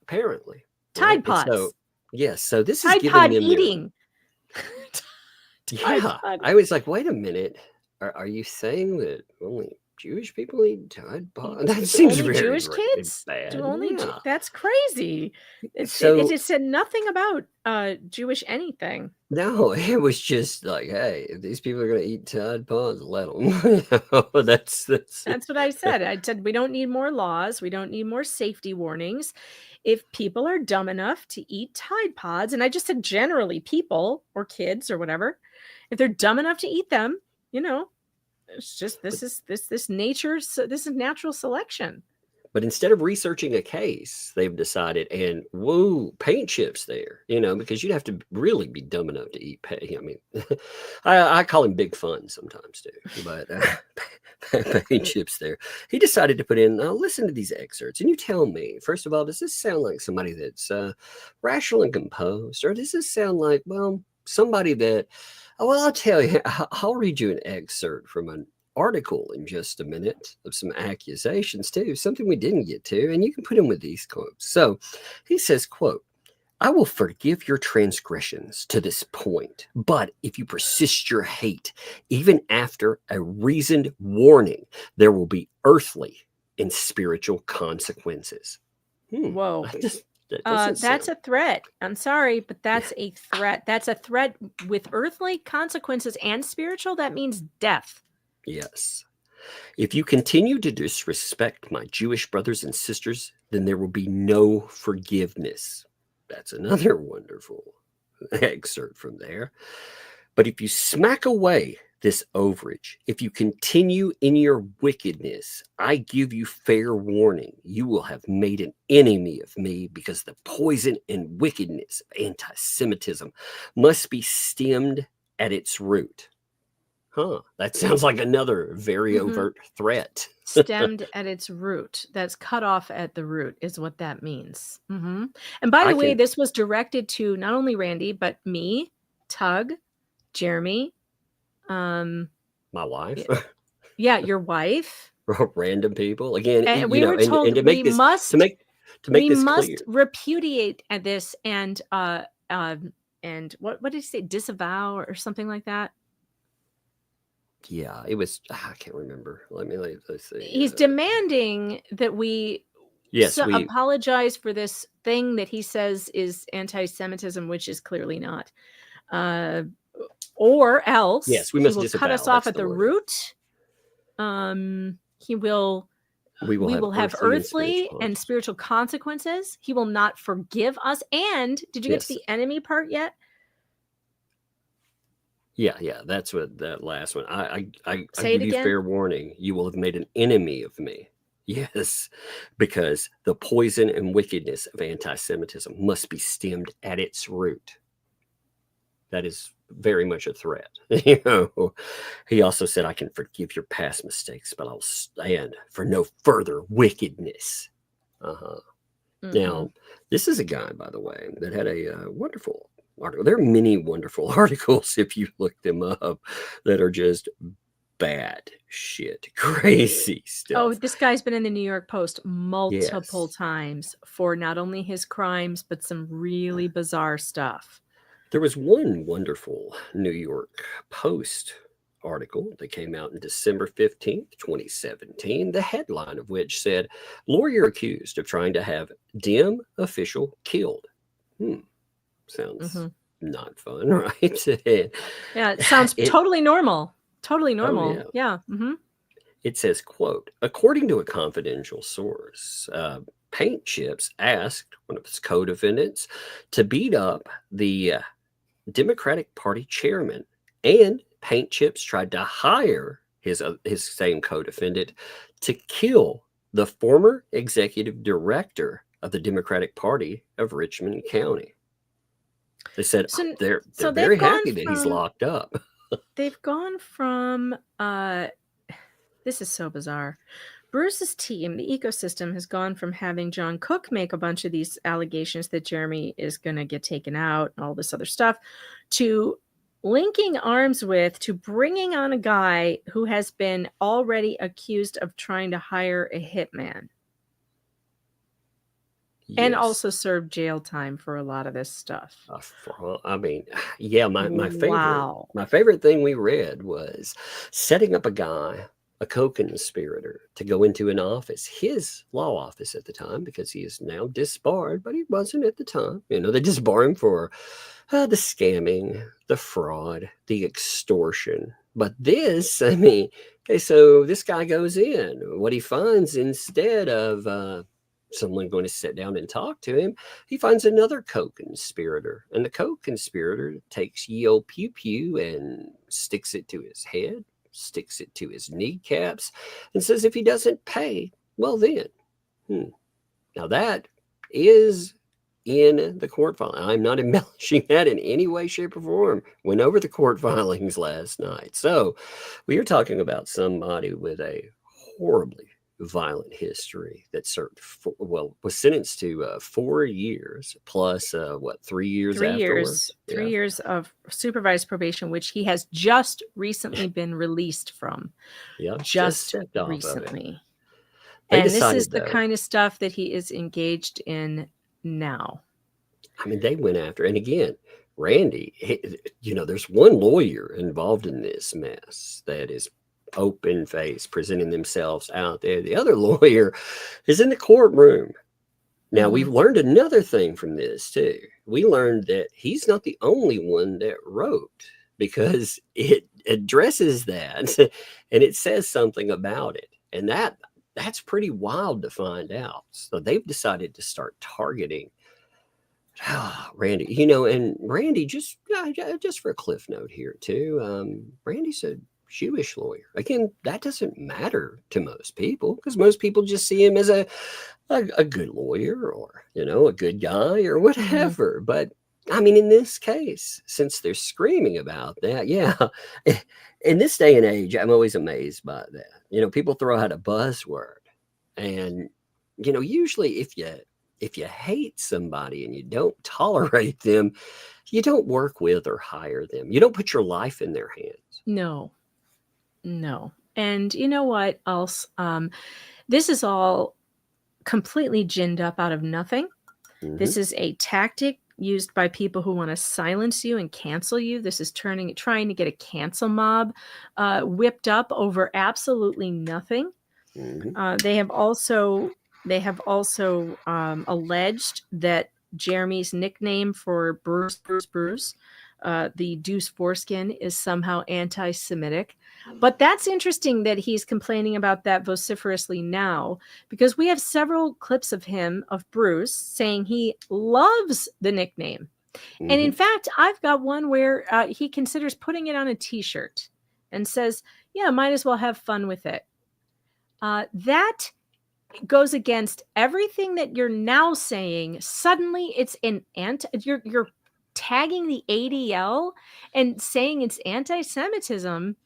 Speaker 3: apparently.
Speaker 2: Tide Pods.
Speaker 3: So, yes. So this
Speaker 2: Tide
Speaker 3: is
Speaker 2: Pod eating.
Speaker 3: Yeah, I was like, wait a minute. Are you saying that only Jewish people eat Tide Pods? That seems
Speaker 2: only
Speaker 3: very
Speaker 2: Jewish kids?
Speaker 3: bad.
Speaker 2: That's crazy. It said nothing about Jewish anything.
Speaker 3: No, it was just like, hey, if these people are going to eat Tide Pods, let them. That's
Speaker 2: what I said. I said we don't need more laws. We don't need more safety warnings. If people are dumb enough to eat Tide Pods, and I just said generally people or kids or whatever, if they're dumb enough to eat them, it's just this is natural selection.
Speaker 3: But instead of researching a case, they've decided, and paint chips there, because you'd have to really be dumb enough to eat paint. I mean, I call him Big Fun sometimes too, but paint chips there. He decided to put in, listen to these excerpts, and you tell me, first of all, does this sound like somebody that's rational and composed, or does this sound like, somebody that, I'll tell you, I'll read you an excerpt from an article in just a minute of some accusations too, something we didn't get to, and you can put in with these quotes. So he says, quote, I will forgive your transgressions to this point, but if you persist your hate, even after a reasoned warning, there will be earthly and spiritual consequences.
Speaker 2: Whoa.
Speaker 3: That doesn't
Speaker 2: That's
Speaker 3: sound.
Speaker 2: a threat. I'm sorry, but that's a threat. That's a threat with earthly consequences and spiritual. That means death.
Speaker 3: Yes. If you continue to disrespect my Jewish brothers and sisters, then there will be no forgiveness. That's another wonderful excerpt from there. But if you smack away this overage, if you continue in your wickedness, I give you fair warning. You will have made an enemy of me, because the poison and wickedness of anti-Semitism must be stemmed at its root. Huh. That sounds like another very overt threat.
Speaker 2: Stemmed at its root. That's cut off at the root is what that means. And by the way, this was directed to not only Randy, but me, Tug, Jeremy,
Speaker 3: My wife.
Speaker 2: yeah, your wife.
Speaker 3: Random people. Again,
Speaker 2: And we were told
Speaker 3: and to make
Speaker 2: we
Speaker 3: this
Speaker 2: must
Speaker 3: to make
Speaker 2: we
Speaker 3: this
Speaker 2: must
Speaker 3: clear.
Speaker 2: repudiate this and what did he say? Disavow or something like that.
Speaker 3: Yeah, it was. I can't remember. Let's see.
Speaker 2: He's demanding that we
Speaker 3: Yes, we.
Speaker 2: apologize for this thing that he says is anti-Semitism, which is clearly not. Or else,
Speaker 3: Yes, we must
Speaker 2: he will cut us
Speaker 3: disavow.
Speaker 2: off
Speaker 3: That's
Speaker 2: at the
Speaker 3: the word.
Speaker 2: root. We will have earthly and spiritual consequences. He will not forgive us. And did you get to the enemy part yet?
Speaker 3: Yeah, that's what that last one. I
Speaker 2: Say it
Speaker 3: give you
Speaker 2: again.
Speaker 3: fair warning. You will have made an enemy of me. Yes, because the poison and wickedness of anti-Semitism must be stemmed at its root. That is very much a threat. You know, he also said, I can forgive your past mistakes, but I'll stand for no further wickedness. Now, this is a guy, by the way, that had a wonderful article. There are many wonderful articles, if you look them up, that are just bad shit, crazy stuff.
Speaker 2: Oh, this guy's been in the New York Post multiple times for not only his crimes, but some really bizarre stuff.
Speaker 3: There was one wonderful New York Post article that came out in December 15th, 2017, the headline of which said, lawyer accused of trying to have Dem official killed. Sounds not fun, right?
Speaker 2: Yeah, it sounds totally normal. Totally normal.
Speaker 3: Oh,
Speaker 2: yeah.
Speaker 3: It says, quote, according to a confidential source, Paint Chips asked one of his co-defendants to beat up the Democratic Party chairman, and Paint Chips tried to hire his same co-defendant to kill the former executive director of the Democratic Party of Richmond County. They said they're very happy that he's locked up.
Speaker 2: They've gone from this is so bizarre. Bruce's team, the ecosystem, has gone from having John Cook make a bunch of these allegations that Jeremy is going to get taken out and all this other stuff, to linking arms with, to bringing on a guy who has been already accused of trying to hire a hitman. Yes. And also served jail time for a lot of this stuff.
Speaker 3: I mean, yeah, my favorite thing we read was setting up a guy, a co-conspirator, to go into an office, his law office at the time, because he is now disbarred, but he wasn't at the time. You know, they disbar him for the scamming, the fraud, the extortion. But this, I mean, okay, so this guy goes in. What he finds, instead of someone going to sit down and talk to him, he finds another co-conspirator, and the co-conspirator takes ye old pew pew and sticks it to his head, sticks it to his kneecaps, and says if he doesn't pay, well then. Now that is in the court filing. I'm not embellishing that in any way, shape, or form. Went over the court filings last night. So we are talking about somebody with a horribly violent history that served was sentenced to 4 years plus 3 years afterwards.
Speaker 2: 3 years of supervised probation, which he has just recently been released from.
Speaker 3: Yeah,
Speaker 2: just recently.
Speaker 3: And
Speaker 2: this is the kind of stuff that he is engaged in now.
Speaker 3: I mean, they went after, and again, Randy, there's one lawyer involved in this mess that is open face, presenting themselves out there. The other lawyer is in the courtroom Now, we've learned another thing from this, too. We learned that he's not the only one that wrote, because it addresses that and it says something about it. And that's pretty wild to find out. So they've decided to start targeting Randy, and Randy, just for a cliff note here, too. Randy's a Jewish lawyer. Again, that doesn't matter to most people, because most people just see him as a good lawyer, or a good guy, or whatever. But I mean, in this case, since they're screaming about that, in this day and age, I'm always amazed by that. People throw out a buzzword, and usually if you hate somebody and you don't tolerate them, you don't work with or hire them. You don't put your life in their hands.
Speaker 2: No. And you know what else? This is all completely ginned up out of nothing. This is a tactic used by people who want to silence you and cancel you. This is trying to get a cancel mob whipped up over absolutely nothing. They have also alleged that Jeremy's nickname for Bruce, the Deuce Foreskin, is somehow anti-Semitic. But that's interesting that he's complaining about that vociferously now, because we have several clips of Bruce, saying he loves the nickname. And in fact, I've got one where he considers putting it on a t-shirt and says, yeah, might as well have fun with it. That goes against everything that you're now saying. Suddenly it's you're tagging the ADL and saying it's anti-Semitism,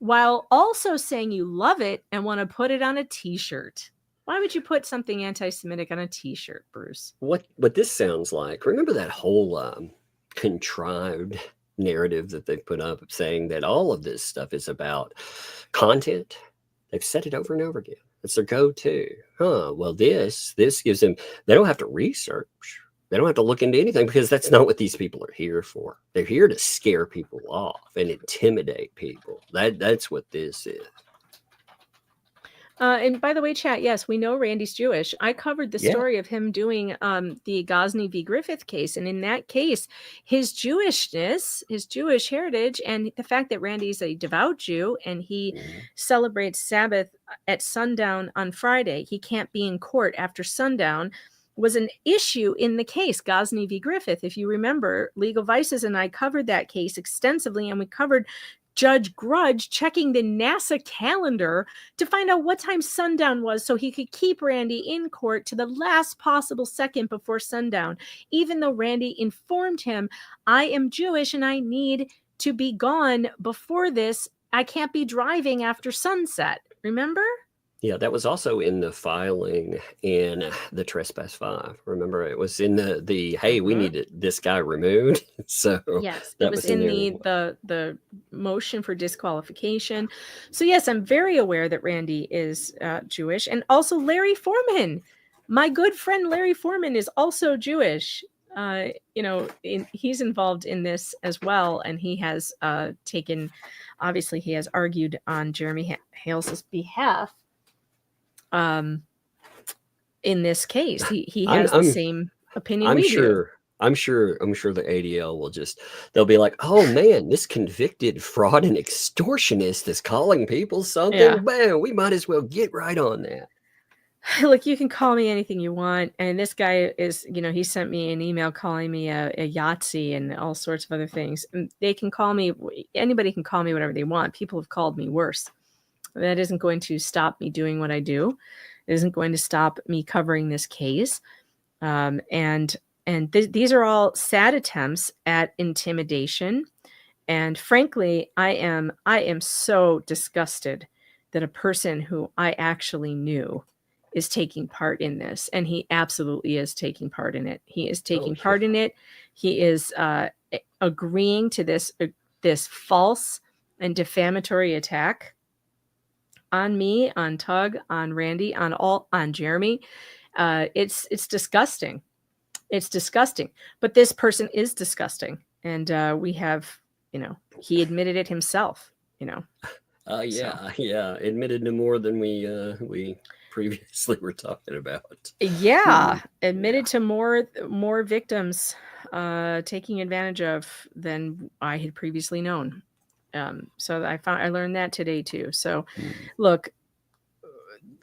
Speaker 2: while also saying you love it and want to put it on a t-shirt. Why would you put something anti-Semitic on a t-shirt, Bruce?
Speaker 3: What this sounds like, remember that whole contrived narrative that they've put up, saying that all of this stuff is about content? They've said it over and over again. It's their go-to. Well, this gives them, they don't have to research. They don't have to look into anything, because that's not what these people are here for. They're here to scare people off and intimidate people. That's what this is.
Speaker 2: And by the way, chat, yes, we know Randy's Jewish. I covered the story of him doing the Gosney v. Griffith case. And in that case, his Jewishness, his Jewish heritage, and the fact that Randy's a devout Jew and he celebrates Sabbath at sundown on Friday, he can't be in court after sundown, was an issue in the case, Gosney v. Griffith. If you remember, Legal Vices and I covered that case extensively, and we covered Judge Grudge checking the NASA calendar to find out what time sundown was so he could keep Randy in court to the last possible second before sundown, even though Randy informed him, I am Jewish and I need to be gone before this. I can't be driving after sunset. Remember?
Speaker 3: Yeah, that was also in the filing in the Trespass 5. Remember, it was in the hey, we need this guy removed. So
Speaker 2: yes, it was in the motion for disqualification. So yes, I'm very aware that Randy is Jewish, and also Larry Foreman, my good friend Larry Foreman, is also Jewish. He's involved in this as well, and he has obviously he has argued on Jeremy Hale's behalf. In this case, he has the same opinion. I'm sure
Speaker 3: the ADL they'll be like, oh man, this convicted fraud and extortionist is calling people something. Yeah. Man, we might as well get right on that.
Speaker 2: Look, you can call me anything you want. And this guy is, he sent me an email calling me a Yahtzee and all sorts of other things. And anybody can call me whatever they want. People have called me worse. That isn't going to stop me doing what I do. It isn't going to stop me covering this case. These are all sad attempts at intimidation. And frankly, I am so disgusted that a person who I actually knew is taking part in this. And he absolutely is taking part in it. He is taking part in it. He is agreeing to this false and defamatory attack on me, on Tug, on Randy, on Jeremy. It's disgusting. It's disgusting. But this person is disgusting. And we have, he admitted it himself,
Speaker 3: Yeah, admitted to more than we previously were talking about.
Speaker 2: Yeah, admitted to more victims taking advantage of than I had previously known. So I learned that today too. So look,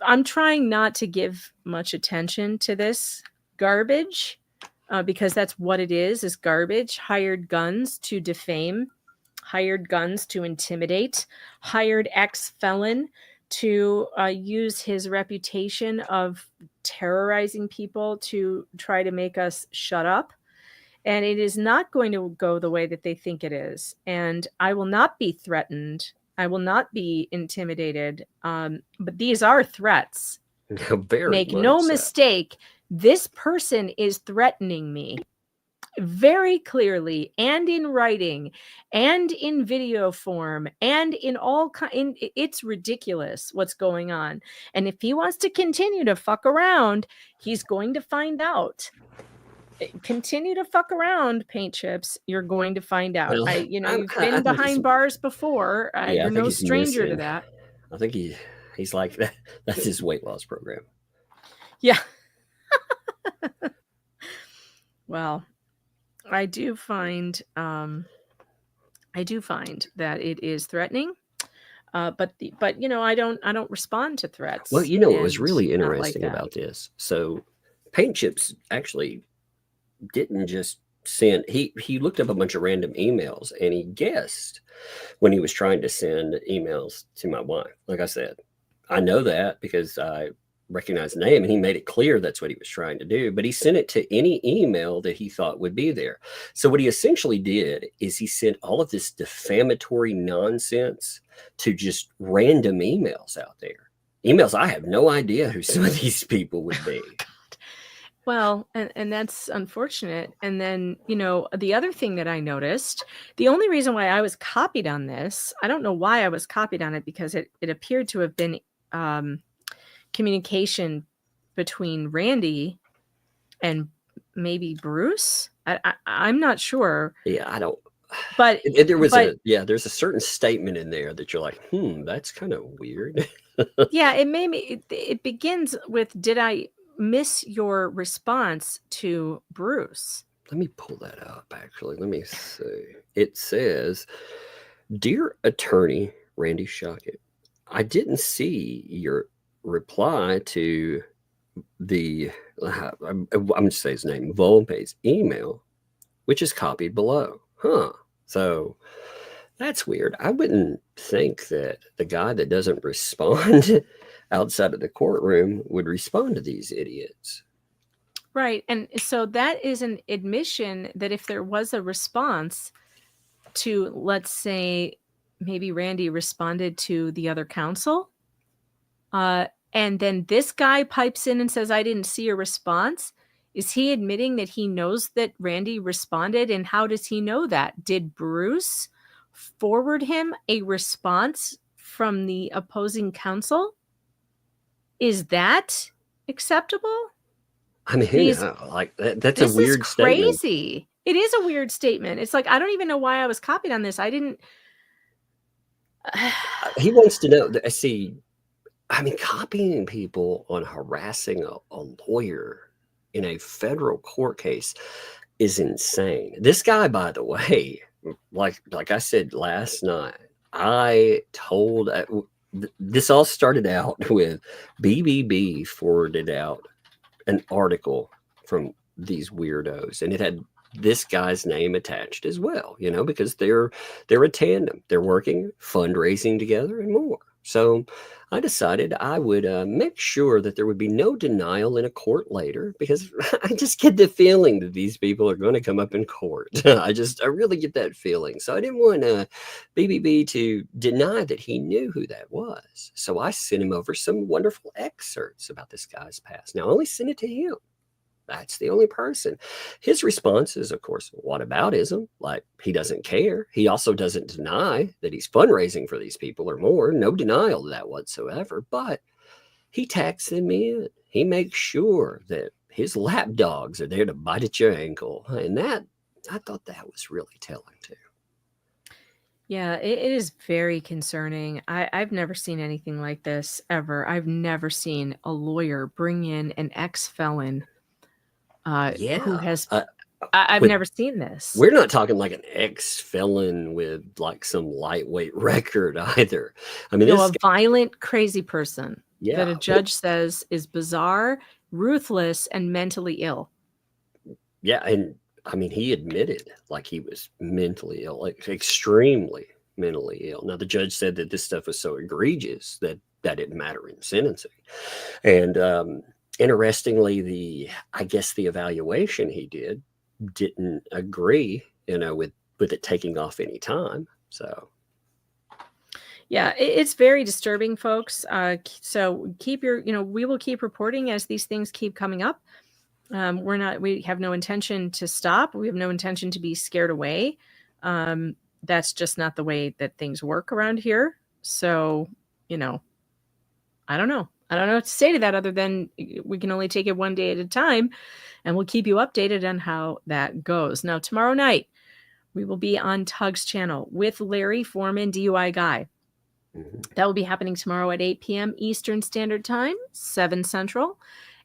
Speaker 2: I'm trying not to give much attention to this garbage because that's what it is garbage. Hired guns to defame, hired guns to intimidate, hired ex-felon to use his reputation of terrorizing people to try to make us shut up. And it is not going to go the way that they think it is. And I will not be threatened. I will not be intimidated. But these are threats.
Speaker 3: Very
Speaker 2: Make
Speaker 3: much
Speaker 2: no
Speaker 3: so.
Speaker 2: mistake. This person is threatening me very clearly and in writing and in video form and in it's ridiculous what's going on. And if he wants to continue to fuck around, he's going to find out. Continue to fuck around, Paint Chips. You're going to find out.
Speaker 3: Well,
Speaker 2: You've
Speaker 3: I
Speaker 2: been
Speaker 3: think
Speaker 2: behind
Speaker 3: he's-
Speaker 2: bars before.
Speaker 3: Yeah, I
Speaker 2: You're
Speaker 3: think
Speaker 2: no
Speaker 3: he's
Speaker 2: stranger to
Speaker 3: missing.
Speaker 2: that.
Speaker 3: I think he's like that. That's his weight loss program.
Speaker 2: Yeah. Well, I do find that it is threatening. But I don't respond to threats.
Speaker 3: Well, what was
Speaker 2: and
Speaker 3: really
Speaker 2: not like
Speaker 3: interesting
Speaker 2: that.
Speaker 3: about this. So Paint Chips actually didn't just send, he looked up a bunch of random emails and he guessed when he was trying to send emails to my wife. Like I said, I know that because I recognize the name and he made it clear that's what he was trying to do, but he sent it to any email that he thought would be there. So what he essentially did is he sent all of this defamatory nonsense to just random emails out there. Emails I have no idea who some of these people would be.
Speaker 2: Well, and that's unfortunate. And then, the other thing that I noticed, the only reason why I was copied on this, I don't know why I was copied on it, because it appeared to have been communication between Randy and maybe Bruce. I'm not sure.
Speaker 3: Yeah, I don't.
Speaker 2: But
Speaker 3: there's a certain statement in there that you're like, that's kind of weird.
Speaker 2: Yeah, it begins with, did I miss your response to Bruce?
Speaker 3: Let me pull that up, actually. Let me see. It says, "Dear Attorney Randy Shockett, I didn't see your reply to the, I'm going to say his name, Volpe's email, which is copied below." So that's weird. I wouldn't think that the guy that doesn't respond outside of the courtroom would respond to these idiots.
Speaker 2: Right. And so that is an admission that if there was a response to, let's say, maybe Randy responded to the other counsel, and then this guy pipes in and says, "I didn't see a response." Is he admitting that he knows that Randy responded? And how does he know that? Did Bruce forward him a response from the opposing counsel? Is that acceptable?
Speaker 3: I mean, that's a weird
Speaker 2: is
Speaker 3: statement.
Speaker 2: crazy. It is a weird statement. It's like, I don't even know why I was copied on this. I didn't.
Speaker 3: He wants to know. See, I mean, copying people on harassing a lawyer in a federal court case is insane. This guy, by the way, like I said last night, I told this all started out with BBB forwarded out an article from these weirdos, and it had this guy's name attached as well, because they're a tandem. They're working, fundraising together, and more. So I decided I would make sure that there would be no denial in a court later, because I just get the feeling that these people are going to come up in court. I really get that feeling. So I didn't want BBB to deny that he knew who that was. So I sent him over some wonderful excerpts about this guy's past. Now, I only sent it to him. That's the only person. His response is, of course, whataboutism. Like, he doesn't care. He also doesn't deny that he's fundraising for these people or more. No denial of that whatsoever. But he tags them in. He makes sure that his lapdogs are there to bite at your ankle. And I thought that was really telling too.
Speaker 2: Yeah, it is very concerning. I've never seen anything like this ever. I've never seen a lawyer bring in an ex-felon who
Speaker 3: Yeah.
Speaker 2: has. I've
Speaker 3: With
Speaker 2: never seen this.
Speaker 3: We're not talking like an ex-felon with like some lightweight record either. I mean,
Speaker 2: No,
Speaker 3: this
Speaker 2: a violent, crazy person that
Speaker 3: yeah.
Speaker 2: a judge says is bizarre, ruthless, and mentally ill.
Speaker 3: Yeah, and I mean, he admitted like he was mentally ill, like extremely mentally ill. Now, the judge said that this stuff was so egregious that didn't matter in sentencing. And interestingly, I guess the evaluation he didn't agree, with it taking off any time. So.
Speaker 2: Yeah, it's very disturbing, folks. So keep your, we will keep reporting as these things keep coming up. We have no intention to stop. We have no intention to be scared away. That's just not the way that things work around here. So, I don't know. I don't know what to say to that other than we can only take it one day at a time, and we'll keep you updated on how that goes. Now, tomorrow night, we will be on Tug's channel with Larry Foreman, DUI guy. That will be happening tomorrow at 8 p.m. Eastern Standard Time, 7 Central.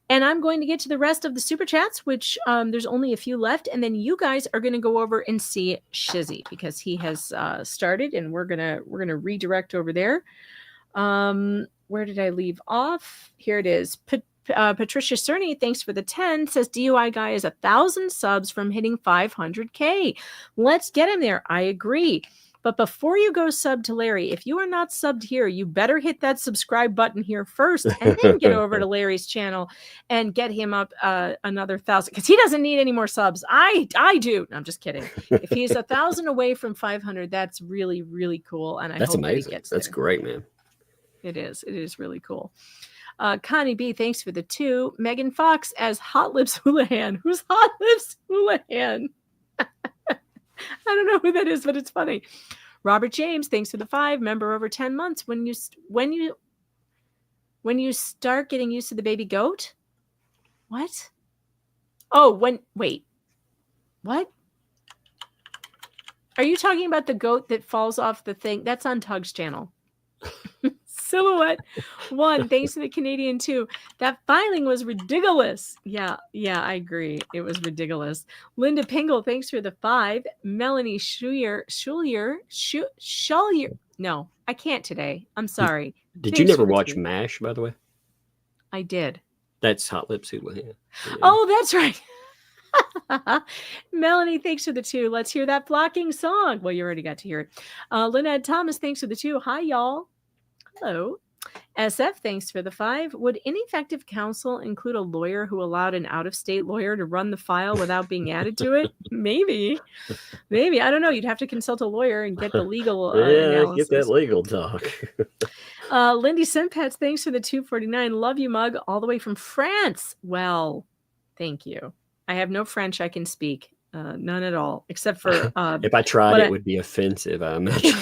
Speaker 2: And I'm going to get to the rest of the super chats, which there's only a few left. And then you guys are going to go over and see Shizzy because he has started, and we're gonna redirect over there. Where did I leave off? Here it is. Patricia Cerny, thanks for the 10, says DUI guy is 1,000 subs from hitting 500K. Let's get him there. I agree. But before you go sub to Larry, if you are not subbed here, you better hit that subscribe button here first and then get over to Larry's channel and get him up another 1,000 because he doesn't need any more subs. I do. No, I'm just kidding. If he's 1,000 away from 500, that's really, really cool. And
Speaker 3: That's
Speaker 2: hope
Speaker 3: amazing.
Speaker 2: That he gets
Speaker 3: That's
Speaker 2: there.
Speaker 3: great, man.
Speaker 2: It is. It is really cool. Connie B, thanks for the 2. Megan Fox as Hot Lips Houlihan. Who's Hot Lips Houlihan? I don't know who that is, but it's funny. Robert James, thanks for the 5. Member over 10 months. When you start getting used to the baby goat? What? Oh, wait. What? Are you talking about the goat that falls off the thing? That's on Tug's channel. Silhouette 1, thanks to the Canadian 2. That filing was ridiculous. Yeah, I agree. It was ridiculous. Linda Pingle, thanks for the 5. Melanie Schulier. No, I can't today. I'm sorry.
Speaker 3: Did you never watch MASH, by the way?
Speaker 2: I did.
Speaker 3: That's Hot Lips Houlihan. Yeah.
Speaker 2: Oh, that's right. Melanie, thanks for the 2. Let's hear that flocking song. Well, you already got to hear it. Lynette Thomas, thanks for the 2. Hi, y'all. Hello. SF, thanks for the 5. Would ineffective counsel include a lawyer who allowed an out-of-state lawyer to run the file without being added to it? Maybe. I don't know. You'd have to consult a lawyer and get the legal analysis.
Speaker 3: Get that legal talk.
Speaker 2: Lindy Simpets, thanks for the 249. Love you, mug, all the way from France. Well, thank you. I have no French I can speak. None at all, except for
Speaker 3: if I tried, it would be offensive, I imagine.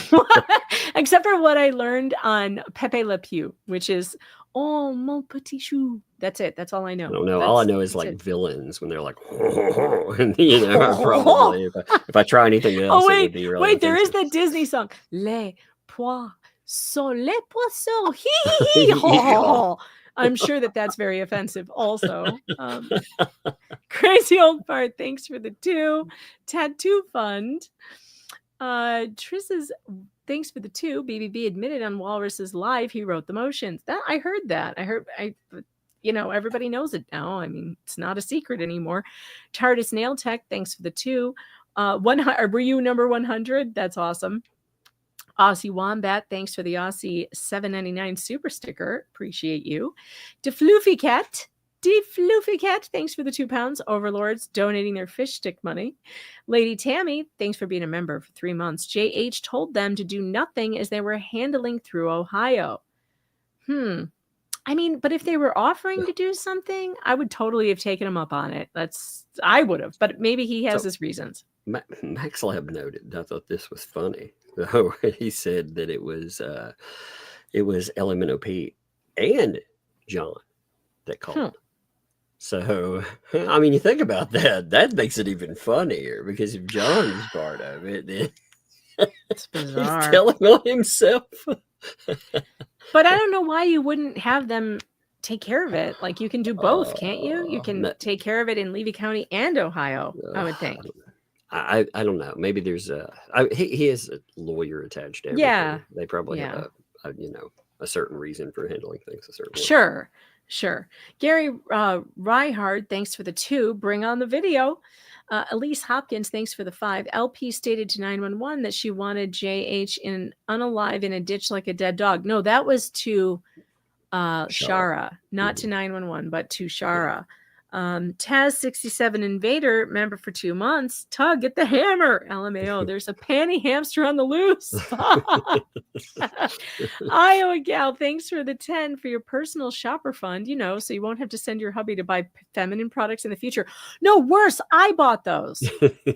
Speaker 2: Except for what I learned on Pepe Le Pew, which is "Oh mon petit chou." That's it. That's all I know.
Speaker 3: I don't know. All I know is like villains when they're like, and, probably if I try anything else, it would be really
Speaker 2: wait. There is that Disney song, "Les poissons, les poissons." Hee hee hee. I'm sure that's very offensive also. Crazy old fart, thanks for the 2. Tattoo Fund. Triss's, thanks for the 2. BBB admitted on Walrus's Live he wrote the motions. I heard that. Everybody knows it now. I mean, it's not a secret anymore. TARDIS Nail Tech, thanks for the 2. Were you number 100? That's awesome. Aussie Wombat, thanks for the Aussie $7.99 super sticker. Appreciate you. DeFloofy Cat, thanks for the £2. Overlords donating their fish stick money. Lady Tammy, thanks for being a member for 3 months. JH told them to do nothing as they were handling through Ohio. I mean, but if they were offering to do something, I would totally have taken him up on it. I would have, but maybe he has his reasons.
Speaker 3: Max Lab noted, I thought this was funny. So he said that it was LMNOP and John that called. So, I mean, you think about that makes it even funnier because if John is part of it, then
Speaker 2: It's
Speaker 3: He's
Speaker 2: bizarre.
Speaker 3: telling on himself.
Speaker 2: But I don't know why you wouldn't have them take care of it. Like, you can do both, can't you? You can take care of it in Levy County and Ohio, I would think.
Speaker 3: I don't know. Maybe there's he is a lawyer attached to everything.
Speaker 2: Yeah.
Speaker 3: They probably have a certain reason for handling things a certain way.
Speaker 2: Sure. Gary Reihard, thanks for the 2. Bring on the video. Elise Hopkins, thanks for the 5. LP stated to 911 that she wanted JH unalive in a ditch like a dead dog. No, that was to Shara, not to 911, but to Shara. Taz67 Invader, member for 2 months. Tug, get the hammer. LMAO, there's a panty hamster on the loose. Iowa Gal, thanks for the 10 for your personal shopper fund, so you won't have to send your hubby to buy feminine products in the future. No, worse, I bought those.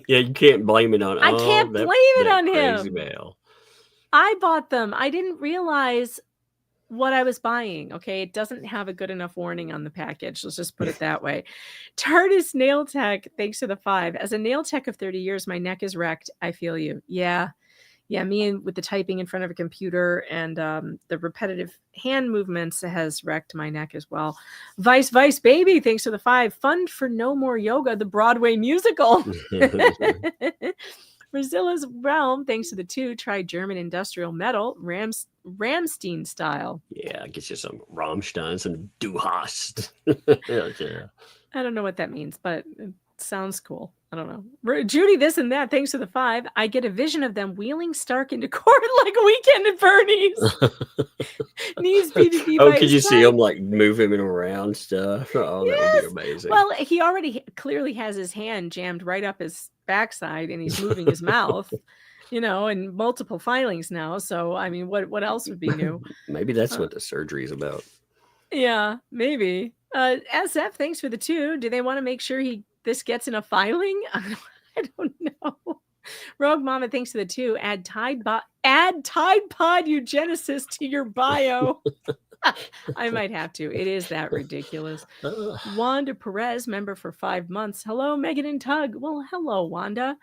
Speaker 3: Yeah, you can't blame it on
Speaker 2: I can't blame it on
Speaker 3: crazy
Speaker 2: him.
Speaker 3: Male.
Speaker 2: I bought them. I didn't realize what I was buying. Okay, it doesn't have a good enough warning on the package. Let's just put it that way. TARDIS Nail Tech, thanks to the 5. As a nail tech of 30 years, my neck is wrecked. I feel you. Yeah, me with the typing in front of a computer and the repetitive hand movements has wrecked my neck as well. Vice Baby, thanks to the 5. Fund for No More Yoga, the Broadway musical. Brazilla's Realm, thanks to the 2. Try German industrial metal, Ramstein style.
Speaker 3: Yeah, get you some Rammstein, some Du Hast. Yeah.
Speaker 2: I don't know what that means, but it sounds cool. I don't know. Judy, this and that, thanks to the 5. I get a vision of them wheeling Stark into court like Weekend at Bernie's. Needs be to be
Speaker 3: Oh, could you see him like move him around stuff? Oh, yes. That would be amazing.
Speaker 2: Well, he already clearly has his hand jammed right up his backside and he's moving his mouth, and multiple filings now. So, I mean, what else would be new?
Speaker 3: Maybe that's what the surgery is about.
Speaker 2: Yeah, maybe. SF, thanks for the 2. Do they want to make sure this gets in a filing? I don't know. Rogue Mama, thanks for the 2. Add Tide Pod eugenicist to your bio. I might have to. It is that ridiculous. Wanda Perez, member for 5 months. Hello, Megan and Tug. Well, hello, Wanda.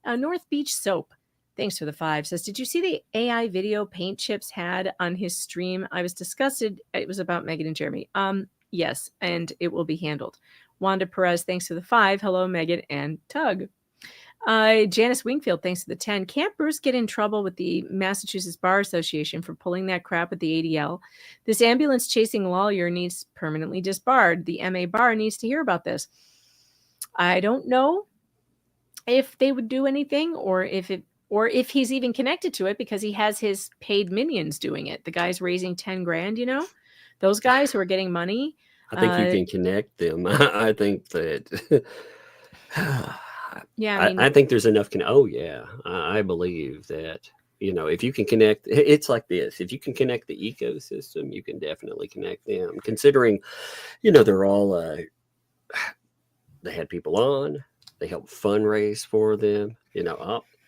Speaker 2: North Beach Soap, thanks for the 5, says, did you see the AI video Paint Chips had on his stream? I was disgusted. It was about Megan and Jeremy. Yes, and it will be handled. Wanda Perez, thanks for the 5. Hello, Megan and Tug. Janice Wingfield, thanks for the 10. Can't Bruce get in trouble with the Massachusetts Bar Association for pulling that crap with the ADL? This ambulance chasing lawyer needs permanently disbarred. The MA Bar needs to hear about this. I don't know if they would do anything or if he's even connected to it because he has his paid minions doing it. The guys raising 10 grand, those guys who are getting money.
Speaker 3: I think you can connect them. I think that.
Speaker 2: Yeah,
Speaker 3: I think there's enough. I believe that if you can connect, it's like this. If you can connect the ecosystem, you can definitely connect them. Considering, they're all they had people on. They helped fundraise for them.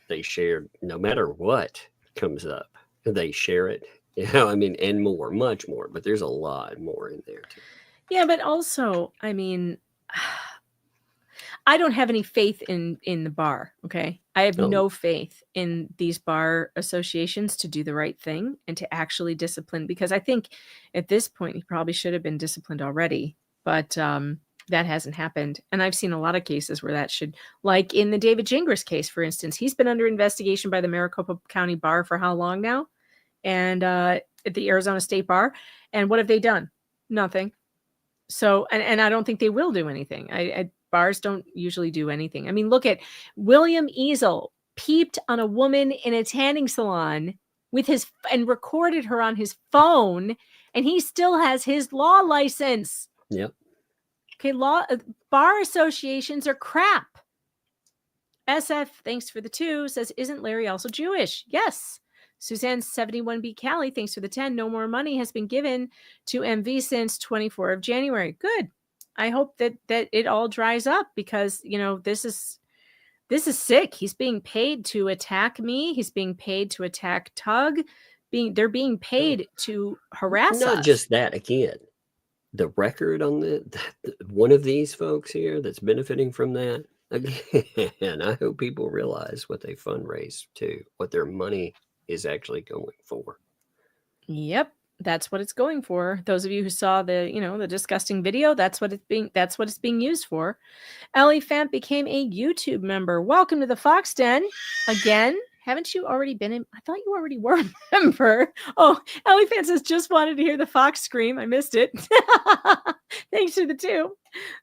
Speaker 3: They shared no matter what comes up. They share it. And more, much more. But there's a lot more in there too.
Speaker 2: Yeah, but also, I don't have any faith in the bar, okay? I have no faith in these bar associations to do the right thing and to actually discipline, because I think at this point he probably should have been disciplined already, but that hasn't happened. And I've seen a lot of cases where that should, like in the David Gingras case, for instance, he's been under investigation by the Maricopa County Bar for how long now? And at the Arizona State Bar. And what have they done? Nothing. So, and I don't think they will do anything. Bars don't usually do anything. Look at William Easel peeped on a woman in a tanning salon and recorded her on his phone, and he still has his law license.
Speaker 3: Yep.
Speaker 2: Okay, bar associations are crap. SF, thanks for the 2, says, isn't Larry also Jewish? Yes. Suzanne 71B Cali, thanks for the 10. No more money has been given to MV since 24 of January. Good. I hope that it all dries up because, this is sick. He's being paid to attack me. He's being paid to attack Tug. They're being paid to harass us.
Speaker 3: Not just that. Again, the record on one of these folks here that's benefiting from that, Again, I hope people realize what they fundraise to, what their money is actually going for.
Speaker 2: Yep, that's what it's going for. Those of you who saw the disgusting video, that's what it's being used for. Ellie Fant became a YouTube member. Welcome to the Fox Den. Again, haven't you already been in? I thought you already were a member. Oh, Ellie Fant says, just wanted to hear the fox scream. I missed it. Thanks for the 2.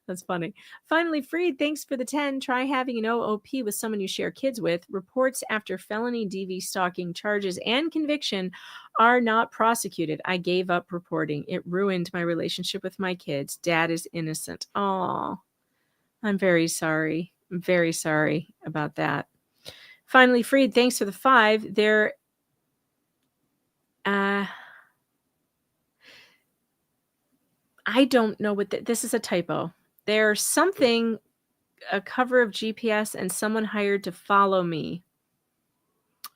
Speaker 2: That's funny. Finally freed. Thanks for the 10. Try having an OOP with someone you share kids with. Reports after felony DV stalking charges and conviction are not prosecuted. I gave up reporting. It ruined my relationship with my kids. Dad is innocent. Oh, I'm very sorry. I'm very sorry about that. Finally freed. Thanks for the 5. There. I don't know what this is a typo. There's something, a cover of GPS and someone hired to follow me.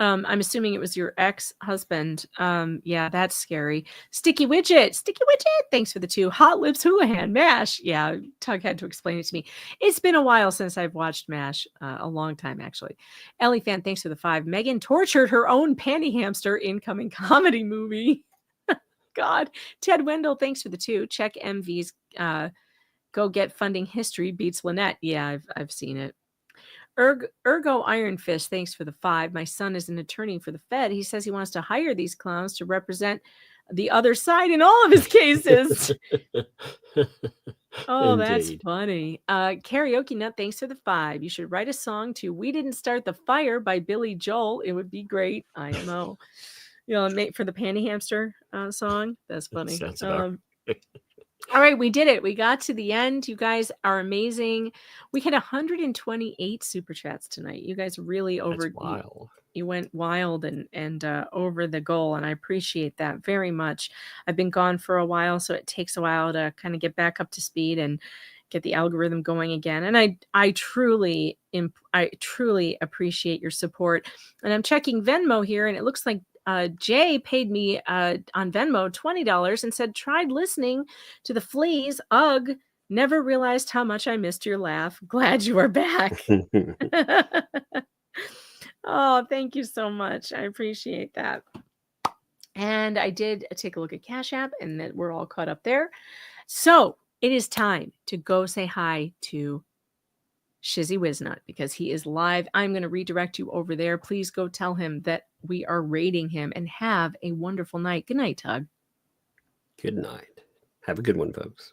Speaker 2: I'm assuming it was your ex-husband. Yeah, that's scary. Sticky Widget. Thanks for the 2. Hot Lips Houlihan. MASH. Yeah, Tug had to explain it to me. It's been a while since I've watched MASH. A long time, actually. Ellie Fan, thanks for the 5. Megan tortured her own panty hamster. Incoming comedy movie. God. Ted Wendell, thanks for the 2. Check MV's Go Get Funding History beats Lynette. Yeah, I've seen it. Ergo Iron Fist, thanks for the 5. My son is an attorney for the Fed. He says he wants to hire these clowns to represent the other side in all of his cases. Oh, that's
Speaker 3: Indeed.
Speaker 2: funny. Karaoke Nut, thanks for the 5. You should write a song to We Didn't Start the Fire by Billy Joel. It would be great. IMO. For the Panty Hamster song. That's funny.
Speaker 3: Sounds about right.
Speaker 2: All right, we did it. We got to the end. You guys are amazing. We had 128 super chats tonight. You guys really
Speaker 3: wild.
Speaker 2: You went wild and over the goal, and I appreciate that very much. I've been gone for a while, so it takes a while to kind of get back up to speed and get the algorithm going again. And I truly appreciate your support. And I'm checking Venmo here, and it looks like Jay paid me on Venmo $20 and said, tried listening to the Fleas. Ugh, never realized how much I missed your laugh. Glad you are back. Oh, thank you so much. I appreciate that. And I did take a look at Cash App, and that we're all caught up there. So it is time to go say hi to Shizzy Wiznut because he is live. I'm going to redirect you over there. Please go tell him that we are rating him, and have a wonderful night. Good night, Tug.
Speaker 3: Good night. Have a good one, folks.